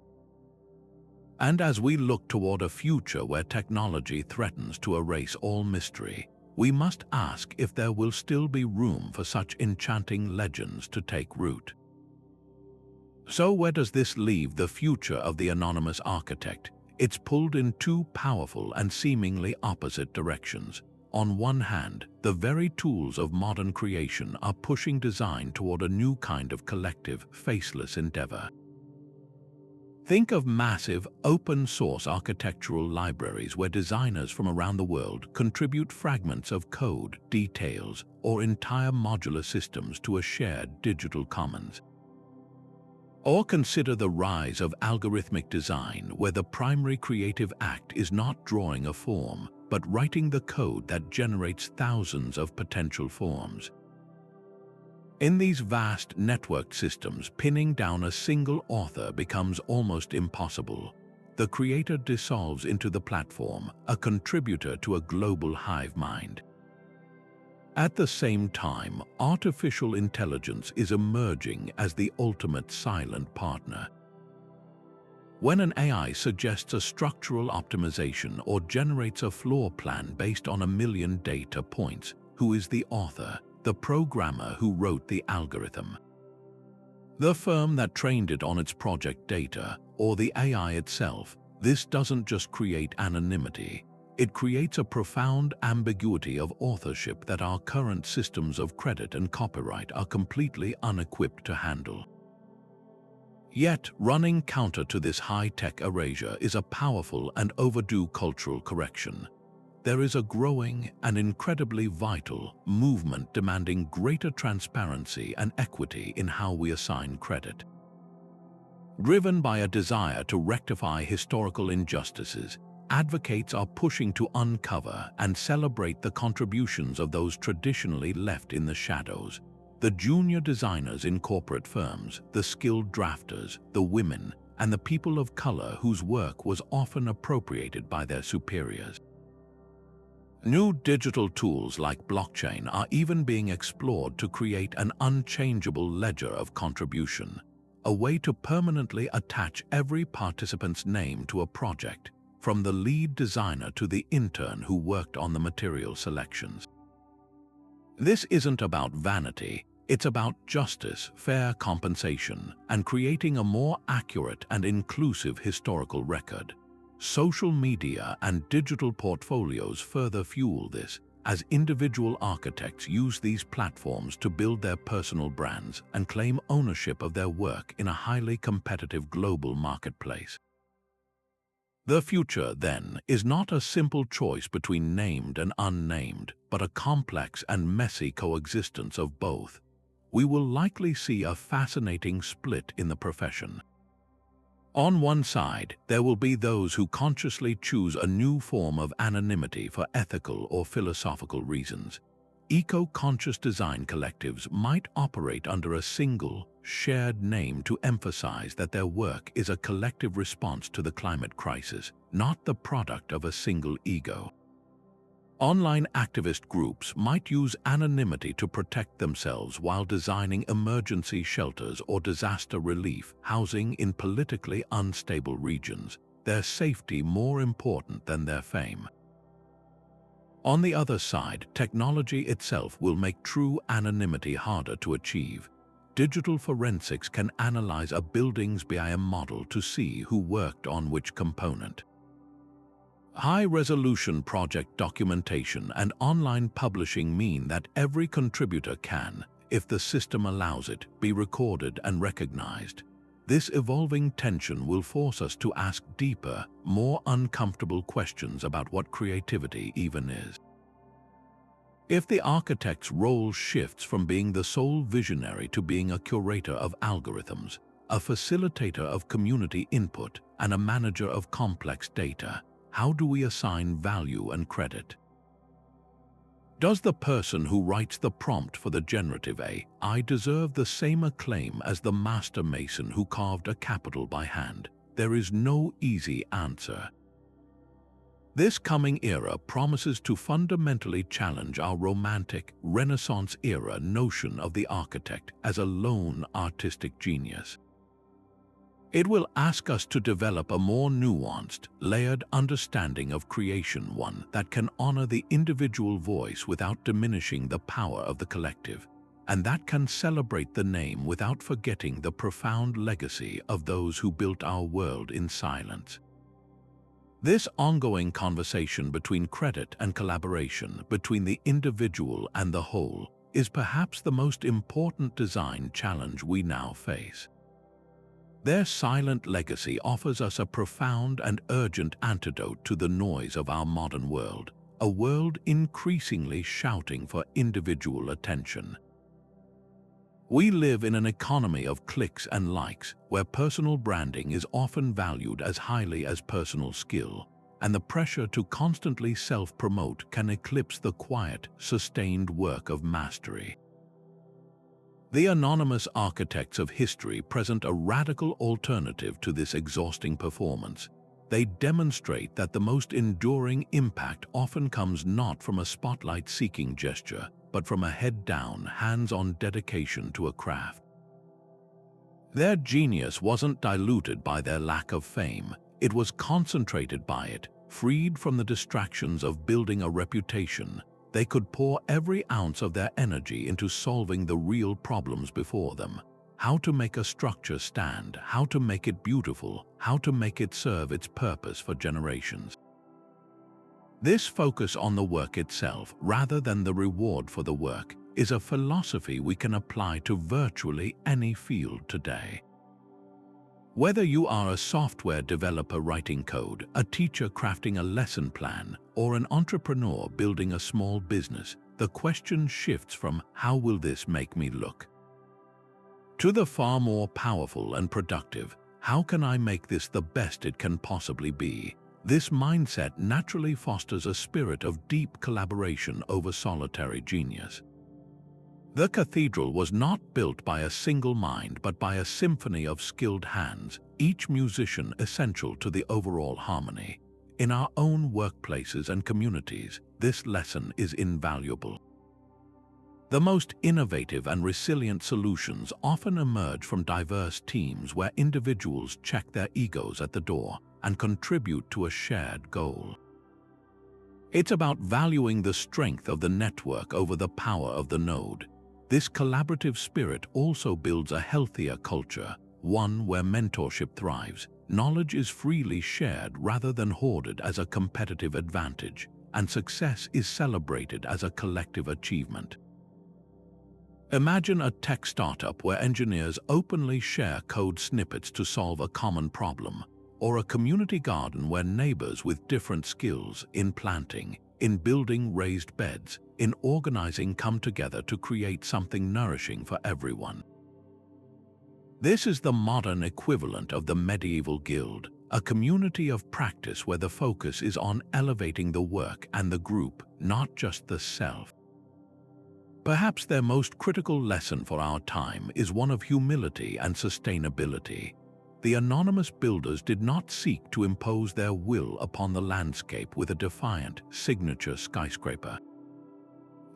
And as we look toward a future where technology threatens to erase all mystery, we must ask if there will still be room for such enchanting legends to take root. So where does this leave the future of the anonymous architect? It's pulled in two powerful and seemingly opposite directions. On one hand, the very tools of modern creation are pushing design toward a new kind of collective, faceless endeavor. Think of massive, open-source architectural libraries where designers from around the world contribute fragments of code, details, or entire modular systems to a shared digital commons. Or consider the rise of algorithmic design, where the primary creative act is not drawing a form, but writing the code that generates thousands of potential forms. In these vast networked systems, pinning down a single author becomes almost impossible. The creator dissolves into the platform, a contributor to a global hive mind. At the same time, artificial intelligence is emerging as the ultimate silent partner. When an AI suggests a structural optimization or generates a floor plan based on 1 million data points, who is the author, the programmer who wrote the algorithm? The firm that trained it on its project data, or the AI itself? This doesn't just create anonymity. It creates a profound ambiguity of authorship that our current systems of credit and copyright are completely unequipped to handle. Yet, running counter to this high-tech erasure is a powerful and overdue cultural correction. There is a growing and incredibly vital movement demanding greater transparency and equity in how we assign credit. Driven by a desire to rectify historical injustices, advocates are pushing to uncover and celebrate the contributions of those traditionally left in the shadows. The junior designers in corporate firms, the skilled drafters, the women, and the people of color whose work was often appropriated by their superiors. New digital tools like blockchain are even being explored to create an unchangeable ledger of contribution, a way to permanently attach every participant's name to a project, from the lead designer to the intern who worked on the material selections. This isn't about vanity, it's about justice, fair compensation, and creating a more accurate and inclusive historical record. Social media and digital portfolios further fuel this, as individual architects use these platforms to build their personal brands and claim ownership of their work in a highly competitive global marketplace. The future, then, is not a simple choice between named and unnamed, but a complex and messy coexistence of both. We will likely see a fascinating split in the profession. On one side, there will be those who consciously choose a new form of anonymity for ethical or philosophical reasons. Eco-conscious design collectives might operate under a single, shared name to emphasize that their work is a collective response to the climate crisis, not the product of a single ego. Online activist groups might use anonymity to protect themselves while designing emergency shelters or disaster relief housing in politically unstable regions, their safety more important than their fame. On the other side, technology itself will make true anonymity harder to achieve. Digital forensics can analyze a building's BIM model to see who worked on which component. High-resolution project documentation and online publishing mean that every contributor can, if the system allows it, be recorded and recognized. This evolving tension will force us to ask deeper, more uncomfortable questions about what creativity even is. If the architect's role shifts from being the sole visionary to being a curator of algorithms, a facilitator of community input, and a manager of complex data, how do we assign value and credit? Does the person who writes the prompt for the generative AI deserve the same acclaim as the master mason who carved a capital by hand? There is no easy answer. This coming era promises to fundamentally challenge our romantic, Renaissance-era notion of the architect as a lone artistic genius. It will ask us to develop a more nuanced, layered understanding of creation, one that can honor the individual voice without diminishing the power of the collective, and that can celebrate the name without forgetting the profound legacy of those who built our world in silence. This ongoing conversation between credit and collaboration, between the individual and the whole, is perhaps the most important design challenge we now face. Their silent legacy offers us a profound and urgent antidote to the noise of our modern world, a world increasingly shouting for individual attention. We live in an economy of clicks and likes, where personal branding is often valued as highly as personal skill, and the pressure to constantly self-promote can eclipse the quiet, sustained work of mastery. The anonymous architects of history present a radical alternative to this exhausting performance. They demonstrate that the most enduring impact often comes not from a spotlight-seeking gesture, but from a head-down, hands-on dedication to a craft. Their genius wasn't diluted by their lack of fame, it was concentrated by it, freed from the distractions of building a reputation. They could pour every ounce of their energy into solving the real problems before them. How to make a structure stand, how to make it beautiful, how to make it serve its purpose for generations. This focus on the work itself, rather than the reward for the work, is a philosophy we can apply to virtually any field today. Whether you are a software developer writing code, a teacher crafting a lesson plan, or an entrepreneur building a small business, the question shifts from "how will this make me look?" to the far more powerful and productive, "how can I make this the best it can possibly be?" This mindset naturally fosters a spirit of deep collaboration over solitary genius. The cathedral was not built by a single mind but by a symphony of skilled hands, each musician essential to the overall harmony. In our own workplaces and communities, this lesson is invaluable. The most innovative and resilient solutions often emerge from diverse teams where individuals check their egos at the door and contribute to a shared goal. It's about valuing the strength of the network over the power of the node. This collaborative spirit also builds a healthier culture, one where mentorship thrives, knowledge is freely shared rather than hoarded as a competitive advantage, and success is celebrated as a collective achievement. Imagine a tech startup where engineers openly share code snippets to solve a common problem, or a community garden where neighbors with different skills in planting, in building raised beds, in organizing come together to create something nourishing for everyone. This is the modern equivalent of the medieval guild, a community of practice where the focus is on elevating the work and the group, not just the self. Perhaps their most critical lesson for our time is one of humility and sustainability. The anonymous builders did not seek to impose their will upon the landscape with a defiant, signature skyscraper.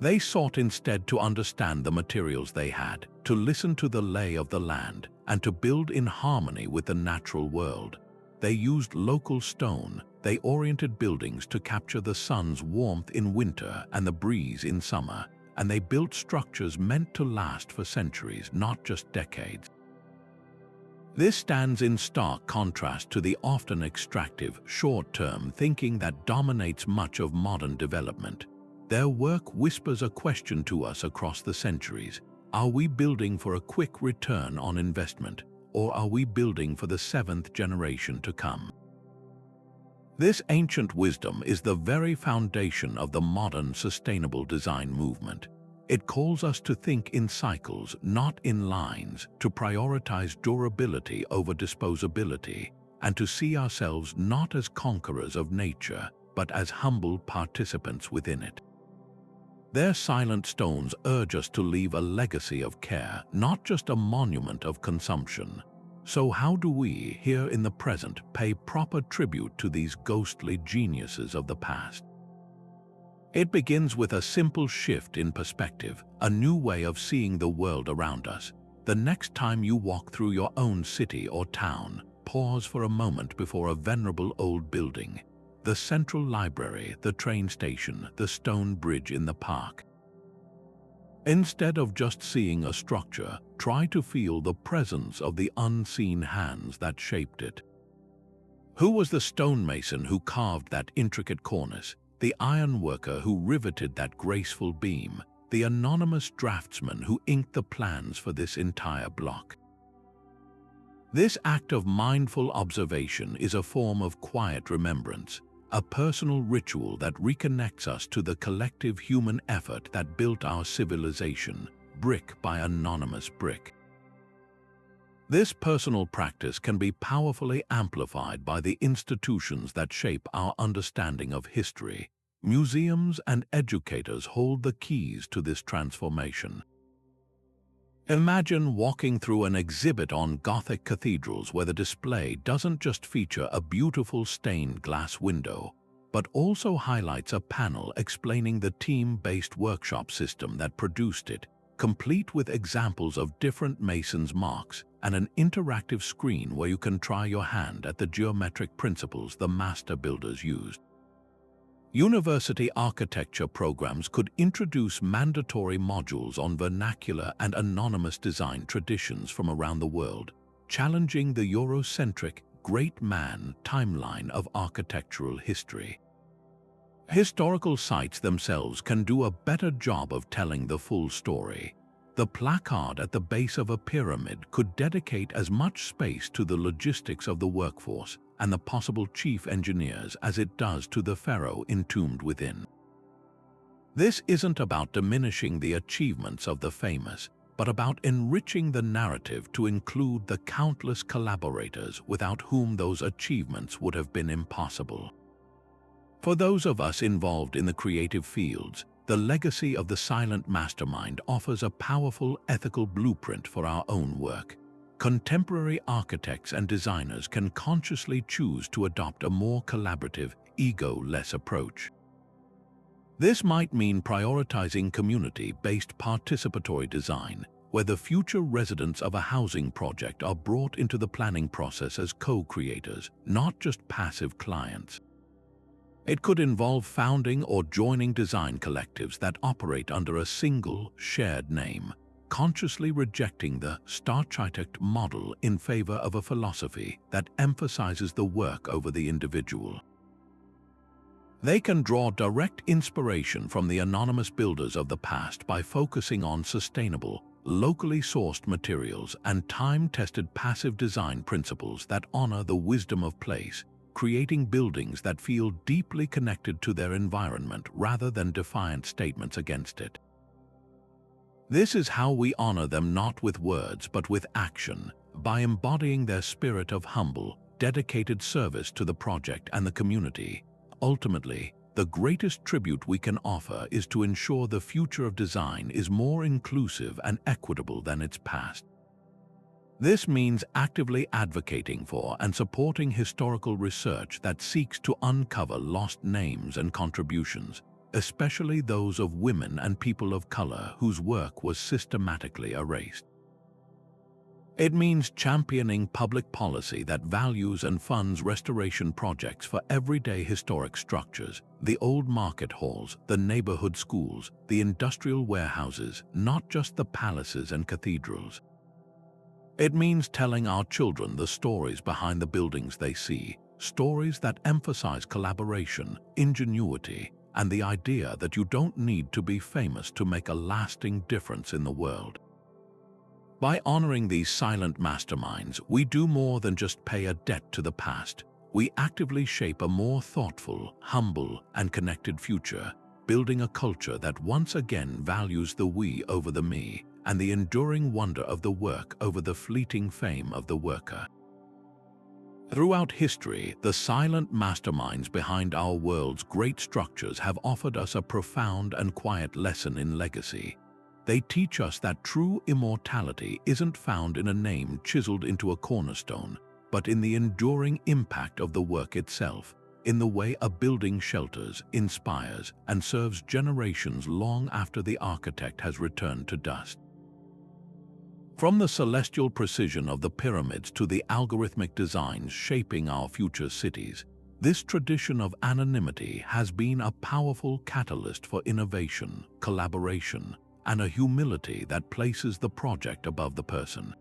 They sought instead to understand the materials they had, to listen to the lay of the land, and to build in harmony with the natural world. They used local stone. They oriented buildings to capture the sun's warmth in winter and the breeze in summer, and they built structures meant to last for centuries, not just decades. This stands in stark contrast to the often extractive, short-term thinking that dominates much of modern development. Their work whispers a question to us across the centuries. Are we building for a quick return on investment, or are we building for the seventh generation to come? This ancient wisdom is the very foundation of the modern sustainable design movement. It calls us to think in cycles, not in lines, to prioritize durability over disposability, and to see ourselves not as conquerors of nature, but as humble participants within it. Their silent stones urge us to leave a legacy of care, not just a monument of consumption. So how do we, here in the present, pay proper tribute to these ghostly geniuses of the past? It begins with a simple shift in perspective, a new way of seeing the world around us. The next time you walk through your own city or town, pause for a moment before a venerable old building. The central library, the train station, the stone bridge in the park. Instead of just seeing a structure, try to feel the presence of the unseen hands that shaped it. Who was the stonemason who carved that intricate cornice? The ironworker who riveted that graceful beam? The anonymous draftsman who inked the plans for this entire block? This act of mindful observation is a form of quiet remembrance, a personal ritual that reconnects us to the collective human effort that built our civilization, brick by anonymous brick. This personal practice can be powerfully amplified by the institutions that shape our understanding of history. Museums and educators hold the keys to this transformation. Imagine walking through an exhibit on Gothic cathedrals where the display doesn't just feature a beautiful stained glass window, but also highlights a panel explaining the team-based workshop system that produced it, complete with examples of different masons' marks and an interactive screen where you can try your hand at the geometric principles the master builders used. University architecture programs could introduce mandatory modules on vernacular and anonymous design traditions from around the world, challenging the Eurocentric great man timeline of architectural history. Historical sites themselves can do a better job of telling the full story. The placard at the base of a pyramid could dedicate as much space to the logistics of the workforce and the possible chief engineers as it does to the pharaoh entombed within. This isn't about diminishing the achievements of the famous, but about enriching the narrative to include the countless collaborators without whom those achievements would have been impossible. For those of us involved in the creative fields, the legacy of the silent mastermind offers a powerful ethical blueprint for our own work. Contemporary architects and designers can consciously choose to adopt a more collaborative, ego-less approach. This might mean prioritizing community-based participatory design, where the future residents of a housing project are brought into the planning process as co-creators, not just passive clients. It could involve founding or joining design collectives that operate under a single, shared name, consciously rejecting the Star-architect model in favor of a philosophy that emphasizes the work over the individual. They can draw direct inspiration from the anonymous builders of the past by focusing on sustainable, locally sourced materials and time-tested passive design principles that honor the wisdom of place, creating buildings that feel deeply connected to their environment rather than defiant statements against it. This is how we honor them, not with words but with action, by embodying their spirit of humble, dedicated service to the project and the community. Ultimately, the greatest tribute we can offer is to ensure the future of design is more inclusive and equitable than its past. This means actively advocating for and supporting historical research that seeks to uncover lost names and contributions, especially those of women and people of color whose work was systematically erased. It means championing public policy that values and funds restoration projects for everyday historic structures, the old market halls, the neighborhood schools, the industrial warehouses, not just the palaces and cathedrals. It means telling our children the stories behind the buildings they see, stories that emphasize collaboration, ingenuity, and the idea that you don't need to be famous to make a lasting difference in the world. By honoring these silent masterminds, we do more than just pay a debt to the past. We actively shape a more thoughtful, humble, and connected future, building a culture that once again values the we over the me, and the enduring wonder of the work over the fleeting fame of the worker. Throughout history, the silent masterminds behind our world's great structures have offered us a profound and quiet lesson in legacy. They teach us that true immortality isn't found in a name chiseled into a cornerstone, but in the enduring impact of the work itself, in the way a building shelters, inspires, and serves generations long after the architect has returned to dust. From the celestial precision of the pyramids to the algorithmic designs shaping our future cities, this tradition of anonymity has been a powerful catalyst for innovation, collaboration, and a humility that places the project above the person.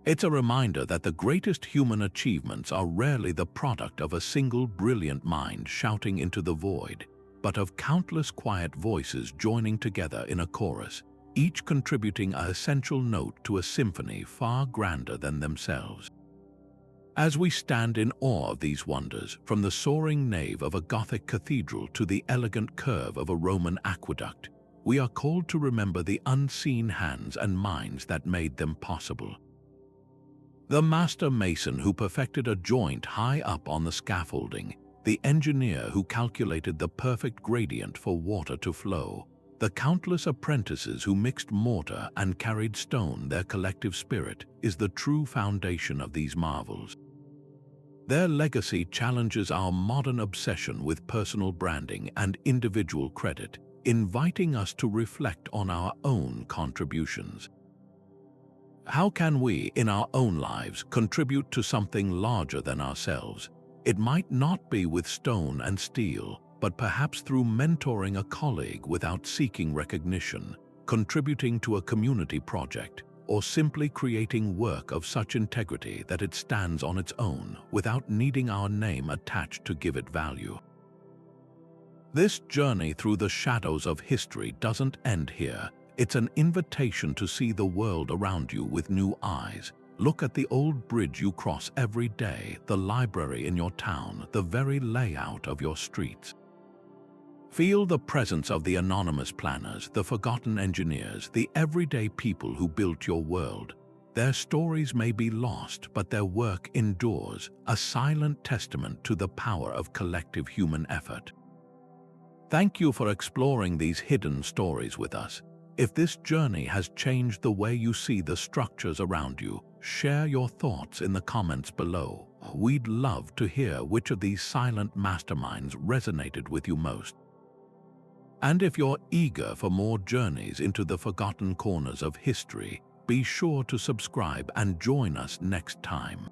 It's a reminder that the greatest human achievements are rarely the product of a single brilliant mind shouting into the void, but of countless quiet voices joining together in a chorus, each contributing an essential note to a symphony far grander than themselves. As we stand in awe of these wonders, from the soaring nave of a Gothic cathedral to the elegant curve of a Roman aqueduct, we are called to remember the unseen hands and minds that made them possible. The master mason who perfected a joint high up on the scaffolding, the engineer who calculated the perfect gradient for water to flow, the countless apprentices who mixed mortar and carried stone, their collective spirit is the true foundation of these marvels. Their legacy challenges our modern obsession with personal branding and individual credit, inviting us to reflect on our own contributions. How can we, in our own lives, contribute to something larger than ourselves? It might not be with stone and steel, but perhaps through mentoring a colleague without seeking recognition, contributing to a community project, or simply creating work of such integrity that it stands on its own without needing our name attached to give it value. This journey through the shadows of history doesn't end here. It's an invitation to see the world around you with new eyes. Look at the old bridge you cross every day, the library in your town, the very layout of your streets. Feel the presence of the anonymous planners, the forgotten engineers, the everyday people who built your world. Their stories may be lost, but their work endures, a silent testament to the power of collective human effort. Thank you for exploring these hidden stories with us. If this journey has changed the way you see the structures around you, share your thoughts in the comments below. We'd love to hear which of these silent masterminds resonated with you most. And if you're eager for more journeys into the forgotten corners of history, be sure to subscribe and join us next time.